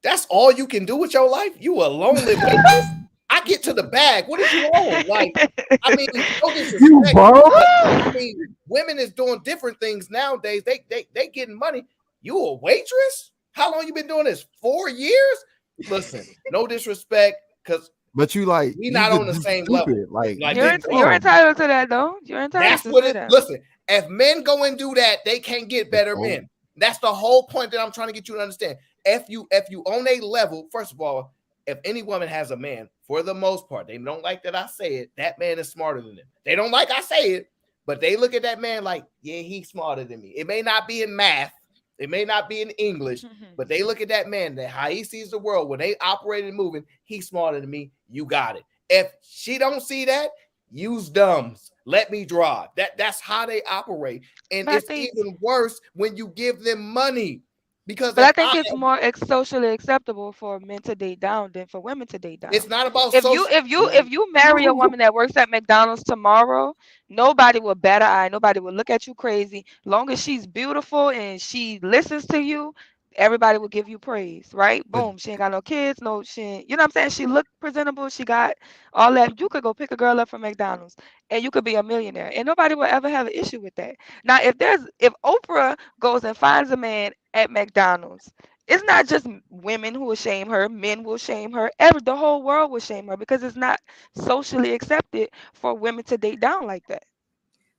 That's all you can do with your life? You a lonely waitress? I get to the bag. What is you on? Like, I mean, no disrespect. I mean, women is doing different things nowadays. They getting money. You a waitress? How long you been doing this? 4 years? Listen, no disrespect, because but you like we not on the same level. Like you're entitled to that though. You're entitled that's to what say it. that. Listen, if men go and do that, they can't get better men. That's the whole point that I'm trying to get you to understand. If you on a level, first of all, if any woman has a man, for the most part, they don't like that I say it, that man is smarter than them. They don't like I say it, but they look at that man like, yeah, he's smarter than me. It may not be in math, it may not be in English, but they look at that man, that how he sees the world, when they operate and moving, he's smarter than me. You got it. If she don't see that, use dumbs. Let me drive. That's how they operate. And it's even worse when you give them money. Because but I think it's more socially acceptable for men to date down than for women to date down. It's not about if you marry a woman that works at McDonald's tomorrow, nobody will bat an eye. Nobody will look at you crazy. Long as she's beautiful and she listens to you, everybody will give you praise, right? Boom. She ain't got no kids, no she. You know what I'm saying? She looked presentable. She got all that. You could go pick a girl up from McDonald's, and you could be a millionaire, and nobody will ever have an issue with that. Now, if Oprah goes and finds a man at McDonald's, it's not just women who will shame her, men will shame her, the whole world will shame her because it's not socially accepted for women to date down like that.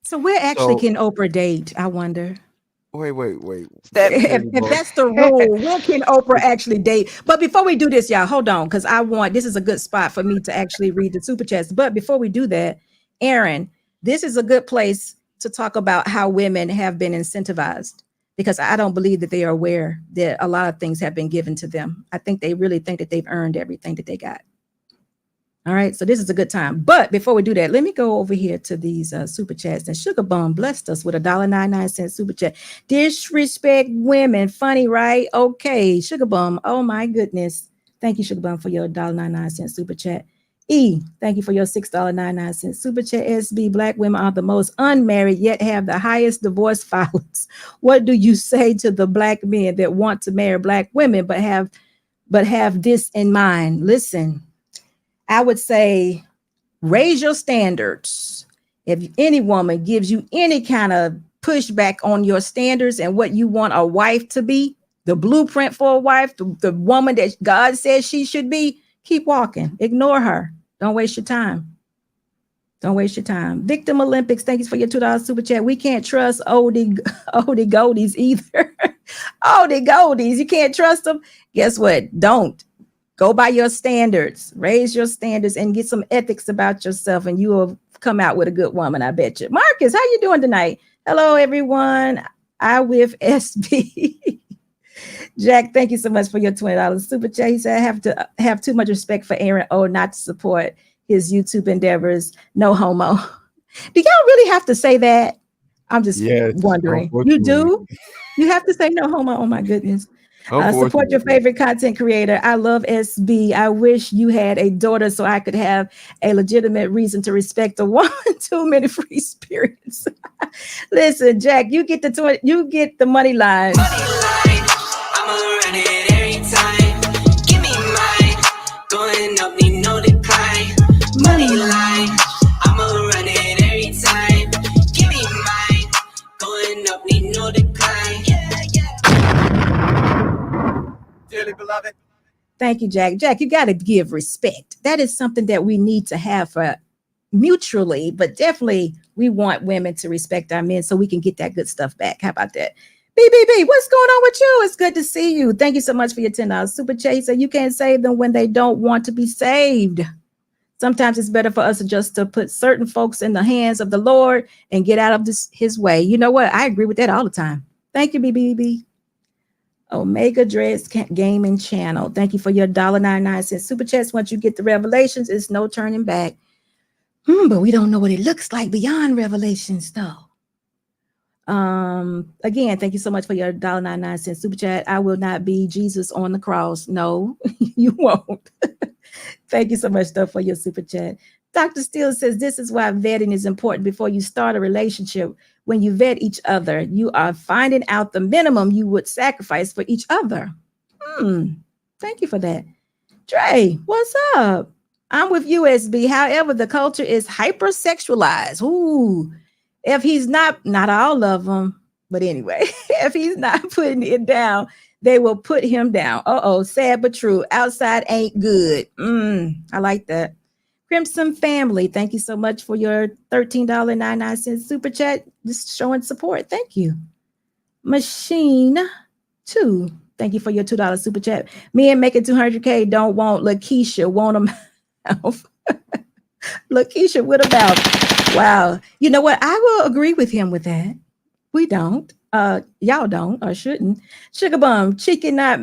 So where actually can Oprah date? I wonder. Wait. If that's the rule, where can Oprah actually date? But before we do this, y'all, hold on, because this is a good spot for me to actually read the super chats. But before we do that, Aaron, this is a good place to talk about how women have been incentivized, because I don't believe that they are aware that a lot of things have been given to them. I think they really think that they've earned everything that they got. All right, so this is a good time. But before we do that, let me go over here to these super chats. And Sugar Bum blessed us with $1.99 super chat. Disrespect women, funny, right? Okay, Sugar Bum. Oh my goodness. Thank you, Sugar Bum, for your $1.99 super chat. E, thank you for your $6.99 super chat. SB, Black women are the most unmarried yet have the highest divorce filings. What do you say to the Black men that want to marry Black women but have this in mind? Listen, I would say raise your standards. If any woman gives you any kind of pushback on your standards and what you want a wife to be, the blueprint for a wife, the woman that God says she should be, keep walking. Ignore her. Don't waste your time. Don't waste your time. Victim Olympics, thank you for your $2 super chat. We can't trust oldie goldies either. Oldie goldies, you can't trust them. Guess what? Don't. Go by your standards, raise your standards, and get some ethics about yourself, and you will come out with a good woman, I bet you. Marcus, how you doing tonight? Hello, everyone. I with SB. Jack, thank you so much for your $20 super chat. He said, I have to have too much respect for Aaron O not to support his YouTube endeavors. No homo. Do y'all really have to say that? I'm just wondering. You do? You have to say no homo? Oh, my goodness. Support your favorite content creator. I love SB. I wish you had a daughter so I could have a legitimate reason to respect a woman. Too many free spirits. Listen, Jack, you get the money line. I'ma run it every time. Give me mine. Going up, need no decline. Money line. I'ma run it every time. Give me mine. Going up, need no decline. Dearly beloved. Thank you, Jack. Jack, you got to give respect. That is something that we need to have for mutually, but definitely we want women to respect our men so we can get that good stuff back. How about that? BBB, what's going on with you? It's good to see you. Thank you so much for your $10 super chat. So you can't save them when they don't want to be saved. Sometimes it's better for us just to put certain folks in the hands of the Lord and get out of his way. You know what? I agree with that all the time. Thank you, BBB. Omega Dreads Gaming Channel. Thank you for your $1.99 super chats. Once you get the revelations, it's no turning back. But we don't know what it looks like beyond revelations, though. Again, thank you so much for your $1.99 super chat. I will not be Jesus on the cross. No, you won't. Thank you so much, though, for your super chat. Dr. Steele says this is why vetting is important before you start a relationship. When you vet each other, you are finding out the minimum you would sacrifice for each other. Thank you for that. Dre, what's up? I'm with USB. However, the culture is hypersexualized. Ooh, if he's not all of them, but anyway, if he's not putting it down, they will put him down. Sad but true. Outside ain't good. I like that. Crimson Family, thank you so much for your $13.99 super chat. Just showing support. Thank you. Machine 2, thank you for your $2 super chat. Me and making 200K don't want Lakeisha, want him out. Lakeisha, what about? Wow. You know what? I will agree with him with that. We don't. Y'all don't or shouldn't. Sugar Bum, Cheeky not.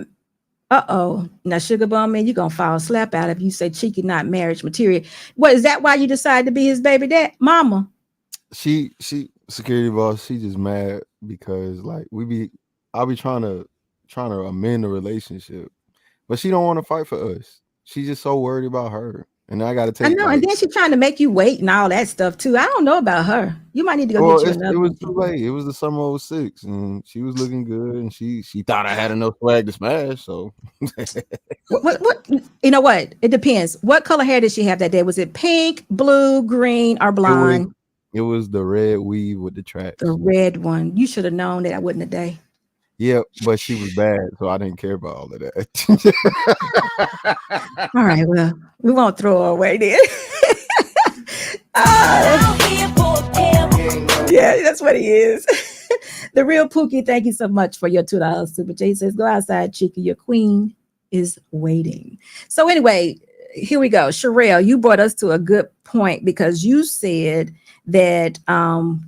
Now Sugar Bum, man, you're gonna fall slap out if you say Cheeky not marriage material. What is that? Why you decided to be his baby dad, mama? She security boss. She just mad because like I'll be trying to amend the relationship, but she don't want to fight for us. She's just so worried about her, and I got to take. I know, and then she's trying to make you wait and all that stuff too. I don't know about her. You might need to go get you another. It was too late. It was the summer of 06, and she was looking good, and she thought I had enough swag to smash. So, what? You know what? It depends. What color hair did she have that day? Was it pink, blue, green, or blonde? It was the red weave with the tracks. The red one. You should have known that I wouldn't have day. Yeah, but she was bad, so I didn't care about all of that. All right, well, we won't throw her away then. Yeah, that's what he is. The real Pookie, thank you so much for your $2 super chat. He says, go outside, Cheeky. Your queen is waiting. So anyway, here we go. Sherelle, you brought us to a good point because you said that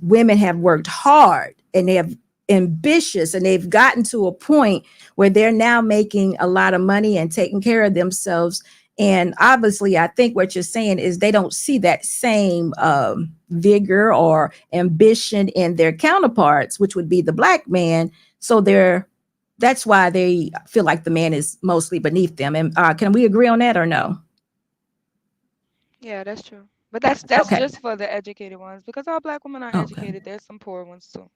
women have worked hard and they have ambitious and they've gotten to a point where they're now making a lot of money and taking care of themselves. And obviously, I think what you're saying is they don't see that same vigor or ambition in their counterparts, which would be the black man. So that's why they feel like the man is mostly beneath them. And can we agree on that or no? Yeah, that's true. But that's okay. Just for the educated ones, because all black women are educated. There's some poor ones too.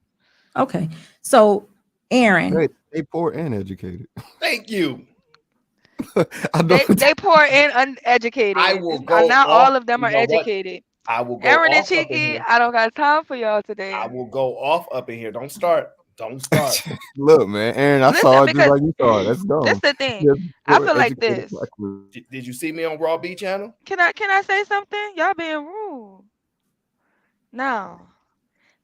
Okay. So, Aaron. They poor and educated. Thank you. They poor and uneducated. I will go not off, all of them are educated. I will go Aaron and off Cheeky, I don't got time for y'all today. I will go off up in here. Don't start. Look, man, Aaron, I saw it just like you saw it. That's dumb. That's the thing. I feel like this. Did you see me on Raw B channel? Can I say something? Y'all being rude. Now,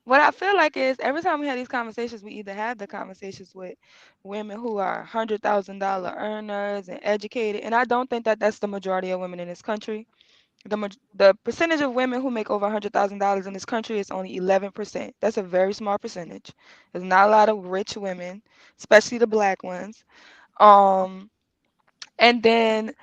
what I feel like is every time we have these conversations, we either have the conversations with women who are $100,000 earners and educated, and I don't think that that's the majority of women in this country. The percentage of women who make over $100,000 in this country is only 11%. That's a very small percentage. There's not a lot of rich women, especially the black ones. And then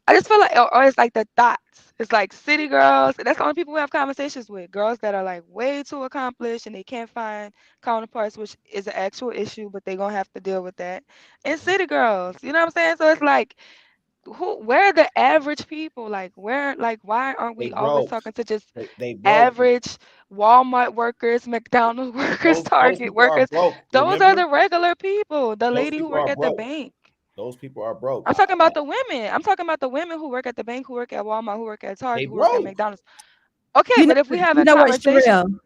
I just feel like, or it's like the thoughts. It's like city girls. That's the only people we have conversations with. Girls that are like way too accomplished and they can't find counterparts, which is an actual issue, but they're going to have to deal with that. And city girls, you know what I'm saying? So it's like, where are the average people? Like, why aren't we always talking to just average Walmart workers, McDonald's workers, Target workers? Those are the regular people. The lady who work at the bank. Those people are broke. I'm talking about the women. I'm talking about the women who work at the bank, who work at Walmart, who work at Target, who work at McDonald's. Okay, but if we have a conversation,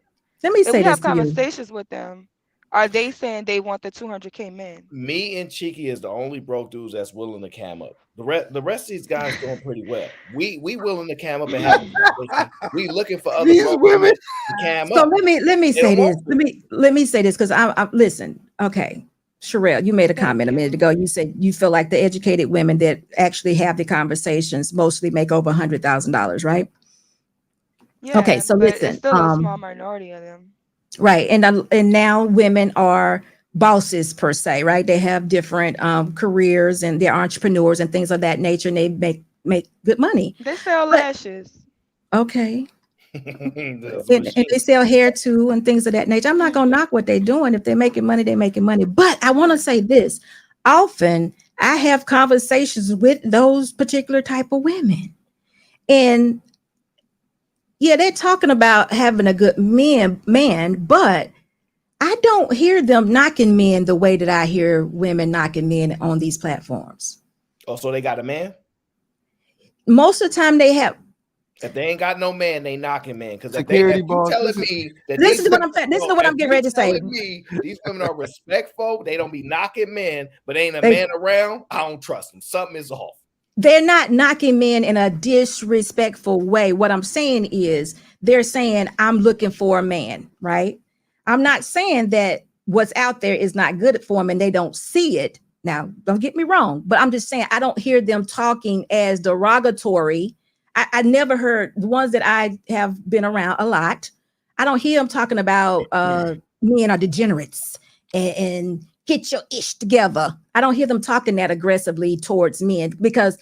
let me say if we this have to you. conversations with them, are they saying they want the 200K men? Me and Cheeky is the only broke dudes that's willing to cam up. The rest of these guys doing pretty well. We willing to cam up and have a conversation. We looking for other These women to cam So up. let me They say don't this. want Let me say this because I listen. Okay, Sherelle, you made a comment a minute ago. You said you feel like the educated women that actually have the conversations mostly make over $100,000, right? Yeah, Okay, so but it's listen. still a small minority of them. Right, and now women are bosses per se, right? They have different careers and they're entrepreneurs and things of that nature, and they make good money. They sell But lashes. okay. That's And machine. they sell hair too and things of that nature. I'm not gonna knock what they're doing. If they're making money, they're making money. But I want to say this: often I have conversations with those particular type of women, and yeah, they're talking about having a good man, but I don't hear them knocking men the way that I hear women knocking men on these platforms. Oh, so they got a man? Most of the time they have. If they ain't got no man, they knocking man. Because if Security you boss, telling this is- me that Listen these to what women, I'm saying. Listen to what I'm if getting you ready to say. telling me these women are respectful, they don't be knocking men, but ain't a They- man around, I don't trust them. Something is off. They're not knocking men in a disrespectful way. What I'm saying is they're saying, I'm looking for a man, right? I'm not saying that what's out there is not good for them and they don't see it. Now, don't get me wrong, but I'm just saying I don't hear them talking as derogatory. I never heard the ones that I have been around a lot. I don't hear them talking about men are degenerates and get your ish together. I don't hear them talking that aggressively towards men because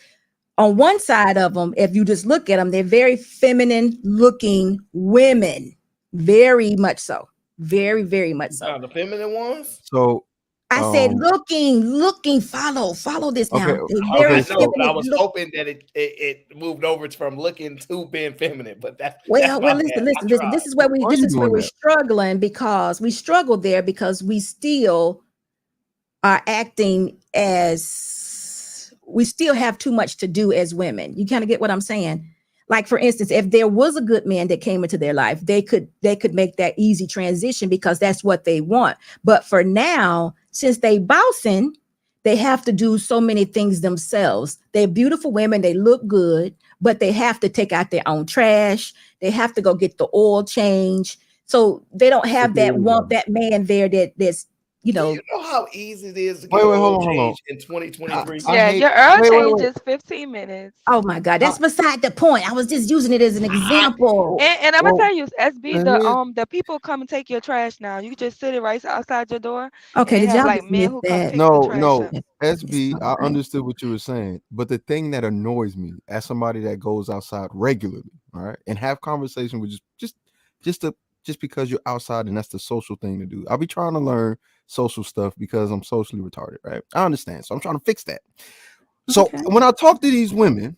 on one side of them, if you just look at them, they're very feminine looking women, very much so, very, very much so. The feminine ones? So I said, looking, follow this now. Okay, They're very I know, but I feminine was look- hoping that it moved over from looking to being feminine, but that's Well, my listen, bad. listen, I listen. This tried. is where Why are you doing we're that? struggling because we struggle there because we still are acting as we still have too much to do as women. You kind of get what I'm saying? Like for instance, if there was a good man that came into their life, they could make that easy transition because that's what they want. But for now, since they bossing, they have to do so many things themselves. They're beautiful women, they look good, but they have to take out their own trash. They have to go get the oil change. So they don't have that man there that's Do you know how easy it is to Wait, get hold oil on. change in 2023? Yeah, your oil change is 15 minutes. Oh my God, that's beside the point. I was just using it as an example. And I'm gonna tell you, SB, and the people come and take your trash now. You can just sit it right outside your door. Okay, and they did have y'all like just men miss who come that? pick the trash No, up. SB, I all right. understood what you were saying, but the thing that annoys me as somebody that goes outside regularly, all right, and have conversation with just because you're outside and that's the social thing to do. I'll be trying to learn social stuff because I'm socially retarded, right? I understand, so I'm trying to fix that. So when I talk to these women,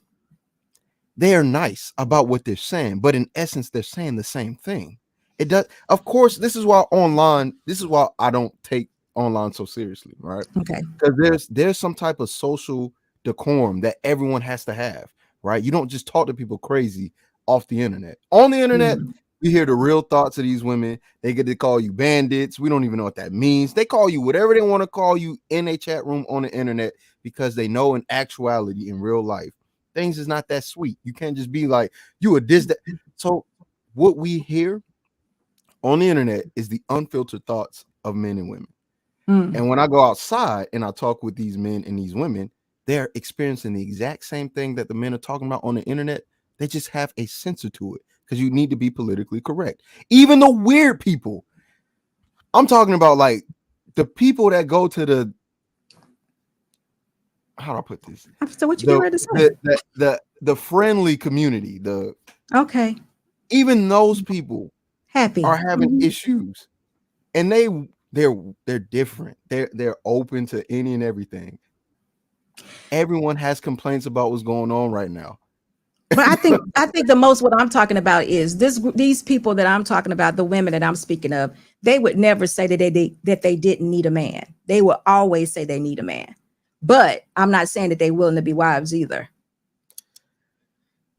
they are nice about what they're saying, but in essence, they're saying the same thing. It does, of course, this is why I don't take online so seriously, right? Okay. Because there's some type of social decorum that everyone has to have, right? You don't just talk to people crazy off the internet. On the internet, you hear the real thoughts of these women. They get to call you bandits. We don't even know what that means. They call you whatever they want to call you in a chat room on the internet because they know in actuality, in real life, things is not that sweet. You can't just be like, you a this, that. So what we hear on the internet is the unfiltered thoughts of men and women. And when I go outside and I talk with these men and these women, they're experiencing the exact same thing that the men are talking about on the internet. They just have a censor to it because you need to be politically correct. Even the weird people. I'm talking about like the people that go to the, how do I put this? So what you get ready to say? The friendly community, Okay. even those people Happy are having issues, and they're different. They're open to any and everything. Everyone has complaints about what's going on right now. But I think the most what I'm talking about is these people that I'm talking about, the women that I'm speaking of, they would never say that they didn't need a man. They will always say they need a man. But I'm not saying that they're willing to be wives either.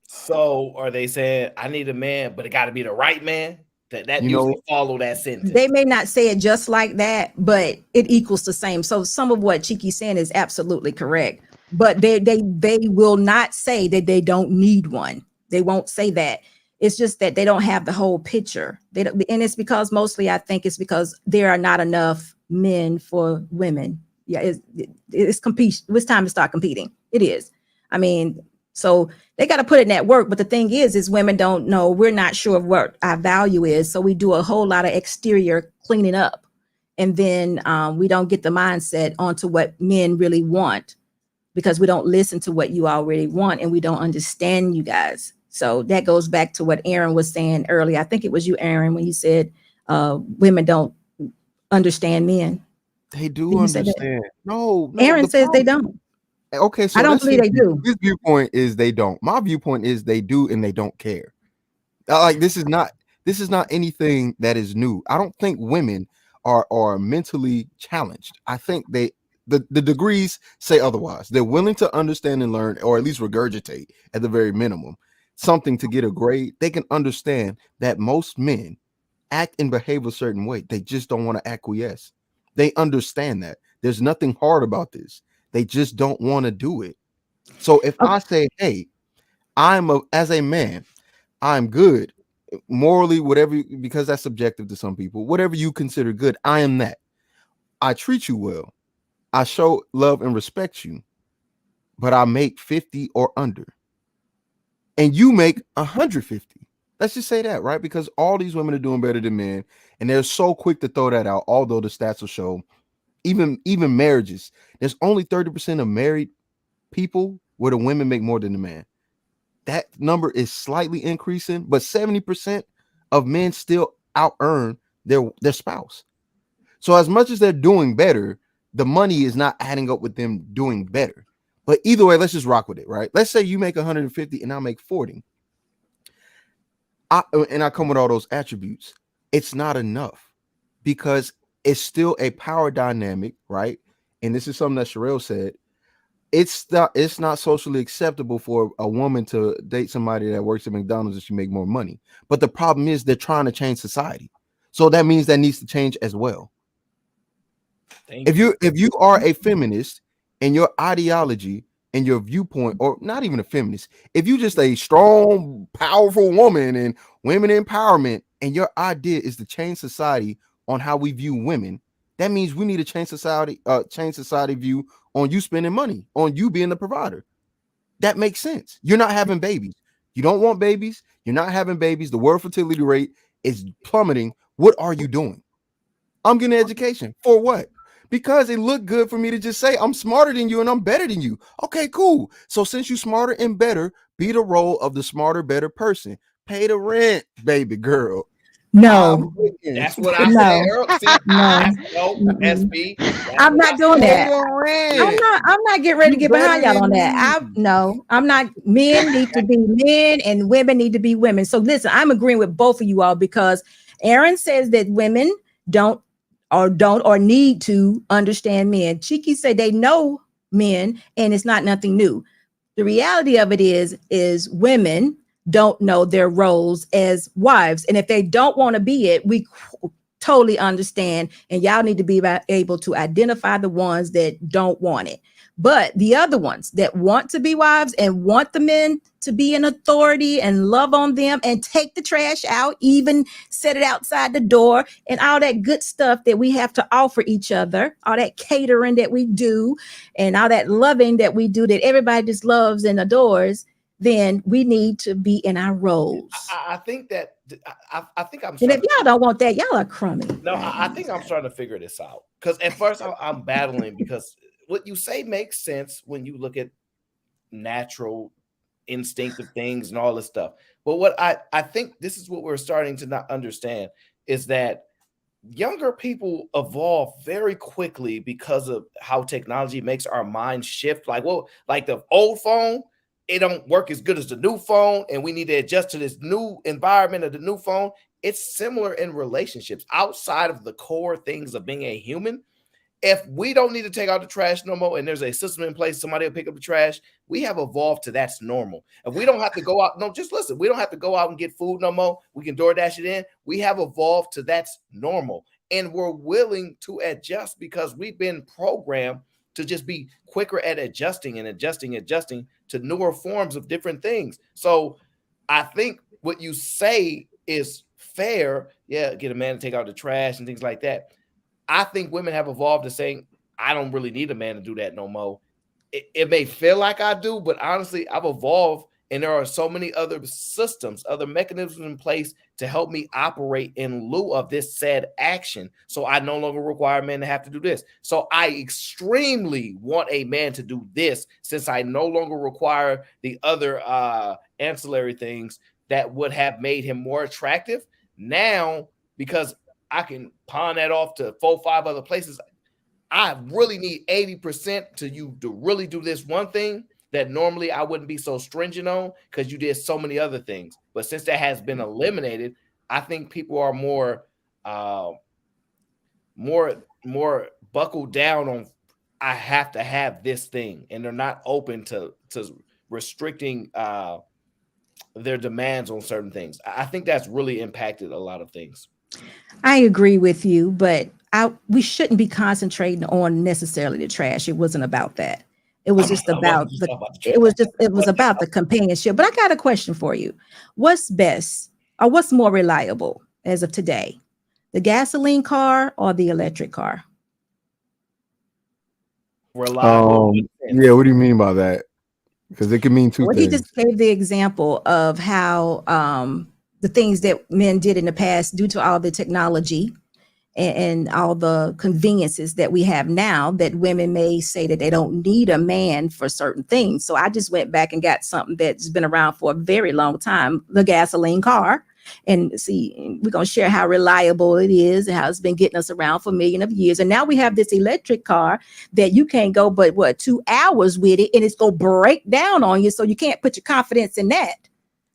So are they saying I need a man, but it got to be the right man? That You usually know, follow that sentence. They may not say it just like that, but it equals the same. So some of what Chiki's saying is absolutely correct. but they will not say that they don't need one. They won't say that. It's just that they don't have the whole picture. They don't, and it's because mostly I think it's because there are not enough men for women. Yeah, it's compete. It's time to start competing. It is. I mean, so they got to put in that work. But the thing is women don't know. We're not sure of what our value is, so we do a whole lot of exterior cleaning up, and then we don't get the mindset onto what men really want, because we don't listen to what you already want, and we don't understand you guys. So that goes back to what Aaron was saying earlier. I think it was you, Aaron, when you said women don't understand men. They do understand. No, Aaron says they don't. Okay, so I don't believe they do. His viewpoint is they don't. My viewpoint is they do and they don't care. Like this is not anything that is new. I don't think women are mentally challenged. I think the degrees say otherwise. They're willing to understand and learn, or at least regurgitate at the very minimum, something to get a grade. They can understand that most men act and behave a certain way. They just don't want to acquiesce. They understand that. There's nothing hard about this. They just don't want to do it. So if I say, hey, as a man, I'm good morally, whatever, because that's subjective to some people, whatever you consider good, I am that. I treat you well. I show love and respect you, but I make 50 or under. And you make 150. Let's just say that, right? Because all these women are doing better than men, and they're so quick to throw that out, although the stats will show even marriages, there's only 30% of married people where the women make more than the man. That number is slightly increasing, but 70% of men still out earn their spouse. So as much as they're doing better, the money is not adding up with them doing better. But either way, let's just rock with it, right? Let's say you make 150 and I make 40. I come with all those attributes. It's not enough because it's still a power dynamic, right? And this is something that Sherelle said. It's not socially acceptable for a woman to date somebody that works at McDonald's if she make more money. But the problem is they're trying to change society. So that means that needs to change as well. If you are a feminist and your ideology and your viewpoint, or not even a feminist, if you just a strong, powerful woman and women empowerment, and your idea is to change society on how we view women, that means we need to change society view on you spending money, on you being the provider. That makes sense. You're not having babies. You don't want babies. You're not having babies. The world fertility rate is plummeting. What are you doing? I'm getting an education. For what? Because it looked good for me to just say I'm smarter than you and I'm better than you. Okay, cool. So since you're smarter and better, be the role of the smarter, better person. Pay the rent, baby girl. No, that's what I said earlier. See, SB. I'm not doing that. I'm not getting ready to get behind y'all on that. I'm not. Men need to be men and women need to be women. So listen, I'm agreeing with both of you all because Aaron says that women don't or need to understand men. Chiki said they know men and it's not nothing new. The reality of it is women don't know their roles as wives. And if they don't want to be it, we totally understand. And y'all need to be able to identify the ones that don't want it. But the other ones that want to be wives and want the men to be an authority and love on them and take the trash out, even set it outside the door and all that good stuff that we have to offer each other, all that catering that we do and all that loving that we do that everybody just loves and adores, then we need to be in our roles. I think that I think I'm. And if y'all don't want that, y'all are crummy. No, I think I'm starting to figure this out because at first I'm battling because what you say makes sense when you look at natural, instinctive things and all this stuff. But what I think this is what we're starting to not understand is that younger people evolve very quickly because of how technology makes our minds shift. Like the old phone, it don't work as good as the new phone, and we need to adjust to this new environment of the new phone. It's similar in relationships outside of the core things of being a human. If we don't need to take out the trash no more and there's a system in place, somebody will pick up the trash, we have evolved to that's normal. If we don't have to go out, no, just listen, we don't have to go out and get food no more. We can DoorDash it in. We have evolved to that's normal. And we're willing to adjust because we've been programmed to just be quicker at adjusting to newer forms of different things. So I think what you say is fair. Yeah, get a man to take out the trash and things like that. I think women have evolved to saying, I don't really need a man to do that no more. It may feel like I do, but honestly, I've evolved, and there are so many other systems, other mechanisms in place to help me operate in lieu of this said action. So I no longer require men to have to do this. So I extremely want a man to do this, since I no longer require the other ancillary things that would have made him more attractive. Now, because I can pawn that off to 4-5 other places, I really need 80% to you to really do this one thing that normally I wouldn't be so stringent on, because you did so many other things. But since that has been eliminated, I think people are more buckled down on, I have to have this thing, and they're not open to restricting their demands on certain things. I think that's really impacted a lot of things. I agree with you, but we shouldn't be concentrating on necessarily the trash. It wasn't about that. It was just about it was about the companionship. But I got a question for you. What's best, or what's more reliable as of today? The gasoline car or the electric car? Reliable. Yeah, what do you mean by that? Because it can mean two things. He just gave the example of how the things that men did in the past, due to all the technology and all the conveniences that we have now, that women may say that they don't need a man for certain things. So I just went back and got something that's been around for a very long time, the gasoline car. And see, we're going to share how reliable it is and how it's been getting us around for millions of years. And now we have this electric car that you can't go but 2 hours with it, and it's going to break down on you. So you can't put your confidence in that.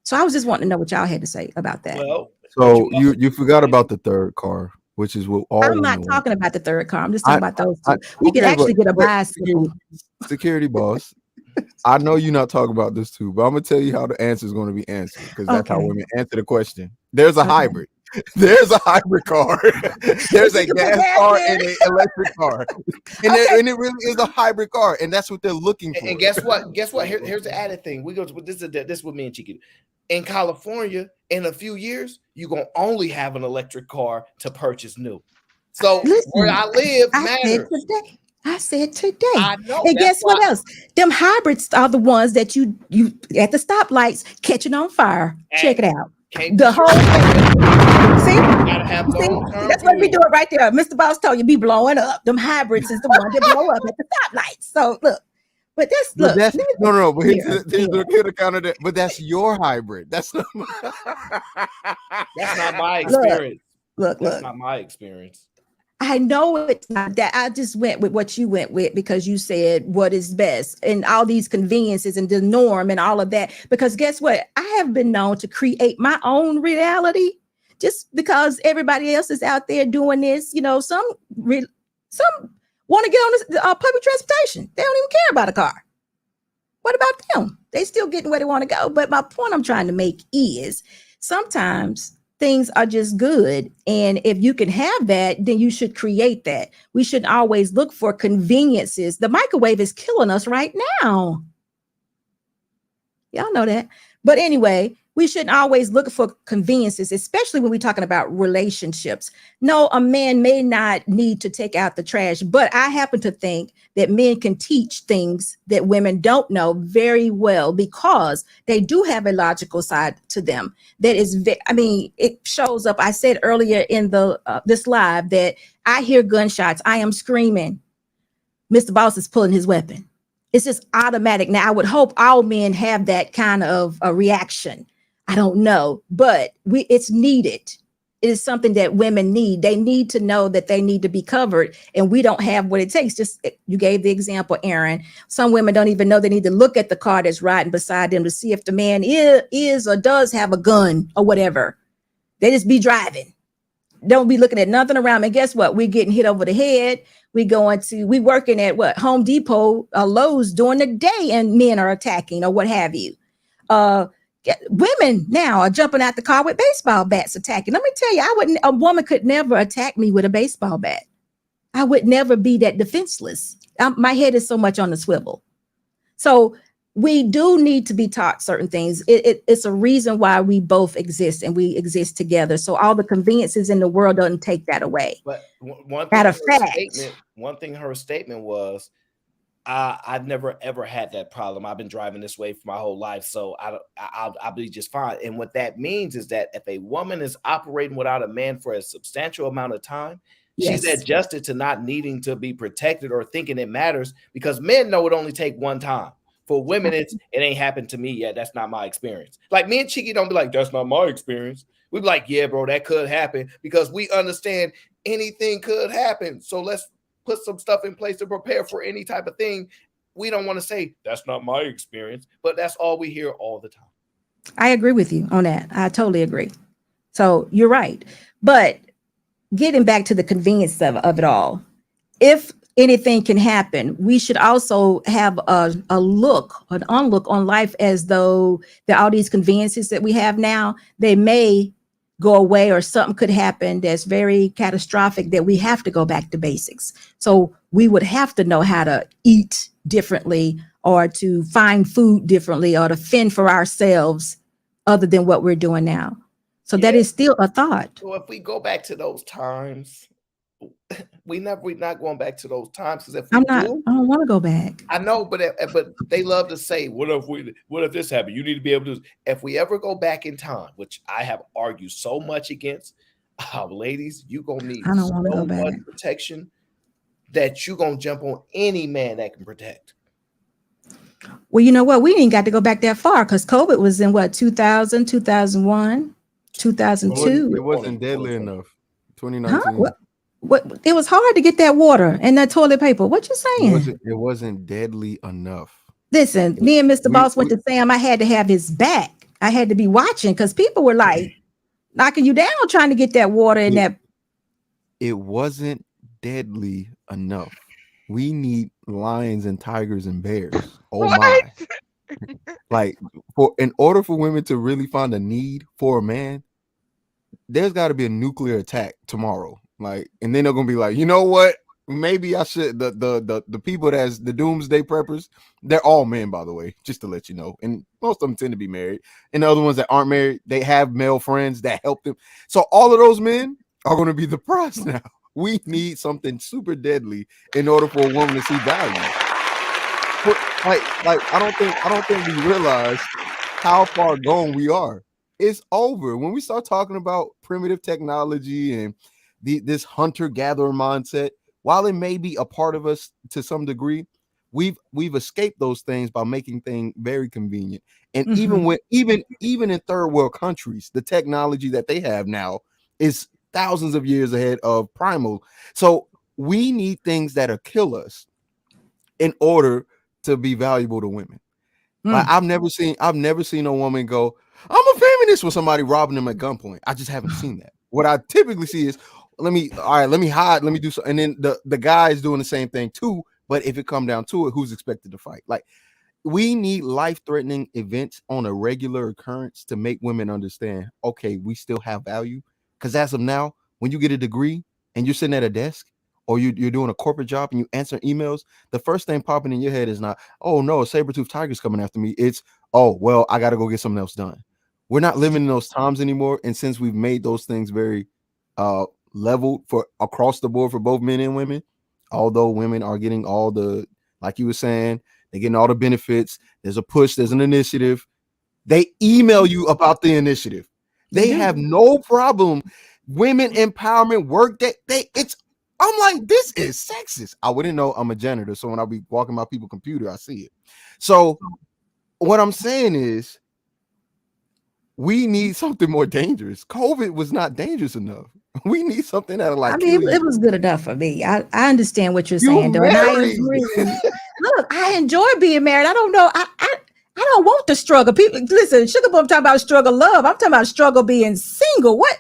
So I was just wanting to know what y'all had to say about that. Well, so you forgot about the third car, which is what all. I'm not talking about the third car. I'm just talking about those two. We could okay, actually get a bicycle. Security boss. I know you're not talking about this too, but I'm gonna tell you how the answer is going to be answered, because that's how women answer the question. There's a hybrid. There's a hybrid car. There's a gas car and an electric car, and it really is a hybrid car, and that's what they're looking for. And guess what? Here's the added thing. We go to this is what me and Cheeky do. In California, in a few years, you're gonna only have an electric car to purchase new. So where I live matters. I said today. I know, and guess what else? Them hybrids are the ones that you at the stoplights catching on fire. Check it out. The whole thing. See, that's what we do it right there. Mr. Boss told you, be blowing up. Them hybrids is the one that blow up at the stoplights. So look, but that's no. But here's the counter that. But that's your hybrid. That's not my experience. Look. That's not my experience. I know it's not that. I just went with what you went with, because you said what is best and all these conveniences and the norm and all of that. Because guess what? I have been known to create my own reality just because everybody else is out there doing this. You know, some want to get on this, public transportation. They don't even care about a car. What about them? They still getting where they want to go. But my point I'm trying to make is sometimes things are just good. And if you can have that, then you should create that. We shouldn't always look for conveniences. The microwave is killing us right now. Y'all know that. But anyway, we shouldn't always look for conveniences, especially when we're talking about relationships. No, a man may not need to take out the trash, but I happen to think that men can teach things that women don't know very well, because they do have a logical side to them. That is, it shows up. I said earlier in this live that I hear gunshots. I am screaming. Mr. Boss is pulling his weapon. It's just automatic. Now, I would hope all men have that kind of a reaction. I don't know, but it's needed. It is something that women need. They need to know that they need to be covered, and we don't have what it takes. Just, you gave the example, Aaron. Some women don't even know they need to look at the car that's riding beside them to see if the man is or does have a gun or whatever. They just be driving. Don't be looking at nothing around. And guess what? We're getting hit over the head. We working at what? Home Depot, Lowe's during the day, and men are attacking or what have you. Women now are jumping out the car with baseball bats attacking. Let me tell you, a woman could never attack me with a baseball bat. I would never be that defenseless. My head is so much on the swivel. So we do need to be taught certain things. It's a reason why we both exist and we exist together. So all the conveniences in the world doesn't take that away. But one thing, Matter of fact, her statement was, I've never ever had that problem. I've been driving this way for my whole life, so I'll be just fine. And what that means is that if a woman is operating without a man for a substantial amount of time, she's adjusted to not needing to be protected or thinking it matters, because men know it only take one time. For women, it ain't happened to me yet. That's not my experience. Like me and Cheeky don't be like, that's not my experience. We be like, yeah, bro, that could happen, because we understand anything could happen. So let's put some stuff in place to prepare for any type of thing. We don't want to say that's not my experience, but that's all we hear all the time. I agree with you on that. I totally agree. So you're right. But getting back to the convenience of it all, if anything can happen, we should also have an onlook on life as though all these conveniences that we have now, they may go away, or something could happen that's very catastrophic that we have to go back to basics. So we would have to know how to eat differently, or to find food differently, or to fend for ourselves other than what we're doing now. So that is still a thought. So if we go back to those times, we're not going back to those times, because I don't want to go back. I know, but they love to say, what if this happened? You need to be able to. If we ever go back in time, which I have argued so much against, ladies, you gonna need so much protection that you gonna jump on any man that can protect. Well, you know what? We ain't got to go back that far, because COVID was in 2000, 2001, 2002. It wasn't deadly enough. 2019. Huh? What? It was hard to get that water and that toilet paper. What you saying? It wasn't deadly enough. Listen, me and Mr. Boss went to Sam. I had to have his back. I had to be watching, because people were like knocking you down trying to get that water in that. It wasn't deadly enough. We need lions and tigers and bears. Oh my. Like, in order for women to really find a need for a man, there's got to be a nuclear attack tomorrow. Like, and then they're gonna be like, you know what? Maybe I should. The people that's the doomsday preppers, they're all men, by the way, just to let you know. And most of them tend to be married. And the other ones that aren't married, they have male friends that help them. So all of those men are going to be the prize now. We need something super deadly in order for a woman to see value. But I don't think we realize how far gone we are. It's over when we start talking about primitive technology and this hunter-gatherer mindset. While it may be a part of us to some degree, we've escaped those things by making things very convenient. And even in third world countries, the technology that they have now is thousands of years ahead of primal. So we need things that'll kill us in order to be valuable to women. Like, I've never seen a woman go, I'm a feminist, with somebody robbing them at gunpoint. I just haven't seen that. What I typically see is, let me hide, let me do so. And then the guy is doing the same thing too. But if it come down to it, who's expected to fight? Like, we need life-threatening events on a regular occurrence to make women understand, okay, we still have value. Because as of now, when you get a degree and you're sitting at a desk, or you're doing a corporate job and you answer emails, the first thing popping in your head is not, oh no, a saber-toothed tiger's coming after me. It's, oh, well, I got to go get something else done. We're not living in those times anymore. And since we've made those things very leveled for across the board for both men and women, although women are getting all the, like you were saying, they're getting all the benefits. There's a push, there's an initiative. They email you about the initiative. They have no problem. Women empowerment work that I'm like, this is sexist. I wouldn't know. I'm a janitor, so when I be walking my people's computer, I see it. So what I'm saying is, we need something more dangerous. COVID was not dangerous enough. We need something that'll like. I mean, it was good enough for me. I understand what you're saying, though. And I agree. Look, I enjoy being married. I don't know. I don't want the struggle. People, listen, Sugar Bum talking about struggle love. I'm talking about struggle being single. What?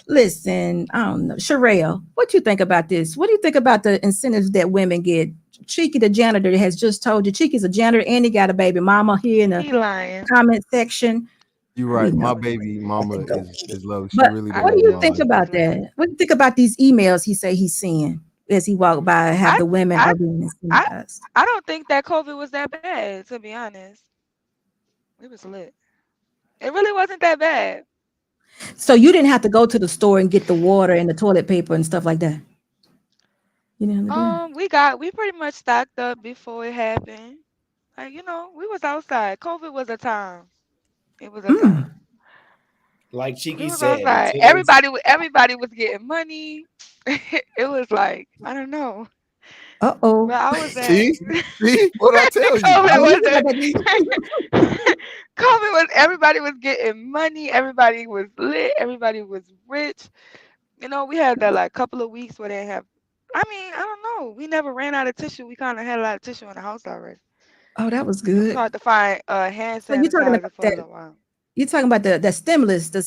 Listen, I don't know. Sherelle, what you think about this? What do you think about the incentives that women get? Cheeky, the janitor, has just told you Cheeky's a janitor and he got a baby mama here in the comment section. You're right. My baby mama is lovely. She but really what do you think about that? What do you think about these emails he say he's seeing? as he walked by, have the women I are being incentivized. I don't think that COVID was that bad, to be honest. It was lit. It really wasn't that bad. So you didn't have to go to the store and get the water and the toilet paper and stuff like that. You didn't have to do that. We pretty much stocked up before it happened. Like, we was outside. COVID was a time. It was a time. Like We Cheeky was said, outside. Everybody was getting money. It was like, I don't know. Uh-oh. But I was at See, what I tell you. COVID was everybody was getting money, everybody was lit, everybody was rich. We had that like couple of weeks where they have I don't know. We never ran out of tissue. We kind of had a lot of tissue in the house already. Oh, that was It was good. hard to find hand So you're talking about sanitizer for a that. little while. You're talking about the stimulus, the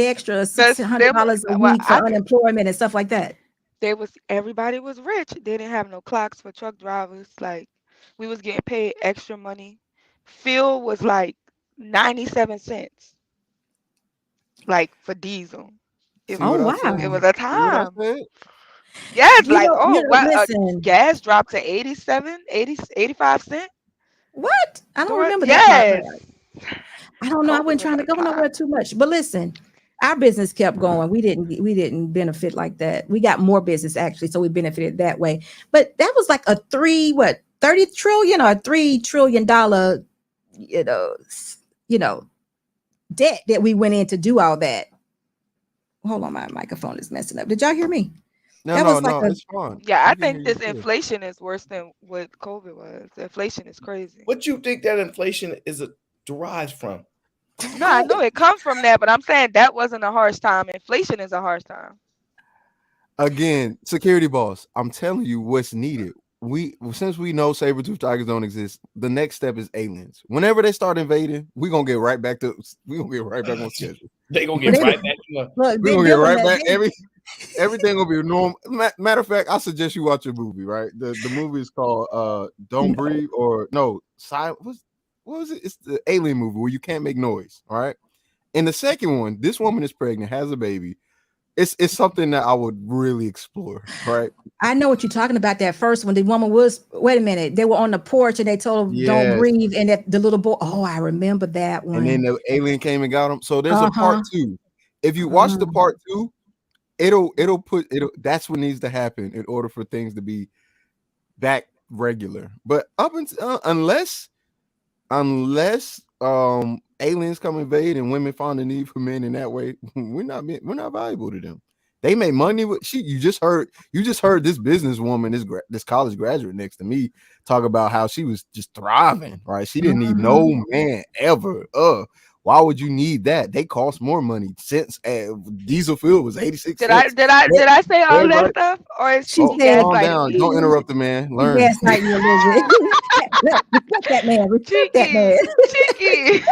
extra $600 a Well, week for unemployment and stuff like that. Everybody was rich. They didn't have no clocks for truck drivers. Like we was getting paid extra money. Fuel was like 97 cents. Like for diesel. It Oh, was wow. it was a See what I time. said? Yes, You like know, listen. gas dropped to 85 cents. What? I don't remember that Yes. part. I don't know. I wasn't trying to go nowhere too much. But listen, our business kept going. We didn't benefit like that. We got more business actually, so we benefited that way. But that was like a 30 trillion or $3 trillion, debt that we went in to do all that. Hold on, my microphone is messing up. Did y'all hear me? It's fine. Yeah, I We can think hear this you too. inflation is worse than what COVID was. The inflation is crazy. What you think that inflation is derives from? No, I know it comes from that, but I'm saying that wasn't a harsh time. Inflation is a harsh time. Again, security boss, I'm telling you what's needed. Since we know saber-toothed tigers don't exist, the next step is aliens. Whenever they start invading, we're gonna get right back on schedule. They gonna get right back to we're gonna get right back. Everything gonna be normal. Matter of fact, I suggest you watch a movie, right? The movie is called Don't Breathe, or no, Silent. What was it? It's the alien movie where you can't make noise. All right. In the second one, this woman is pregnant, has a baby. It's something that I would really explore, right? I know what you're talking about. That first one, the woman was, wait a minute, they were on the porch and they told him, don't breathe. And the little boy, I remember that one. And then the alien came and got him. So there's a part 2. If you watch the part 2, that's what needs to happen in order for things to be back regular. But up until unless aliens come invade and women find a need for men in that way, we're not valuable to them. They make money with you just heard this businesswoman, this college graduate next to me talk about how she was just thriving, right? She didn't need no man ever. Why would you need that? They cost more money since diesel fuel was 86 cents. Did I say all that stuff? Or is she calm down? Don't interrupt the man. Learn. Gaslight me a little bit. Respect that man. Respect that man. Cheeky.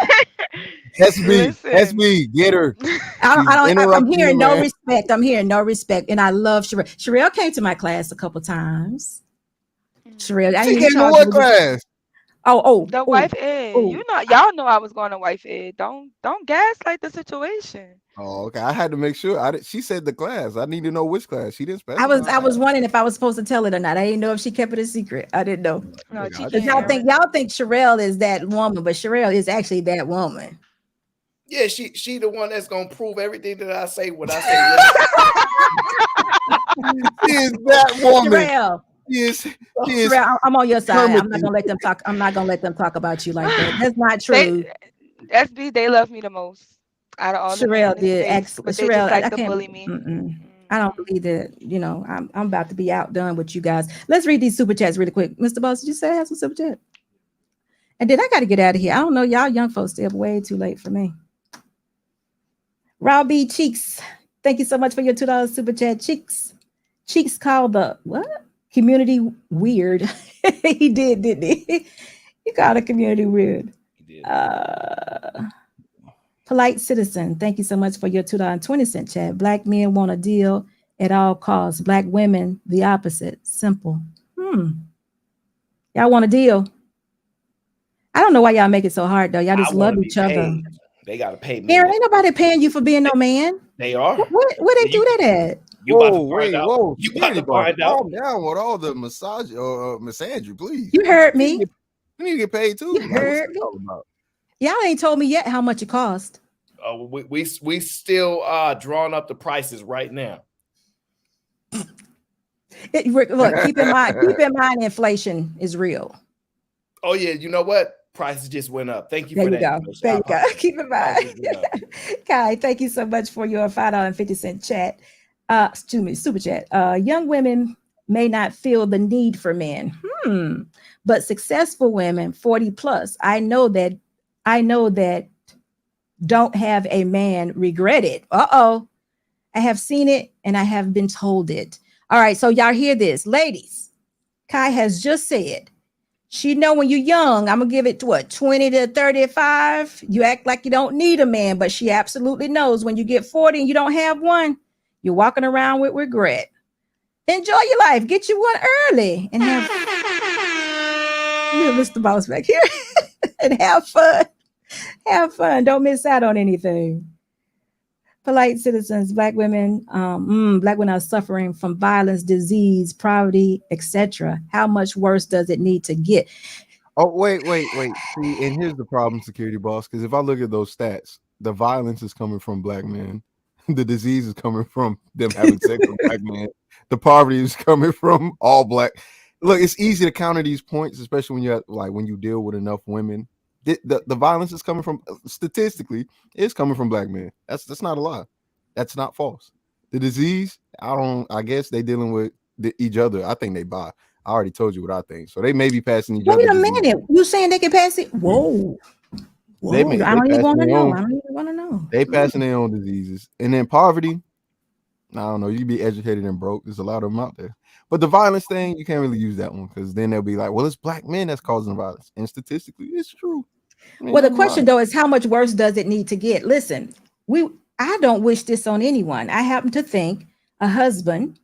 That's me. Get her. I'm hearing no respect. I'm hearing no respect. And I love Sherelle. Sherelle came to my class a couple times. Sherelle, she came to what class? The wife ed. Y'all know I was going to wife ed. Don't gaslight the situation. Oh, okay. I had to make sure. She said the class. I need to know which class. She didn't specify. I was wondering if I was supposed to tell it or not. I didn't know if she kept it a secret. I didn't know. No, y'all think Sherelle is that woman, but Sherelle is actually that woman. Yeah, she the one that's gonna prove everything that I say when I say she is that woman. Sherelle. Sherelle, I'm on your side. I'm not gonna let them talk. I'm not gonna let them talk about you like that. That's not true. They love me the most out of all. Sherelle did. But Sherelle, they just like I to can't bully me. I don't believe that. I'm about to be outdone with you guys. Let's read these super chats really quick. Mr. Boss, did you say I have some super chat? And then I got to get out of here. I don't know. Y'all young folks stay up way too late for me. Robbie Cheeks, thank you so much for your $2 super chat. Cheeks called the what? Community weird. He did, didn't he? He called a community weird. He did. Polite citizen, thank you so much for your $2.20 chat. Black men want a deal at all costs. Black women, the opposite. Simple. Y'all want a deal? I don't know why y'all make it so hard though. Y'all just love each other. They gotta pay me. Aaron, ain't nobody paying you for being no man. They are. Where they do that at? You about to Whoa, find wait, out. whoa, You about security to boss, find out. calm down with all the massage or misandry, please. You heard me. We need to get paid too. You Like, what's heard that me. all about? Y'all ain't told me yet how much it cost. We still drawing up the prices right now. Look, keep in mind, inflation is real. Oh yeah, you know what? Prices just went up. Thank you There for you that. go. information. There you go. Keep in mind. Prices went up. Kai, thank you so much for your $5.50 chat. Excuse me, super chat. Young women may not feel the need for men. But successful women, 40 plus, I know that don't have a man regret it. I have seen it and I have been told it. All right, so y'all hear this. Ladies, Kai has just said, she know when you're young, I'm gonna give it to what, 20 to 35. You act like you don't need a man, but she absolutely knows when you get 40 and you don't have one, you're walking around with regret. Enjoy your life, get you one early, and have Mr. Boss back here and have fun. Have fun. Don't miss out on anything. Polite citizens, black women are suffering from violence, disease, poverty, etc. How much worse does it need to get? Oh, wait. See, and here's the problem, security boss, because if I look at those stats, the violence is coming from black men. The disease is coming from them having sex with black men. The poverty is coming from all black. Look, it's easy to counter these points, especially when you deal with enough women. The violence is coming from, statistically, it's coming from black men. That's not a lie. That's not false. The disease, I guess they dealing with each other. I think they buy. I already told you what I think. So they may be passing each other. Wait a minute. You saying they can pass it? Whoa. I don't even want to know. They passing their own diseases. And then poverty, I don't know. You can be educated and broke. There's a lot of them out there. But the violence thing, you can't really use that one because then they'll be like, well, it's black men that's causing violence. And statistically, it's true. Well, the question though is how much worse does it need to get? Listen, I don't wish this on anyone. I happen to think a husband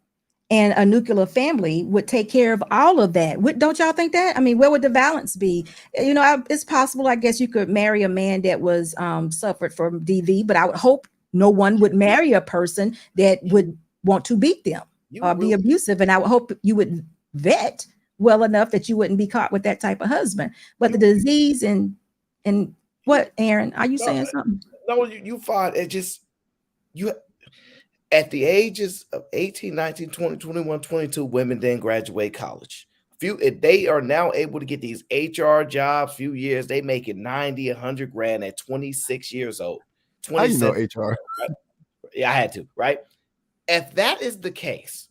and a nuclear family would take care of all of that. Don't y'all think that? I mean, where would the balance be? You know, it's possible, I guess you could marry a man that was suffered from DV, but I would hope no one would marry a person that would want to beat them or be abusive. And I would hope you would vet well enough that you wouldn't be caught with that type of husband. But the disease and what, Aaron, are you saying something? No, you find it just, you at the ages of 18, 19, 20, 21, 22, women then graduate college. They are now able to get these HR jobs, few years, they making 90, 100 grand at 26 years old. How you know HR? Right? Yeah, I had to, right? If that is the case,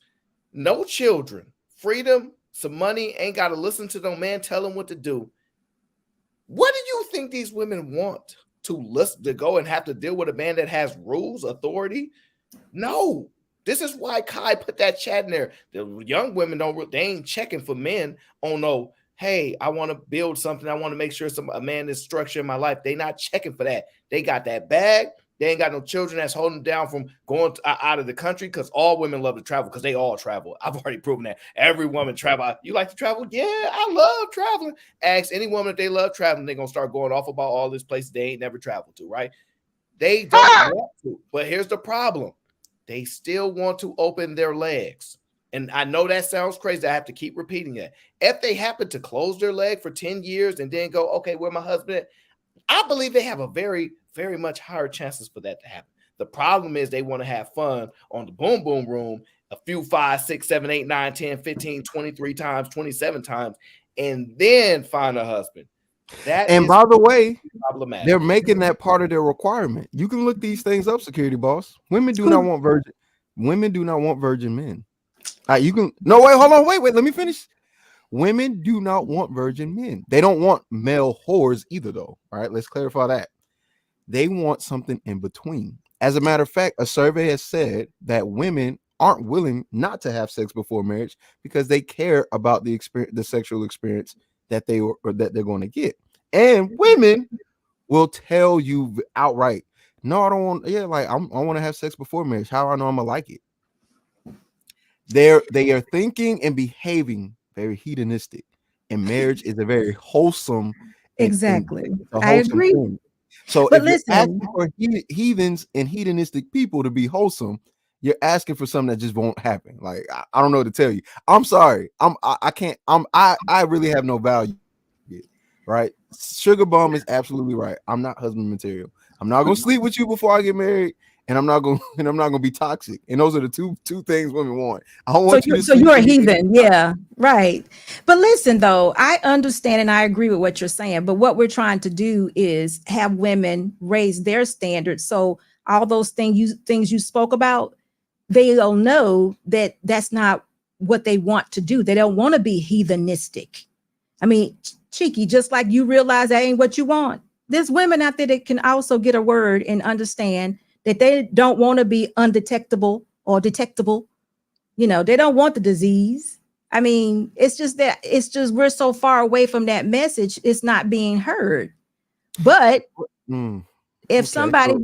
no children, freedom, some money, ain't got to listen to no man tell them what to do. What do you think these women want? To go and have to deal with a man that has rules, authority? No. This is why Kai put that chat in there. The young women they ain't checking for men. Oh no, hey, I want to build something. I want to make sure a man is structured in my life. They not checking for that. They got that bag. They ain't got no children that's holding them down from going out of the country, because all women love to travel because they all travel. I've already proven that. Every woman travel. You like to travel? Yeah, I love traveling. Ask any woman if they love traveling, they're going to start going off about all these places they ain't never traveled to, right? They don't want to. But here's the problem. They still want to open their legs. And I know that sounds crazy. I have to keep repeating that. If they happen to close their leg for 10 years and then go, okay, where my husband at? I believe they have a very, very much higher chances for that to happen. The problem is they want to have fun on the boom, boom room a few 5, 6, 7, 8, 9, 10, 15, 23 times, 27 times, and then find a husband. And by the way, they're making that part of their requirement. You can look these things up, security boss. Women do not want virgin men. You can hold on, wait, let me finish. Women do not want virgin men. They don't want male whores either, though. All right, let's clarify that. They want something in between. As a matter of fact, a survey has said that women aren't willing not to have sex before marriage because they care about the experience, the sexual experience that they're going to get. And women will tell you outright, no, I don't want. Yeah, like I want to have sex before marriage. How do I know I'm gonna like it? They are thinking and behaving very hedonistic, and marriage is a very wholesome. Exactly, I agree. Thing. So if you're asking for heathens and hedonistic people to be wholesome, You're asking for something that just won't happen. Like I don't know what to tell you. I'm sorry. I can't. I really have no value. Right? Sugar Bum is absolutely right. I'm not husband material. I'm not gonna sleep with you before I get married, and I'm not gonna be toxic. And those are the two things women want. I don't want you to So sleep you're a with me. heathen. Yeah, right. But listen, though, I understand and I agree with what you're saying. But what we're trying to do is have women raise their standards. So all those things you spoke about, they'll know that that's not what they want to do. They don't want to be heathenistic. I mean, cheeky, just like you realize that ain't what you want. There's women out there that can also get a word and understand that they don't want to be undetectable or detectable. You know, they don't want the disease. I mean, it's just we're so far away from that message, it's not being heard. But if somebody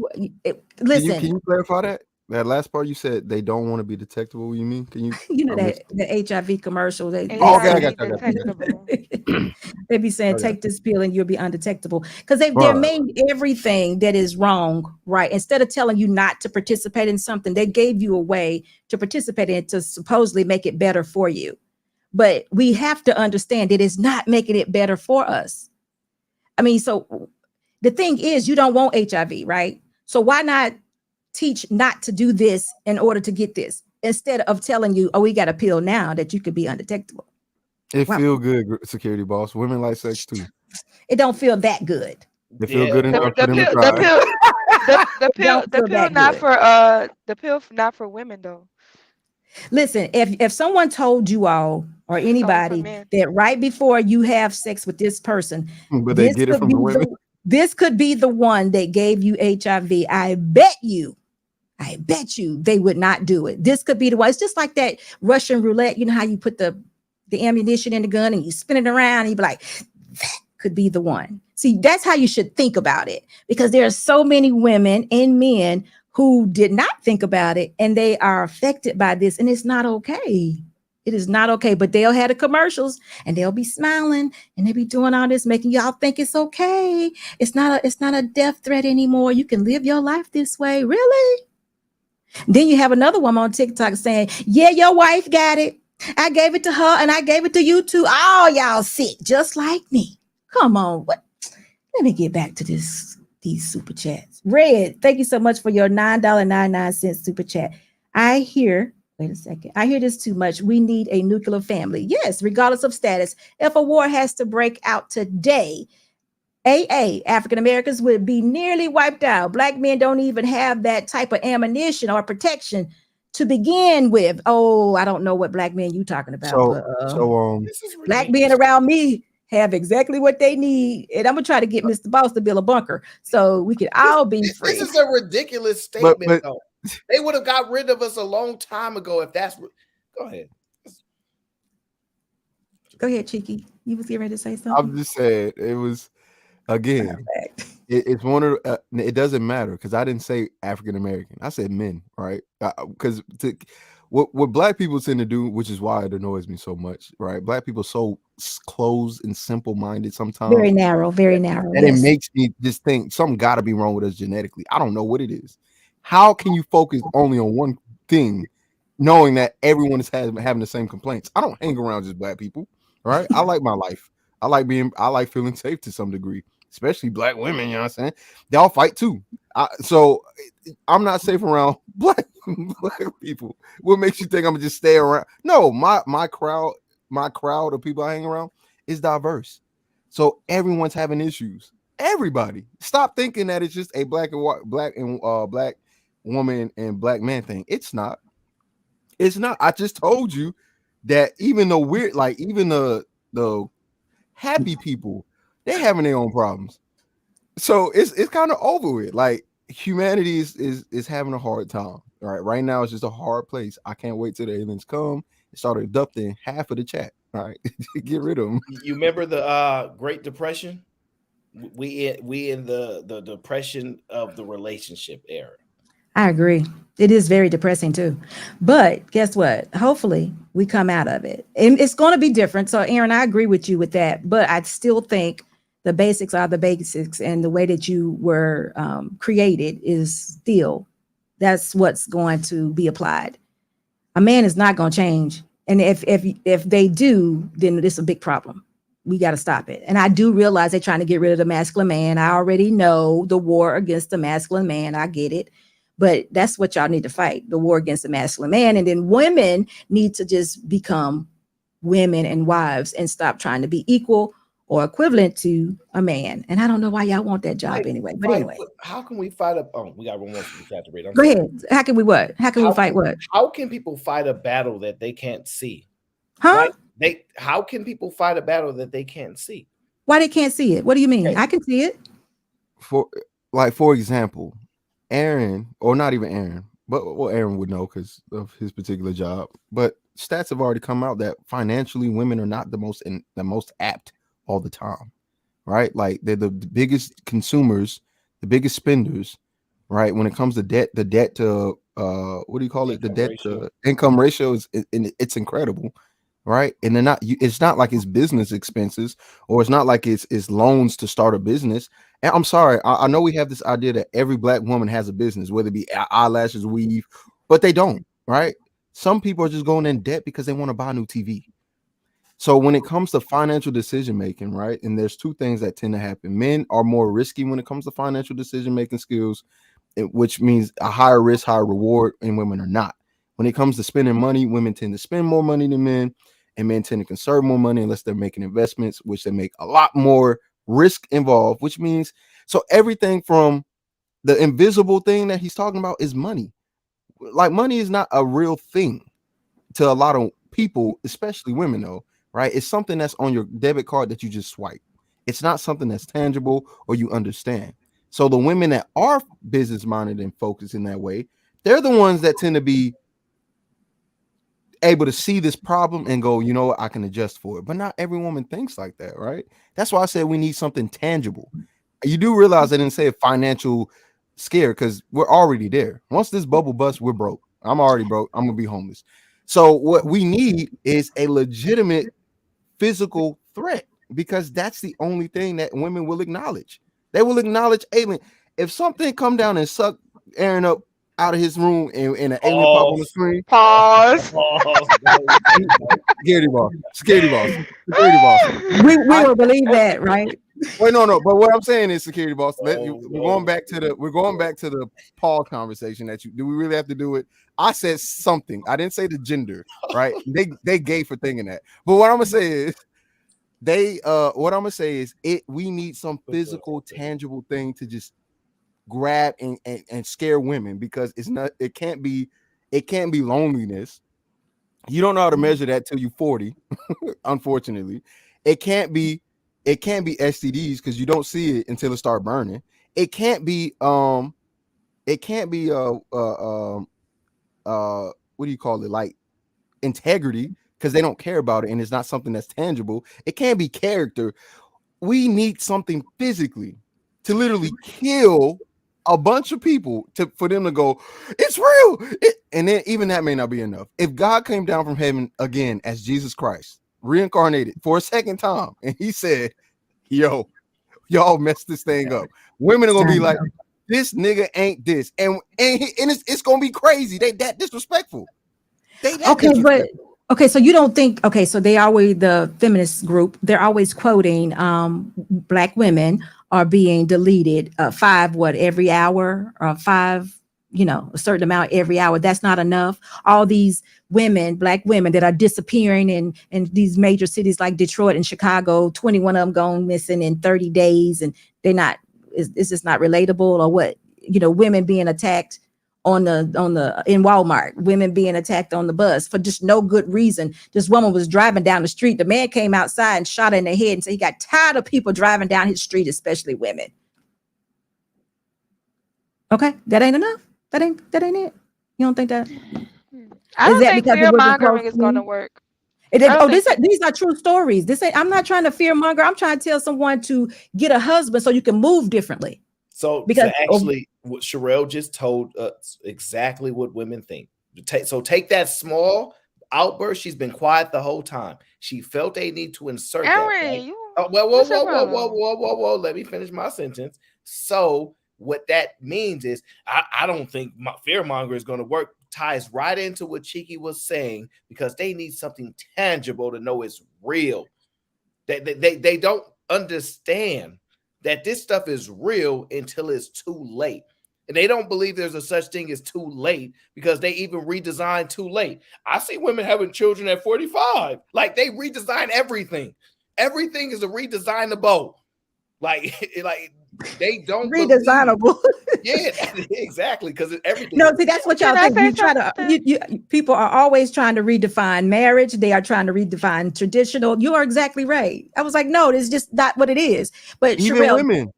listen, can you clarify that last part? You said they don't want to be detectable. What you mean? Can you? you know that the HIV commercial, okay, I got they be saying take this pill and you'll be undetectable because they're made everything that is wrong right. Instead of telling you not to participate in something, they gave you a way to participate in it to supposedly make it better for you. But we have to understand that it's not making it better for us. I mean, so the thing is, you don't want HIV, right? So why not teach not to do this in order to get this instead of telling you, oh, we got a pill now that you could be undetectable. It feel good, security boss. Women like sex too. It don't feel that good. They feel good enough The for them to try. The pill not for women though. Listen, if someone told you all or anybody that right before you have sex with this person, but they get it from the women. This could be the one that gave you HIV. I bet you they would not do it. This could be the one. It's just like that Russian roulette. You know how you put the ammunition in the gun and you spin it around and you be like, that could be the one. See, that's how you should think about it, because there are so many women and men who did not think about it and they are affected by this, and it's not okay. It is not okay. But they'll have the commercials and they'll be smiling and they'll be doing all this, making y'all think it's okay. It's not a death threat anymore. You can live your life this way. Really? Then you have another woman on TikTok saying, yeah, your wife got it. I gave it to her and I gave it to you too. All y'all sick, just like me. Come on. What? Let me get back to these super chats. Red, thank you so much for your $9.99 super chat. Wait a second. I hear this too much. We need a nuclear family. Yes, regardless of status. If a war has to break out today, African Americans would be nearly wiped out. Black men don't even have that type of ammunition or protection to begin with. Oh, I don't know what black men you talking about. Black men around me have exactly what they need. And I'm going to try to get Mr. Boss to build a bunker so we can all be free. This is a ridiculous statement, though. They would have got rid of us a long time ago if that's... Go ahead. Go ahead, Cheeky. You was getting ready to say something? I'm just saying, it was, again, it's one of it doesn't matter, because I didn't say African American. I said men, right? Because what black people tend to do, which is why it annoys me so much, right? Black people are so closed and simple-minded sometimes. Very narrow. And it makes me just think something got to be wrong with us genetically. I don't know what it is. How can you focus only on one thing, knowing that everyone is having the same complaints? I don't hang around just black people, right? I like my life. I like feeling safe to some degree, especially black women. You know what I'm saying? They all fight too. So I'm not safe around black people. What makes you think I'm gonna just stay around? No, my crowd of people I hang around is diverse. So everyone's having issues. Everybody, stop thinking that it's just a black woman and black man thing. It's not. I just told you that even the weird, like even the happy people, they're having their own problems. So it's kind of over with. Like humanity is having a hard time. All right now it's just a hard place. I can't wait till the aliens come and start adopting half of the chat. All right, get rid of them. You remember the Great Depression? We in the depression of the relationship era. I agree. It is very depressing too. But guess what? Hopefully we come out of it. And it's going to be different. So Aaron, I agree with you with that. But I still think the basics are the basics. And the way that you were created is still That's what's going to be applied. A man is not going to change. And if they do, then this is a big problem. We got to stop it. And I do realize they're trying to get rid of the masculine man. I already know the war against the masculine man. I get it. But that's what y'all need to fight, the war against the masculine man. And then women need to just become women and wives and stop trying to be equal or equivalent to a man. And I don't know why y'all want that job anyway. But anyway, how can we fight up? Oh, we got one more from the chat to read. Go ahead. How can we what? How can we fight what? How can people fight a battle that they can't see? Huh? Like how can people fight a battle that they can't see? Why they can't see it? What do you mean? I can see it. For example, Aaron, or not even Aaron, but Aaron would know because of his particular job. But stats have already come out that financially, women are not the most apt all the time, right? Like they're the biggest consumers, the biggest spenders, right? When it comes to debt, the debt to what do you call it? The debt to income ratio is it's incredible, right? And they're not. It's not like it's business expenses, or it's not like it's loans to start a business. And I'm sorry, I know we have this idea that every black woman has a business, whether it be eyelashes, weave, but they don't, right? Some people are just going in debt because they want to buy a new TV. So when it comes to financial decision making, right, and there's two things that tend to happen. Men are more risky when it comes to financial decision making skills, which means a higher risk, higher reward, and women are not. When it comes to spending money, women tend to spend more money than men, and men tend to conserve more money unless they're making investments, which they make a lot more risk involved, which means so everything from the invisible thing that he's talking about is money. Like money is not a real thing to a lot of people, especially women, though, right? It's something that's on your debit card that you just swipe. It's not something that's tangible or you understand. So the women that are business minded and focused in that way, they're the ones that tend to be able to see this problem and go, you know what, I can adjust for it. But not every woman thinks like that, right? That's why I said we need something tangible. You do realize I didn't say a financial scare because we're already there. Once this bubble busts, we're broke. I'm already broke. I'm gonna be homeless. So what we need is a legitimate physical threat, because that's the only thing that women will acknowledge. They will acknowledge alien. If something come down and suck Aaron up out of his room and an alien pop on the screen. Pause. Security boss. Security boss. Security boss. We will believe that, right? Wait, no. But what I'm saying is, security boss. We're going back to the Paul conversation. Do we really have to do it? I said something. I didn't say the gender, right? They gay for thinking that. But what I'm gonna say is, we need some physical, tangible thing to just grab and scare women, because it can't be loneliness. You don't know how to measure that till you're 40. Unfortunately, it can't be STDs because you don't see it until it start burning. It can't be what do you call it, like integrity, because they don't care about it and it's not something that's tangible. It can't be character. We need something physically to literally kill a bunch of people for them to go, it's real. And then even that may not be enough. If God came down from heaven again as Jesus Christ, reincarnated for a second time, and he said, yo, y'all messed this thing up, women are gonna be like, this nigga ain't this, and it's gonna be crazy. They that disrespectful. Okay, so you don't think, so they always, the feminist group, they're always quoting black women are being deleted 5 every hour, or 5, a certain amount every hour. That's not enough. All these women, black women that are disappearing in these major cities like Detroit and Chicago, 21 of them gone missing in 30 days, and they're not, is this not relatable, or what? Women being attacked in Walmart, women being attacked on the bus for just no good reason. This woman was driving down the street. The man came outside and shot her in the head and said he got tired of people driving down his street, especially women. Okay, that ain't enough. That ain't it. You don't think that? I don't think fear mongering is going to work. These are true stories. I'm not trying to fear monger. I'm trying to tell someone to get a husband so you can move differently. So actually, what Sherelle just told us exactly what women think. Take that small outburst. She's been quiet the whole time. She felt a need to insert Aaron, that. Right? Whoa. Let me finish my sentence. So what that means is I don't think fear monger is going to work. Ties right into what Cheeky was saying, because they need something tangible to know it's real. They don't understand that this stuff is real until it's too late. And they don't believe there's a such thing as too late, because they even redesign too late. I see women having children at 45. Like, they redesign everything. Everything is a redesignable. Like they don't redesignable. Yeah, exactly. Because everything. No, see, that's what y'all think. You try to. People are always trying to redefine marriage. They are trying to redefine traditional. You are exactly right. I was like, no, it's just not what it is. But even Sherelle, women.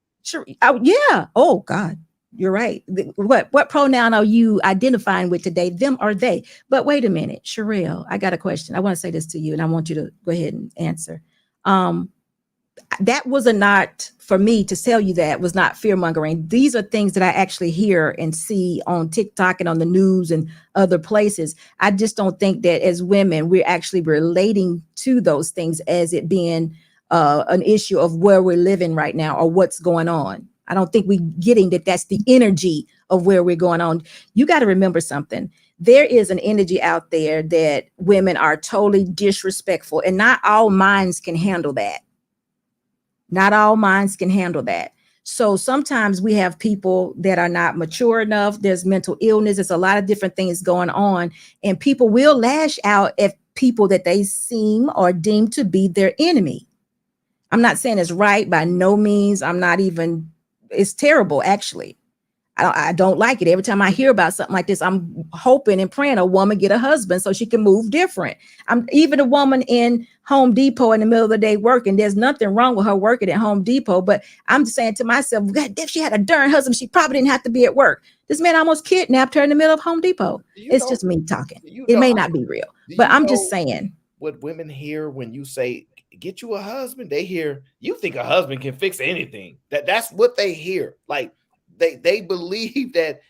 Yeah. Oh God, you're right. What pronoun are you identifying with today? Them or they? But wait a minute, Sherelle, I got a question. I want to say this to you, and I want you to go ahead and answer. That was not for me to tell you, that was not fear mongering. These are things that I actually hear and see on TikTok and on the news and other places. I just don't think that as women, we're actually relating to those things as it being an issue of where we're living right now or what's going on. I don't think we're getting that that's the energy of where we're going on. You got to remember something. There is an energy out there that women are totally disrespectful, and not all minds can handle that. Not all minds can handle that. So sometimes we have people that are not mature enough. There's mental illness. There's a lot of different things going on, and people will lash out at people that they seem or deem to be their enemy. I'm not saying it's right by no means. It's terrible, actually. I don't like it. Every time I hear about something like this, I'm hoping and praying a woman get a husband so she can move different. I'm even a woman in Home Depot in the middle of the day working. There's nothing wrong with her working at Home Depot, but I'm saying to myself, God, if she had a darn husband, she probably didn't have to be at work. This man almost kidnapped her in the middle of Home Depot. It's just me talking. It may not be real, but I'm just saying. What women hear when you say, get you a husband, they hear, you think a husband can fix anything. That's what they hear. Like, they believe that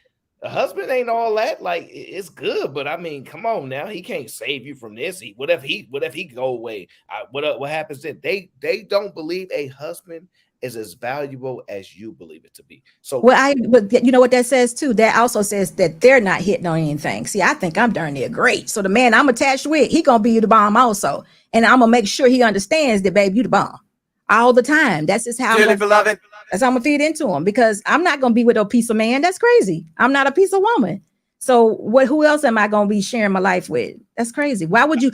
a husband ain't all that. Like, it's good, but I mean, come on now, he can't save you from this. What if he go away? What happens then? They don't believe a husband is as valuable as you believe it to be. So, but you know what that says too? That also says that they're not hitting on anything. See, I think I'm darn near great. So the man I'm attached with, he gonna be the bomb also, and I'm gonna make sure he understands that, babe, you the bomb all the time. That's just how I'm gonna feed into him, because I'm not gonna be with a piece of man. That's crazy. I'm not a piece of woman. So who else am I gonna be sharing my life with? That's crazy. Why would you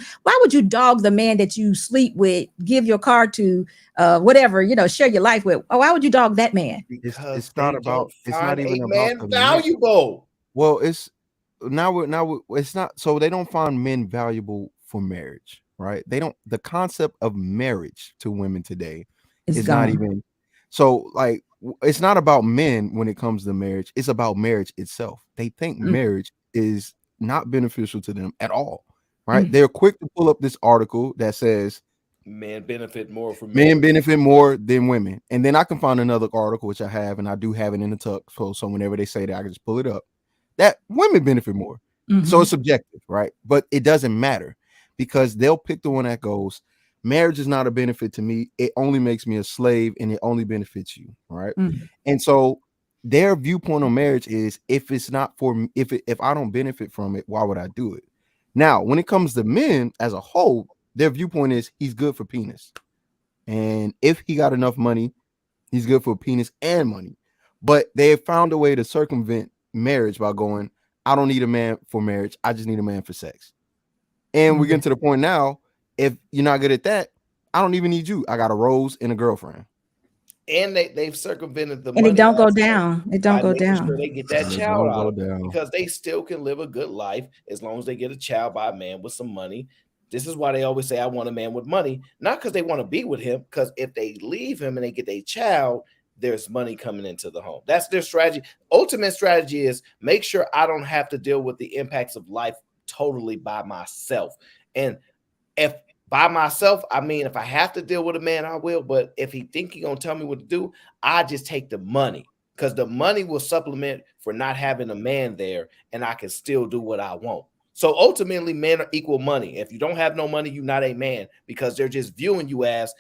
dog the man that you sleep with, give your car to, whatever, share your life with? Why would you dog that man? Because it's not about, it's not even about man valuable. Well, it's not, so they don't find men valuable for marriage, right? The concept of marriage to women today is not even, so like, it's not about men when it comes to marriage. It's about marriage itself. They think marriage is not beneficial to them at all, right? They're quick to pull up this article that says men benefit more from men benefit more than women. And then I can find another article, which I have, and I do have it in the tuck. So whenever they say that, I can just pull it up, that women benefit more. So it's subjective, right? But it doesn't matter, because they'll pick the one that goes, marriage is not a benefit to me. It only makes me a slave, and it only benefits you, right? And so their viewpoint on marriage is, if it's not for me, if I don't benefit from it, why would I do it? Now, when it comes to men as a whole, their viewpoint is, he's good for penis, and if he got enough money, he's good for penis and money. But they have found a way to circumvent marriage by going, I don't need a man for marriage. I just need a man for sex. And we're getting to the point now, if you're not good at that, I don't even need you. I got a rose and a girlfriend. And they've circumvented the money. And it don't go down. It don't go down. Sure they get that child out of it, because they still can live a good life as long as they get a child by a man with some money. This is why they always say, I want a man with money, not because they want to be with him, because if they leave him and they get a child, there's money coming into the home. That's their strategy. Ultimate strategy is, make sure I don't have to deal with the impacts of life totally by myself. And if by myself, I mean, if I have to deal with a man, I will. But if he think he gonna tell me what to do, I just take the money, because the money will supplement for not having a man there, and I can still do what I want. So ultimately, men are equal money. If you don't have no money, you're not a man, because they're just viewing you as,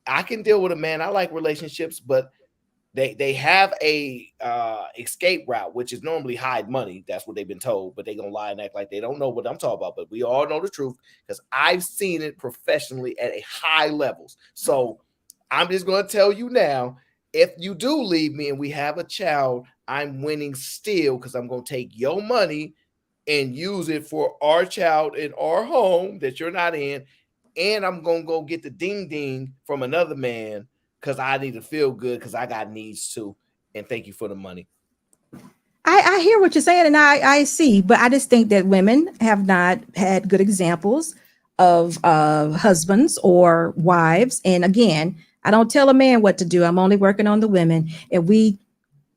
I can deal with a man. I like relationships, but They have a escape route, which is normally hide money. That's what they've been told, but they're gonna lie and act like they don't know what I'm talking about. But we all know the truth because I've seen it professionally at a high levels. So I'm just gonna tell you now, if you do leave me and we have a child, I'm winning still because I'm gonna take your money and use it for our child in our home that you're not in, and I'm gonna go get the ding ding from another man because I need to feel good because I got needs too. And thank you for the money. I hear what you're saying, and I see, but I just think that women have not had good examples of husbands or wives. And again, I don't tell a man what to do. I'm only working on the women, and we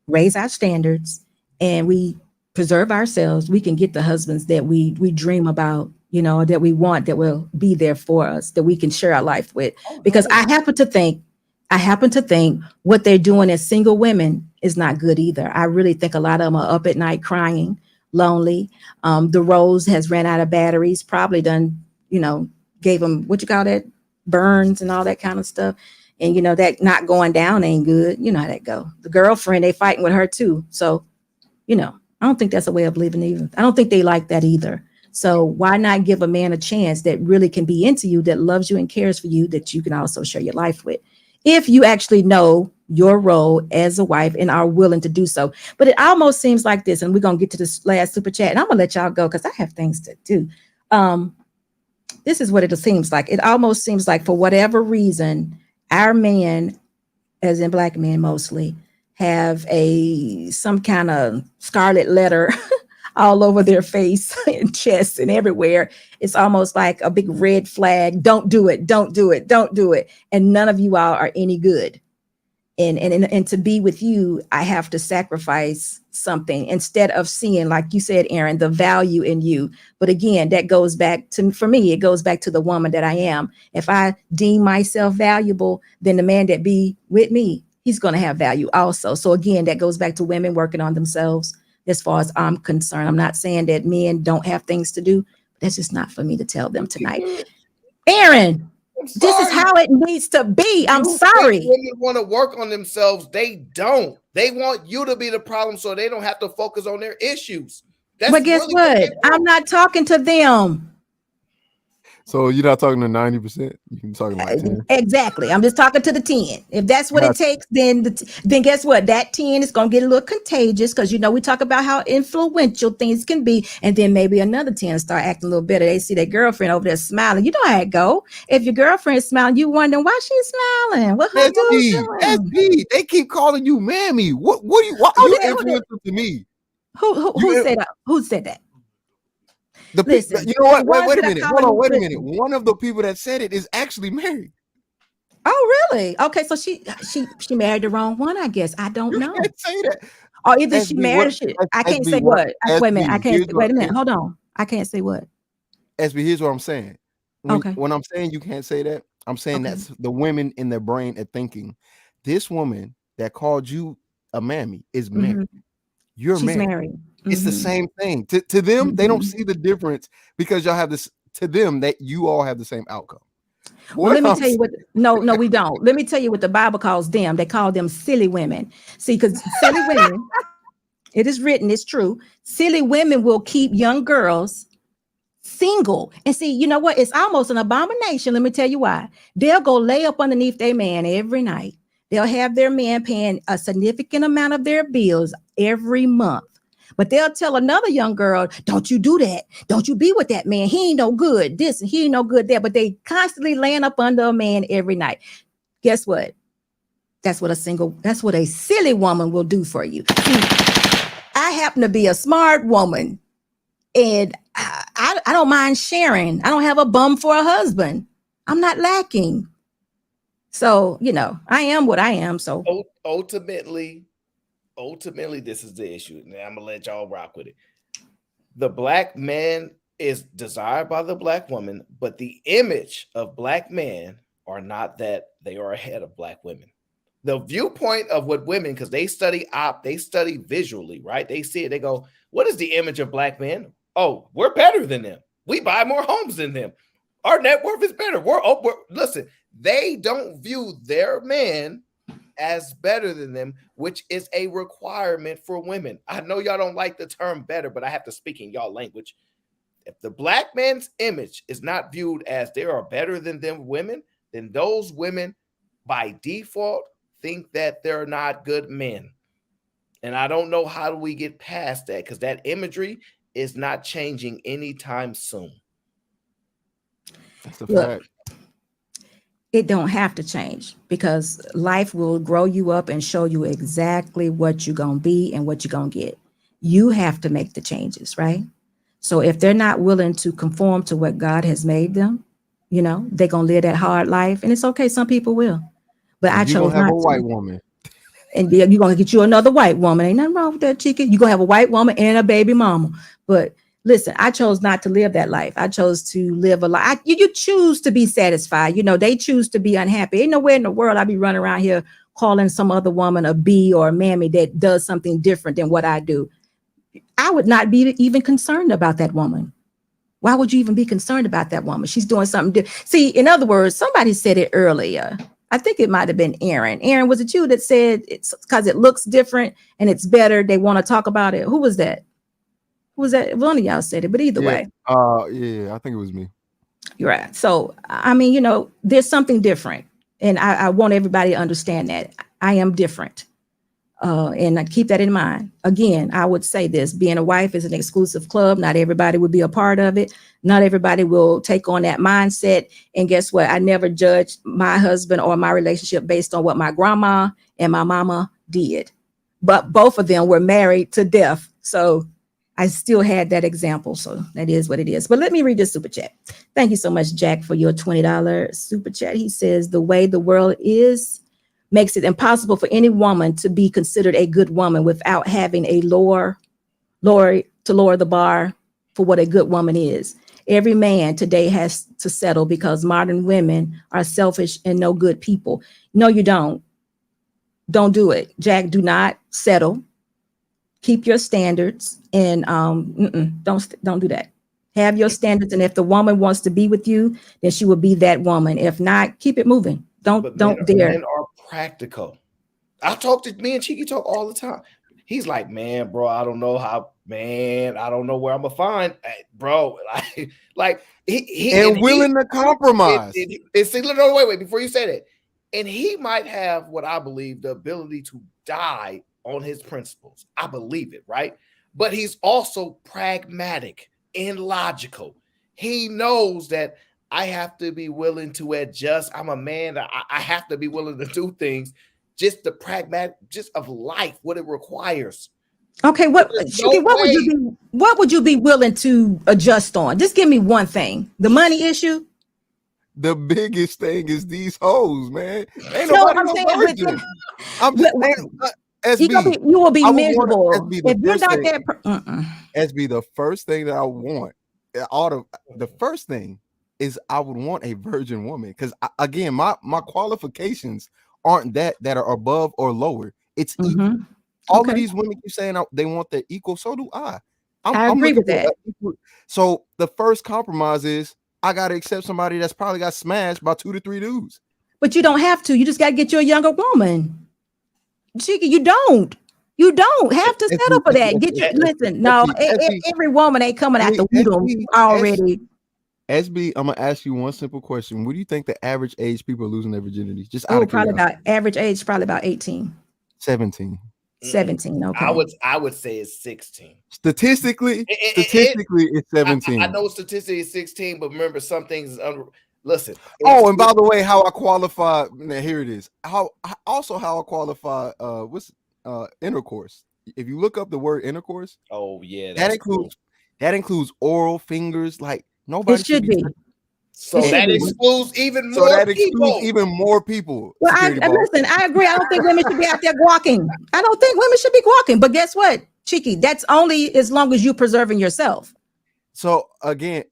raise our standards and we preserve ourselves. We can get the husbands that we dream about, you know, that we want, that will be there for us, that we can share our life with. Because I happen to think what they're doing as single women is not good either. I really think a lot of them are up at night crying, lonely. The Rose has ran out of batteries, probably done, you know, gave them, what you call that, burns and all that kind of stuff. And, you know, that not going down ain't good. You know how that go. The girlfriend, they fighting with her too. So, you know, I don't think that's a way of living either. I don't think they like that either. So why not give a man a chance that really can be into you, that loves you and cares for you, that you can also share your life with, if you actually know your role as a wife and are willing to do so. But it almost seems like this, and we're going to get to this last super chat, and I'm going to let y'all go because I have things to do. This is what it seems like. It almost seems like for whatever reason, our men, as in black men mostly, have some kind of scarlet letter all over their face and chest and everywhere. It's almost like a big red flag. Don't do it. Don't do it. Don't do it. And none of you all are any good. And to be with you, I have to sacrifice something instead of seeing, like you said, Aaron, the value in you. But again, that goes back to, for me, it goes back to the woman that I am. If I deem myself valuable, then the man that be with me, he's going to have value also. So again, that goes back to women working on themselves. As far as I'm concerned, I'm not saying that men don't have things to do. That's just not for me to tell them tonight. Aaron, this is how it needs to be. I'm sorry. Women want to work on themselves. They don't. They want you to be the problem so they don't have to focus on their issues. But guess what? I'm not talking to them. So you're not talking to 90%. You can talk like 10. Exactly. I'm just talking to the 10. If that's what it takes, then guess what? That 10 is going to get a little contagious because, you know, we talk about how influential things can be. And then maybe another 10 start acting a little better. They see their girlfriend over there smiling. You know how it go. If your girlfriend is smiling, you wondering why she's smiling. What her doing? SP, they keep calling you mammy. What are you? You influential to me. Who said that? Who said that? Listen, you know what? Wait a minute. Hold on. Wait a minute. One of the people that said it is actually married. Oh, really? Okay, so she married the wrong one, I guess. I don't know. You can't say that. Or either she married. I can't say what. Wait a minute. I can't. Wait a minute. Hold on. I can't say what. SB, here's what I'm saying. When I'm saying you can't say that, I'm saying that's the women in their brain are thinking. This woman that called you a mammy is married. You're married. It's the same thing. To them, they don't see the difference because y'all have this. To them, that you all have the same outcome. Well, let me tell you what. No, we don't. Let me tell you what the Bible calls them. They call them silly women. See, because silly women, it is written, it's true. Silly women will keep young girls single. And see, you know what? It's almost an abomination. Let me tell you why. They'll go lay up underneath their man every night. They'll have their man paying a significant amount of their bills every month. But they'll tell another young girl, don't you do that. Don't you be with that man. He ain't no good this and he ain't no good that. But they constantly laying up under a man every night. Guess what? That's what a silly woman will do for you. See, I happen to be a smart woman and I don't mind sharing. I don't have a bum for a husband. I'm not lacking. So, you know, I am what I am. So ultimately, this is the issue. Now I'm gonna let y'all rock with it. The black man is desired by the black woman, but the image of black men are not that they are ahead of black women. The viewpoint of what women, because they study visually, right? They see it, they go, what is the image of black men? Oh, we're better than them. We buy more homes than them. Our net worth is better. Listen, they don't view their man as better than them, which is a requirement for women. I know y'all don't like the term better, but I have to speak in y'all language. If the black man's image is not viewed as they are better than them women, then those women by default think that they're not good men. And I don't know how do we get past that, because that imagery is not changing anytime soon. That's a Look, fact. it don't have to change, because life will grow you up and show you exactly what you're going to be and what you're going to get. You have to make the changes, right? So if they're not willing to conform to what God has made them, they're going to live that hard life. And it's okay. Some people will. But I You're chose gonna have not a to. white woman. And you're going to get you another white woman. Ain't nothing wrong with that, Chicky. You're going to have a white woman and a baby mama. But listen, I chose not to live that life. I chose to live a life. You choose to be satisfied. They choose to be unhappy. Ain't nowhere in the world I'll be running around here calling some other woman a bee or a mammy that does something different than what I do. I would not be even concerned about that woman. Why would you even be concerned about that woman? She's doing something different. See, in other words, somebody said it earlier. I think it might have been Aaron. Aaron, was it you that said it's because it looks different and it's better? They want to talk about it. Who was that? Who was that? One of y'all said it, but either way. Yeah, I think it was me. You're right. So, I mean, there's something different. And I want everybody to understand that. I am different. And I keep that in mind. Again, I would say this: being a wife is an exclusive club. Not everybody would be a part of it. Not everybody will take on that mindset. And guess what? I never judged my husband or my relationship based on what my grandma and my mama did. But both of them were married to death. So I still had that example. So that is what it is. But let me read this super chat. Thank you so much, Jack, for your $20 super chat. He says, the way the world is makes it impossible for any woman to be considered a good woman without having a lower the bar for what a good woman is. Every man today has to settle because modern women are selfish and no good people. No, you don't. Don't do it. Jack, do not settle. Keep your standards and don't do that. Have your standards. And if the woman wants to be with you, then she will be that woman. If not, keep it moving. Don't dare. Men are practical. I talk to me and Cheeky talk all the time. He's like, man, bro, I don't know where I'm gonna find, bro. Like he willing to compromise. See, no, wait, before you say that, and he might have what I believe the ability to die on his principles. I believe it, right? But he's also pragmatic and logical. He knows that I have to be willing to adjust. I'm a man. I have to be willing to do things. Just the pragmatic, just of life, what it requires. Okay, what would you be willing to adjust on? Just give me one thing. The money issue. The biggest thing is these hoes, man. Ain't No, nobody I'm no saying, virgin. I'm just saying, SB, you will be miserable if you're not there. SB, the first thing that I want, the first thing is I would want a virgin woman, because again, my qualifications aren't that are above or lower. It's equal. All of these women keep saying they want the equal. So do I. I agree with that. So the first compromise is I got to accept somebody that's probably got smashed by 2 to 3 dudes. But you don't have to. You just got to get you a younger woman. Chicky, you don't have to settle for that. Listen, no, every woman ain't coming out the window already. SB, I'm gonna ask you one simple question. What do you think the average age people are losing their virginity? Just probably about average age, probably about 18. 17. 17. Okay. I would say it's 16. Statistically, it's 17. I know statistically it's 16, but remember some things. Listen. And by the way, how I qualify. Now here it is. How I qualify. What's intercourse? If you look up the word intercourse, that includes oral, fingers. Like nobody it should be. So that excludes even more people. Well, listen, I agree. I don't think women should be out there walking. I don't think women should be walking. But guess what, Chicky? That's only as long as you're preserving yourself. So again,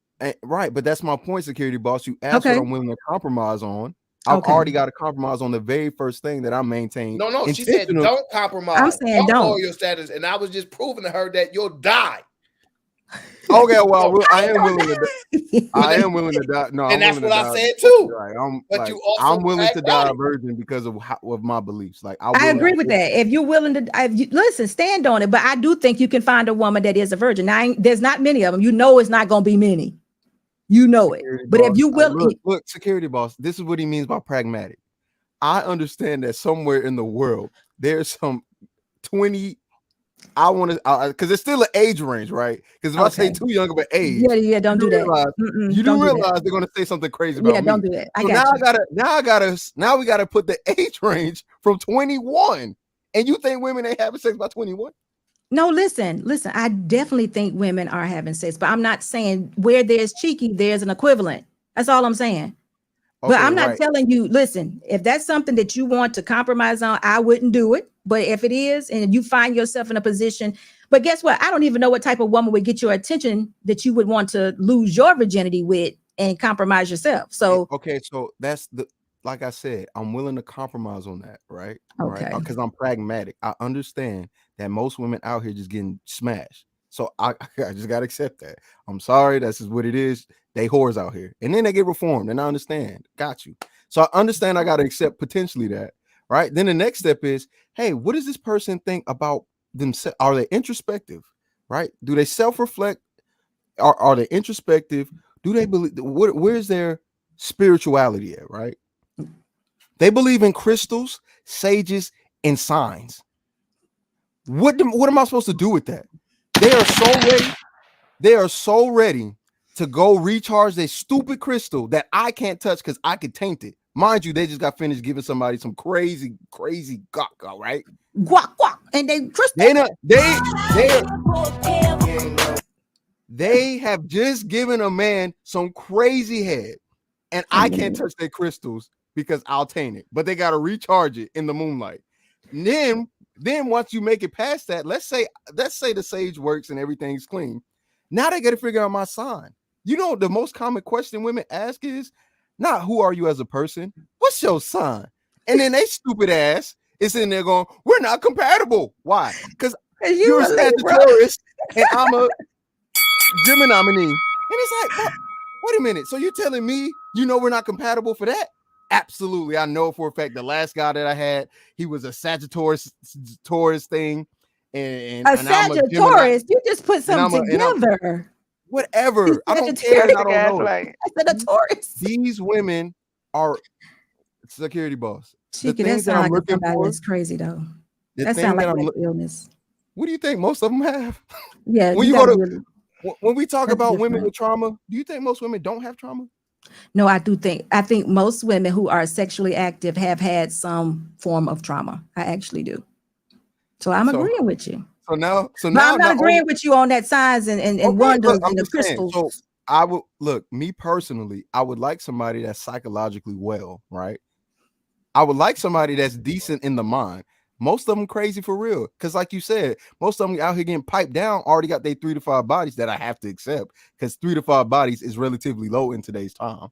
right, but that's my point, security boss. You asked what I'm willing to compromise on. I've already got to compromise on the very first thing that I maintain. No, she said don't compromise. I'm saying don't lower your status, and I was just proving to her that you'll die. Okay, well, I ain't am gonna willing to. die. I am willing to die. No, And I'm that's willing to what I die. said too. Right, But you also I'm willing to die a pragmatic. virgin because of my beliefs. Like I agree with that. If you're willing to, listen, stand on it. But I do think you can find a woman that is a virgin. Now, there's not many of them. You know, it's not going to be many. You know it. Security But if boss, you will, look, security boss. This is what he means by pragmatic. I understand that somewhere in the world there's some 20. I want to, because it's still an age range, right? Because if I say too young of an age, don't do that. You do realize they're going to say something crazy about me. Don't do that. So now we gotta put the age range from 21. And you think women ain't having sex by 21? No, listen. I definitely think women are having sex, but I'm not saying where there's cheeky, there's an equivalent. That's all I'm saying. But I'm not telling you, listen, if that's something that you want to compromise on, I wouldn't do it. But if it is, and you find yourself in a position, but guess what? I don't even know what type of woman would get your attention that you would want to lose your virginity with and compromise yourself. So, okay, so that's like I said, I'm willing to compromise on that, right? Okay. Right? Because I'm pragmatic. I understand that most women out here just getting smashed. So I just gotta accept that. I'm sorry, that's just what it is. They whores out here, and then they get reformed, and I understand. Got you. So I understand I gotta accept potentially that, right? Then the next step is, hey, what does this person think about themselves? Are they introspective, right? Do they self-reflect? Are they introspective? Do they believe? Where's their spirituality at, right? They believe in crystals, sages, and signs. What am I supposed to do with that? They are so ready. They are so ready to go recharge their stupid crystal that I can't touch because I could taint it. Mind you, they just got finished giving somebody some crazy guac, right? Guac, and they have just given a man some crazy head, and I can't touch their crystals because I'll taint it. But they got to recharge it in the moonlight. And then once you make it past that, let's say the sage works and everything's clean. Now they got to figure out my sign. You know, the most common question women ask is not who are you as a person? What's your sign? And then they stupid ass is in there going, we're not compatible. Why? Because you're a Sagittarius and I'm a Gemini. And it's like, wait a minute. So you're telling me, we're not compatible for that? Absolutely. I know for a fact the last guy that I had, he was a Sagittarius thing. And Sagittarius, you just put something together. Whatever. I don't care. I don't know. I said a Taurus. These women are security boss. Cheeky, that sounds like somebody that's crazy though. That sounds like an illness. What do you think most of them have? Yeah. When we talk about women with trauma, do you think most women don't have trauma? No, I think most women who are sexually active have had some form of trauma. I actually do. So I'm agreeing with you. So now I'm not agreeing with you on that size and wonders and the crystals. So I would me personally, I would like somebody that's psychologically well, right? I would like somebody that's decent in the mind. Most of them crazy for real. Because like you said, most of them out here getting piped down already got their 3 to 5 bodies that I have to accept. Because 3 to 5 bodies is relatively low in today's time.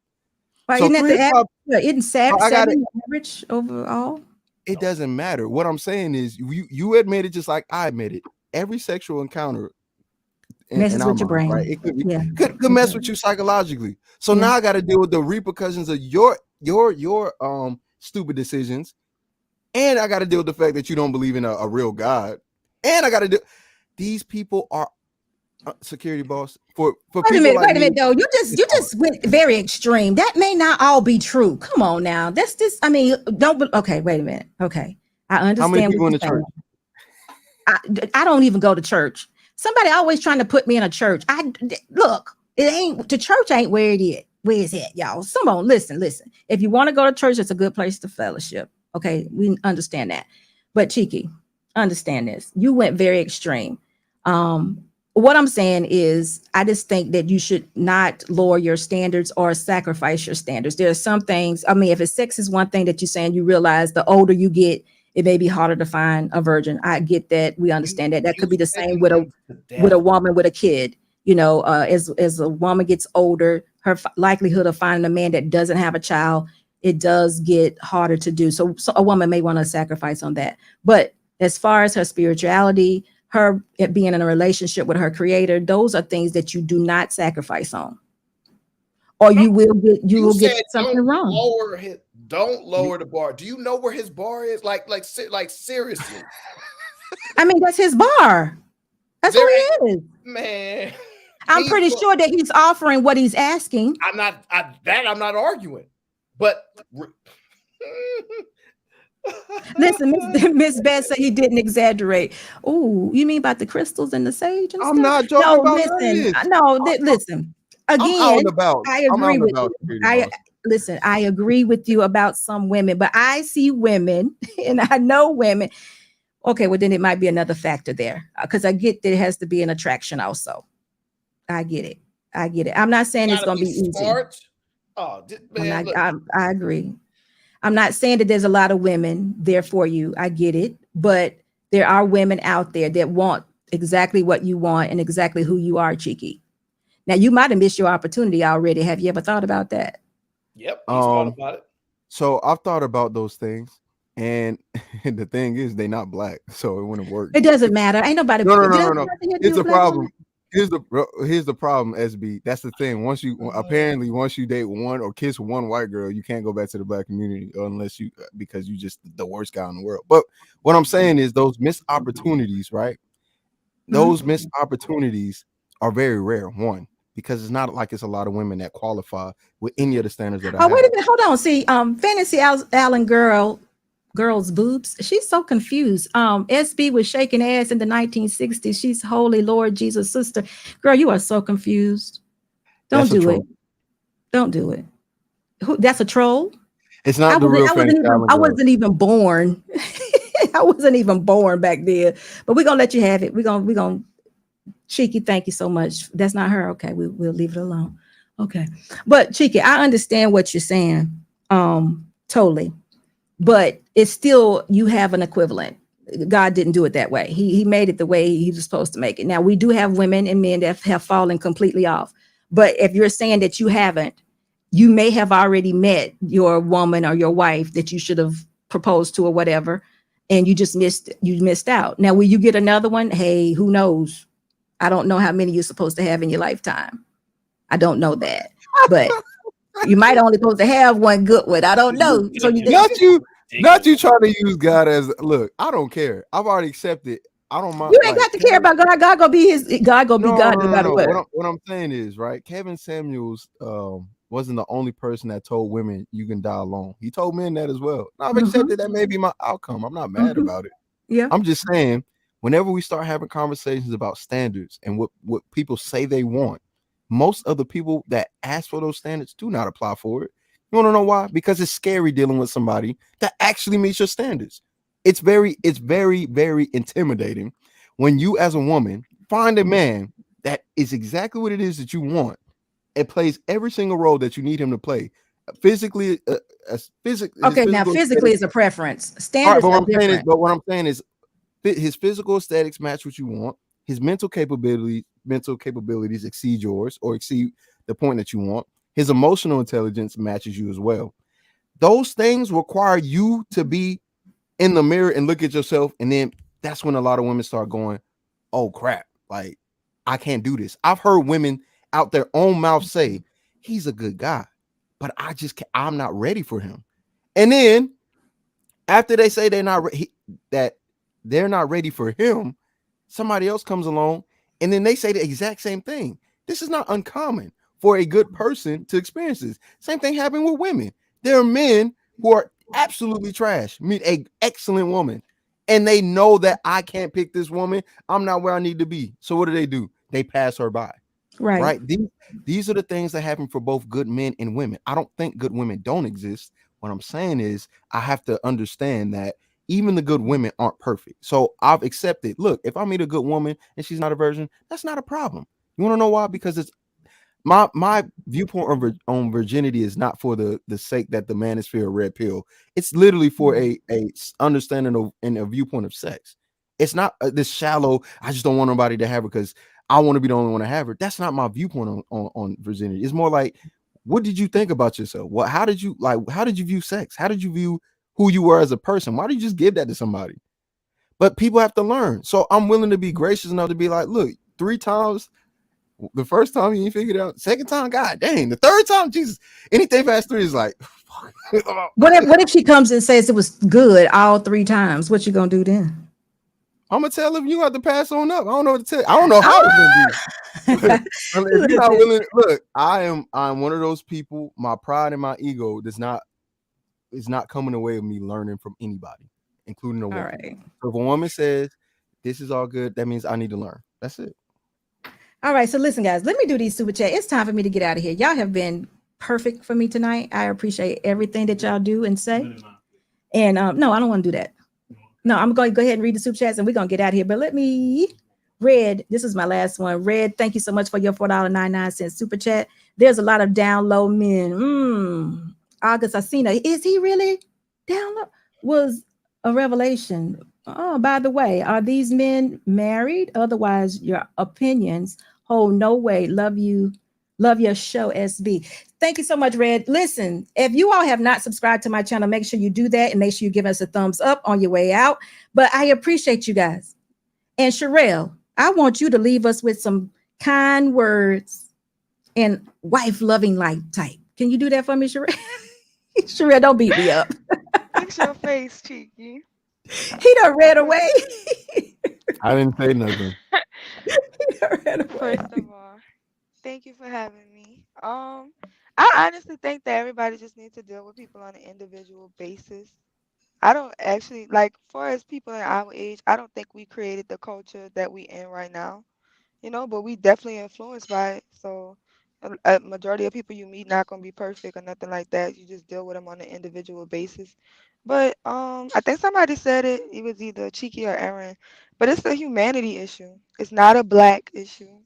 Right, so isn't 7 average overall? It doesn't matter. What I'm saying is you admit it just like I admit it. Every sexual encounter messes with your brain. Right? It could mess with you psychologically. So now I got to deal with the repercussions of your stupid decisions. And I got to deal with the fact that you don't believe in a real God. And I got to do. These people are security boss for wait a minute though. You just went very extreme. That may not all be true. Come on now. That's this. I mean, okay. Wait a minute. Okay, I understand. How many people in the church? I don't even go to church. Somebody always trying to put me in a church. The church ain't where it is. Where is it, y'all? Someone listen. If you want to go to church, it's a good place to fellowship. Okay, we understand that. But Cheeky, understand this. You went very extreme. What I'm saying is, I just think that you should not lower your standards or sacrifice your standards. There are some things. I mean, if sex is one thing that you're saying, you realize the older you get, it may be harder to find a virgin. I get that. We understand that. That could be the same with a woman with a kid. As a woman gets older, her likelihood of finding a man that doesn't have a child, it does get harder to do. So a woman may want to sacrifice on that. But as far as her spirituality, her being in a relationship with her creator, those are things that you do not sacrifice on. Or you will get something wrong. Don't lower the bar. Do you know where his bar is? Like seriously. I mean, that's his bar. That's who he is. Man. I'm pretty sure that he's offering what he's asking. I'm not arguing. But listen, Miss Beth said he didn't exaggerate. Oh, you mean about the crystals and the sage and I'm stuff? not joking No, about listen. this. Listen. Again, I agree with you. Listen, I agree with you about some women, but I see women and I know women. Okay, well, then it might be another factor there because I get that it has to be an attraction also. I get it. I'm not saying it's going to be easy. Oh, man, I agree. I'm not saying that there's a lot of women there for you. I get it. But there are women out there that want exactly what you want and exactly who you are, Cheeky. Now, you might have missed your opportunity already. Have you ever thought about that? Yep, he's thought about it. So I've thought about those things. And the thing is, they're not black, so it wouldn't work. It doesn't matter. Ain't nobody. No. Here's the problem. Here's the problem, SB. That's the thing. Once you date one or kiss one white girl, you can't go back to the black community because you just the worst guy in the world. But what I'm saying is those missed opportunities, right? Those missed opportunities are very rare. One, because it's not like it's a lot of women that qualify with any of the standards that I have. Wait a minute. Hold on. See, Fantasy Allen girl's boobs. She's so confused. SB was shaking ass in the 1960s. She's holy Lord Jesus sister. Girl, you are so confused. Don't do it. Don't do it. That's a troll? It's not the real Fantasy Allen girl. I wasn't even born. I wasn't even born back then. But we're gonna let you have it. We're gonna Cheeky, thank you so much. That's not her. Okay, we'll leave it alone. Okay. But Cheeky, I understand what you're saying. Totally. But it's still, you have an equivalent. God didn't do it that way. He made it the way he was supposed to make it. Now, we do have women and men that have fallen completely off. But if you're saying that you haven't, you may have already met your woman or your wife that you should have proposed to or whatever, and you just missed out. Now, will you get another one? Hey, who knows? I don't know how many you're supposed to have in your lifetime. I don't know that. But you might only supposed to have one good one. I don't know. So not you trying to use God as look. I don't care. I've already accepted. I don't mind. You ain't got to care about God. God gonna be God no matter what. What I'm saying is right. Kevin Samuels wasn't the only person that told women you can die alone. He told men that as well. Now, I've accepted that may be my outcome. I'm not mad about it. Yeah. I'm just saying whenever we start having conversations about standards and what people say they want, most of the people that ask for those standards do not apply for it. You want to know why? Because it's scary dealing with somebody that actually meets your standards. It's very, very intimidating when you as a woman find a man that is exactly what it is that you want. It plays every single role that you need him to play. Physically, now physically is a preference. Standards are different. But what I'm saying is his physical aesthetics match what you want. His mental capabilities exceed yours or exceed the point that you want. His emotional intelligence matches you as well. Those things require you to be in the mirror and look at yourself. And then that's when a lot of women start going, oh crap, like I can't do this. I've heard women out their own mouth say, he's a good guy, but I'm not ready for him. And then after they say they're not ready for him, somebody else comes along and then they say the exact same thing. This is not uncommon for a good person to experience this. Same thing happened with women. There are men who are absolutely trash, meet an excellent woman, and they know that I can't pick this woman. I'm not where I need to be. So what do? They pass her by. Right. These are the things that happen for both good men and women. I don't think good women don't exist. What I'm saying is I have to understand that even the good women aren't perfect. So I've accepted, look, if I meet a good woman and she's not a virgin, that's not a problem. You want to know why? Because it's my viewpoint on virginity is not for the sake that the manosphere a red pill. It's literally for a understanding of and a viewpoint of sex. It's not this shallow, I just don't want nobody to have her because I want to be the only one to have her. That's not my viewpoint on virginity. It's more like, what did you think about yourself? How did you view sex? How did you view who you were as a person? Why did you just give that to somebody? But people have to learn. So I'm willing to be gracious enough to be like, look, 3 times. The first time you ain't figured it out. Second time, God dang. The third time, Jesus. Anything past 3 is like, What if she comes and says it was good all 3 times? What you gonna do then? I'm gonna tell him you have to pass on up. I don't know what to tell you. I don't know how it's gonna be. If you're not Listen. willing, look, I'm one of those people. My pride and my ego is not coming away with me learning from anybody, including a All woman. right. So if a woman says this is all good, that means I need to learn. That's it. All right. So listen, guys, let me do these super chat. It's time for me to get out of here. Y'all have been perfect for me tonight. I appreciate everything that y'all do and say. And no, I don't want to do that. No, I'm going to go ahead and read the super chats and we're going to get out of here. But let me, Red, this is my last one. Red, thank you so much for your $4.99 super chat. There's a lot of down low men. August Asina, is he really down low? Was a revelation. Oh, by the way, are these men married? Otherwise, your opinions hold no weight. Love you. Love your show, SB. Thank you so much, Red. Listen, if you all have not subscribed to my channel, make sure you do that and make sure you give us a thumbs up on your way out. But I appreciate you guys. And Sherelle, I want you to leave us with some kind words and wife-loving life type. Can you do that for me, Sherelle? Sherelle, don't beat me up. Fix your face, cheeky. He done ran away. I didn't say nothing. First of all, thank you for having me. I honestly think that everybody just needs to deal with people on an individual basis. I don't actually like, far as people in our age, I don't think we created the culture that we in right now, but we definitely influenced by it. So a majority of people you meet not gonna be perfect or nothing like that. You just deal with them on an individual basis. But I think somebody said it was either Cheeky or Aaron, but it's a humanity issue. It's not a black issue.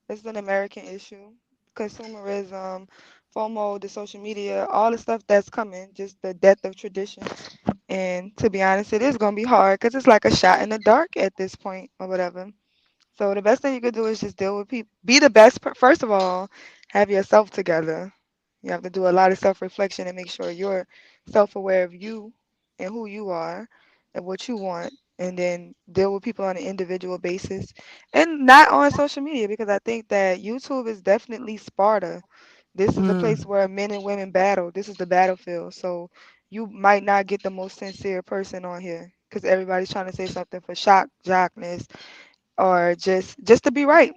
It's an American issue. Consumerism, FOMO, the social media, all the stuff that's coming, just the death of tradition. And to be honest, it is gonna be hard because it's like a shot in the dark at this point or whatever. So the best thing you could do is just deal with people. Be the best. First of all, have yourself together. You have to do a lot of self-reflection and make sure you're self-aware of you and who you are and what you want, and then deal with people on an individual basis and not on social media, because I think that YouTube is definitely Sparta. This is a place where men and women battle. This is the battlefield. So you might not get the most sincere person on here because everybody's trying to say something for jockness, or just to be right.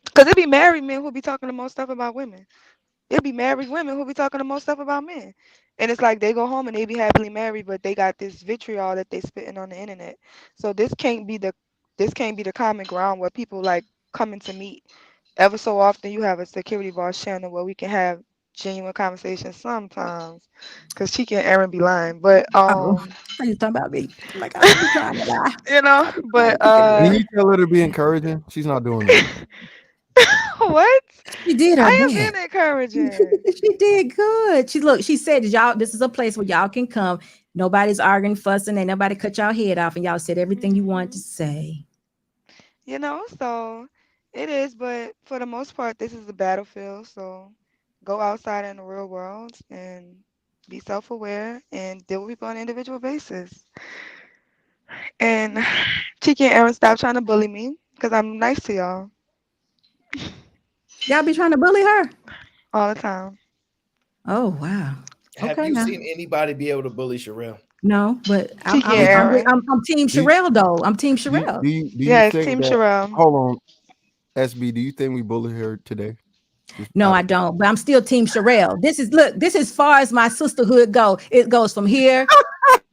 Because it be married men who be talking the most stuff about women. It be married women who be talking the most stuff about men. And it's like they go home and they be happily married, but they got this vitriol that they spitting on the internet. So this can't be the common ground where people like coming to meet. Ever so often you have a security boss channel where we can have genuine conversations sometimes. Cause Cheeky and Aaron be lying. But Oh, you talking about me? Like I be trying to lie. you but Can you tell her to be encouraging? She's not doing that. what? She did her I am best. being encouraging. She did good. She said, y'all, this is a place where y'all can come. Nobody's arguing, fussing, and nobody cut y'all head off, and y'all said everything you wanted to say. So it is, but for the most part, this is a battlefield. So go outside in the real world and be self-aware and deal with people on an individual basis. And Cheeky and Aaron, stop trying to bully me because I'm nice to y'all Y'all be trying to bully her all the time. Oh wow. Have Okay you now. seen anybody be able to bully Sherelle? No, but I'm Cheeky I'm and I'm, Aaron. I'm Team Do you, Sherelle though. I'm Team do you, Sherelle. do you, do you Yes, think Team that? Sherelle. Hold on, SB. Do you think we bullied her today? Just No, out I of don't. But I'm still Team Sherelle. This is far as my sisterhood go. It goes from here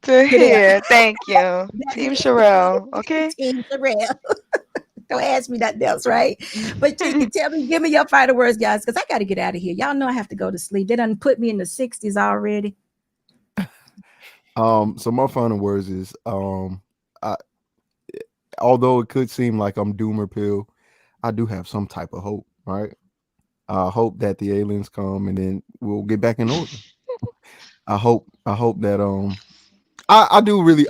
To to there. here. Thank you. That's Team it. Sherelle. Okay. Team Sherelle. Don't ask me nothing else, right? But Chicky, give me your final words, guys, because I got to get out of here. Y'all know I have to go to sleep. They done put me in the 60s already. So my final words is I, although it could seem like I'm doom or pill, I do have some type of hope, right? I hope that the aliens come and then we'll get back in order. I hope that I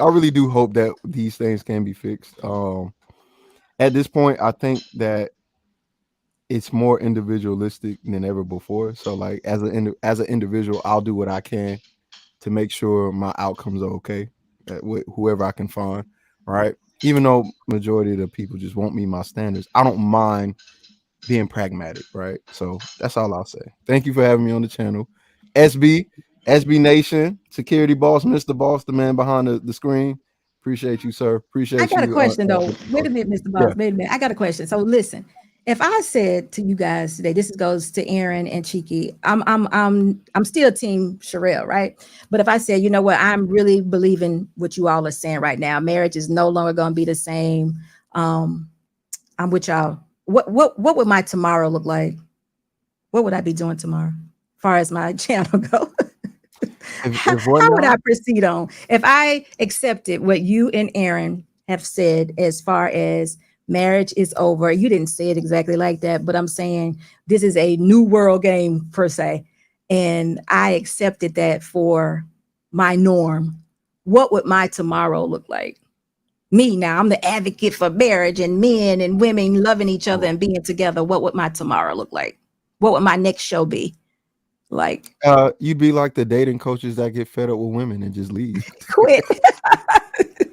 really do hope that these things can be fixed. At this point, I think that it's more individualistic than ever before. So like as an individual, I'll do what I can to make sure my outcomes are okay with whoever I can find, right? even though majority of the people just won't meet my standards, I don't mind being pragmatic, right? So that's all I'll say. Thank you for having me on the channel. SB Nation, security boss, Mr. Boss, the man behind the screen. Appreciate you, sir. I Appreciate got a you. question though. Wait a minute, Mr. Boss. Yeah. Wait a minute. I got a question. So listen, if I said to you guys today, this goes to Aaron and Cheeky. I'm still Team Sherelle, right? But if I said, you know what, I'm really believing what you all are saying right now. Marriage is no longer going to be the same. I'm with y'all. What would my tomorrow look like? What would I be doing tomorrow, as far as my channel go? How would I proceed on if I accepted what you and Aaron have said as far as marriage is over? You didn't say it exactly like that, but I'm saying this is a new world game per se, and I accepted that for my norm. What would my tomorrow look like? Me now, I'm the advocate for marriage and men and women loving each other and being together. What would my tomorrow look like? What would my next show be like? You'd be like the dating coaches that get fed up with women and just leave. Quit.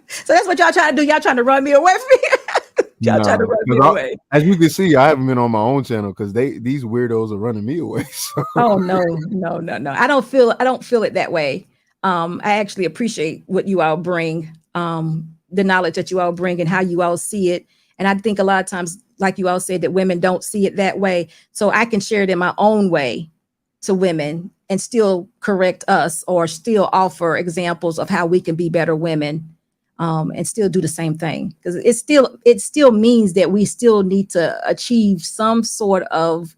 So that's what y'all trying to do. Y'all trying to run me away from me. Y'all trying to run me away. As you can see, I haven't been on my own channel because these weirdos are running me away. So. Oh no. I don't feel it that way. I actually appreciate what you all bring, the knowledge that you all bring and how you all see it. And I think a lot of times, like you all said, that women don't see it that way. So I can share it in my own way to women and still correct us or still offer examples of how we can be better women, and still do the same thing. Because it still means that we still need to achieve some sort of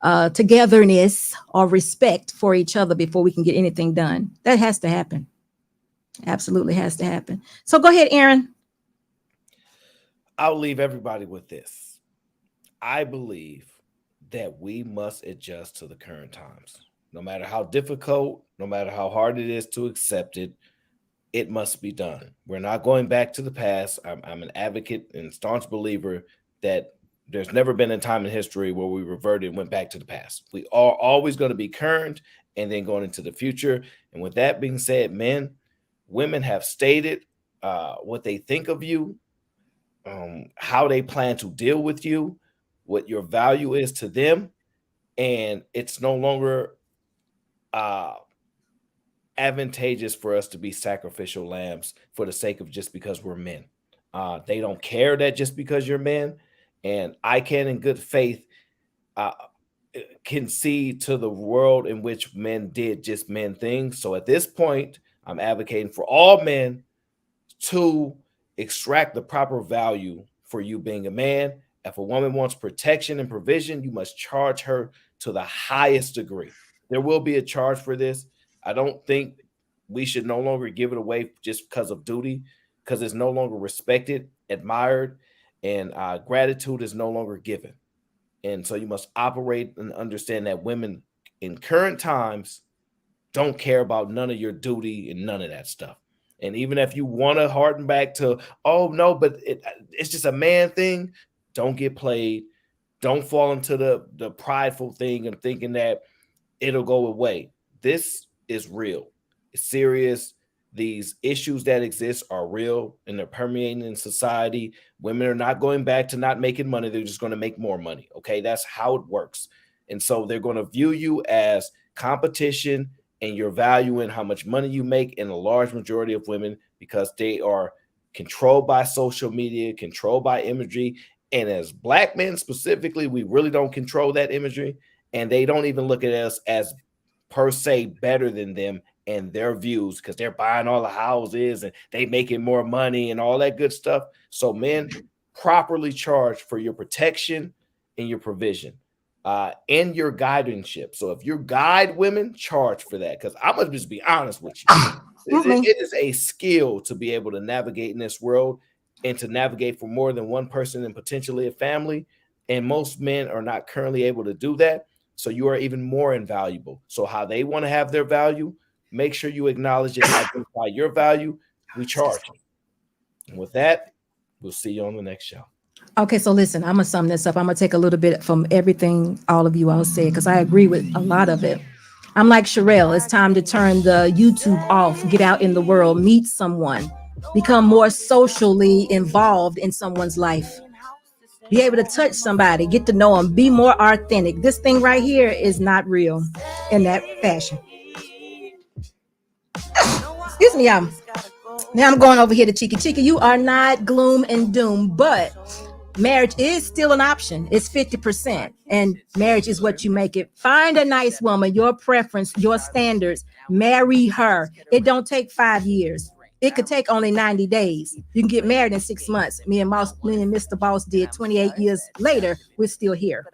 togetherness or respect for each other before we can get anything done. That has to happen. Absolutely has to happen. So go ahead, Aaron. I'll leave everybody with this. I believe that we must adjust to the current times. No matter how difficult, no matter how hard it is to accept it, it must be done. We're not going back to the past. I'm an advocate and staunch believer that there's never been a time in history where we reverted and went back to the past. We are always going to be current and then going into the future. And with that being said, women have stated what they think of you, how they plan to deal with you, what your value is to them. And it's no longer advantageous for us to be sacrificial lambs for the sake of just because we're men. They don't care that just because you're men. And I can, in good faith, concede to the world in which men did just men things. So at this point, I'm advocating for all men to extract the proper value for you being a man. If a woman wants protection and provision, you must charge her to the highest degree. There will be a charge for this. I don't think we should no longer give it away just because of duty, because it's no longer respected, admired, and gratitude is no longer given. And so you must operate and understand that women in current times don't care about none of your duty and none of that stuff. And even if you want to harden back to, oh, no, but it's just a man thing, don't get played. Don't fall into the prideful thing and thinking that it'll go away. This is real. It's serious. These issues that exist are real and they're permeating in society. Women are not going back to not making money. They're just going to make more money. Okay, that's how it works. And so they're going to view you as competition and your value in how much money you make in a large majority of women because they are controlled by social media, controlled by imagery. And as Black men specifically, we really don't control that imagery. And they don't even look at us as per se better than them and their views because they're buying all the houses and they making more money and all that good stuff. So men, properly charge for your protection and your provision and your guardianship. So if you guide women, charge for that because I'm going to just be honest with you. It is a skill to be able to navigate in this world and to navigate for more than one person and potentially a family. And most men are not currently able to do that. So you are even more invaluable. So how they want to have their value, make sure you acknowledge it, identify your value, we charge you. And with that, we'll see you on the next show. Okay, so listen, I'm going to sum this up. I'm going to take a little bit from everything all of you all said because I agree with a lot of it. I'm like Sherelle. It's time to turn the YouTube off, get out in the world, meet someone, become more socially involved in someone's life. Be able to touch somebody, get to know them, be more authentic. This thing right here is not real in that fashion. Excuse me, y'all. Now I'm going over here to Cheeky. Cheeky, you are not gloom and doom, but marriage is still an option. It's 50%, and marriage is what you make it. Find a nice woman, your preference, your standards, marry her. It don't take 5 years. It could take only 90 days. You can get married in 6 months. Me and Mr. Boss did 28 years later. We're still here.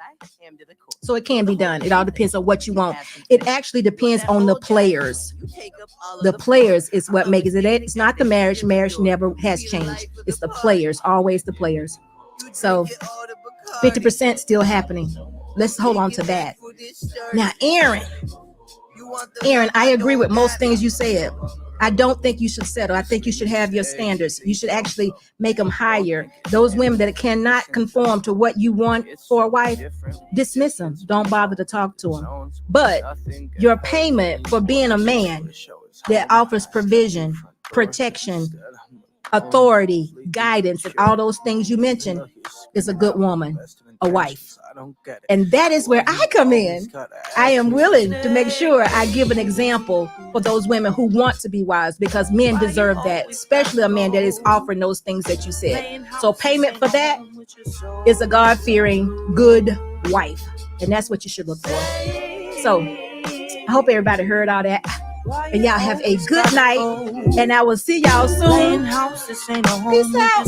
So it can be done. It all depends on what you want. It actually depends on the players. The players is what makes it. It's not the marriage. Marriage never has changed. It's the players, always the players. So 50% still happening. Let's hold on to that. Now, Aaron, I agree with most things you said. I don't think you should settle. I think you should have your standards. You should actually make them higher. Those women that cannot conform to what you want for a wife, dismiss them. Don't bother to talk to them. But your payment for being a man that offers provision, protection, authority, guidance, and all those things you mentioned is a good woman, a wife. And that is where I come in. I am willing to make sure I give an example for those women who want to be wives, because men deserve that, especially a man that is offering those things that you said. So payment for that is a God-fearing, good wife. And that's what you should look for. So I hope everybody heard all that. And y'all have a good night. And I will see y'all soon. Peace out.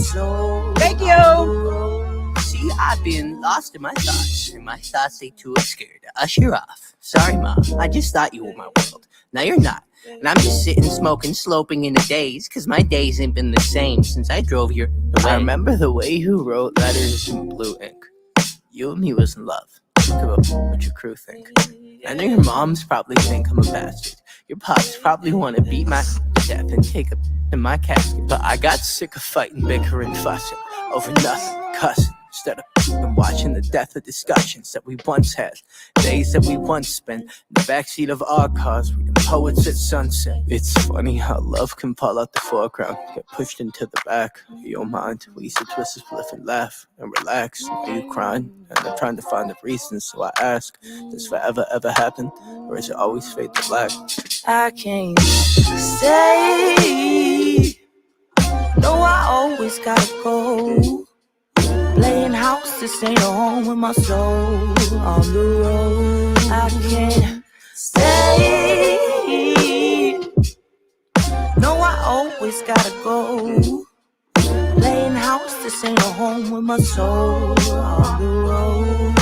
Thank you. See, I've been lost in my thoughts, and my thoughts they too scared to usher off. Sorry, Mom, I just thought you were my world. Now you're not. And I'm just sitting, smoking, sloping in a daze, cause my days ain't been the same since I drove here away. I remember the way you wrote letters in blue ink. You and me was in love. Think about what your crew think. I know your moms probably think I'm a bastard. Your pops probably want to beat my death and take a in my casket. But I got sick of fighting, bickering, fussing over nothing, cussing. Instead of watching the death of discussions that we once had, days that we once spent in the backseat of our cars, reading poets at sunset. It's funny how love can fall out the foreground, get pushed into the back of your mind. We used to twist a spliff and laugh and relax. Are you crying? And I'm trying to find the reason, so I ask, does forever ever happen, or is it always fade to black? I can't stay. No, I always gotta go. Playing house, this ain't a home with my soul on the road. I can't stay. No, I always gotta go. Playing house, this ain't a home with my soul on the road.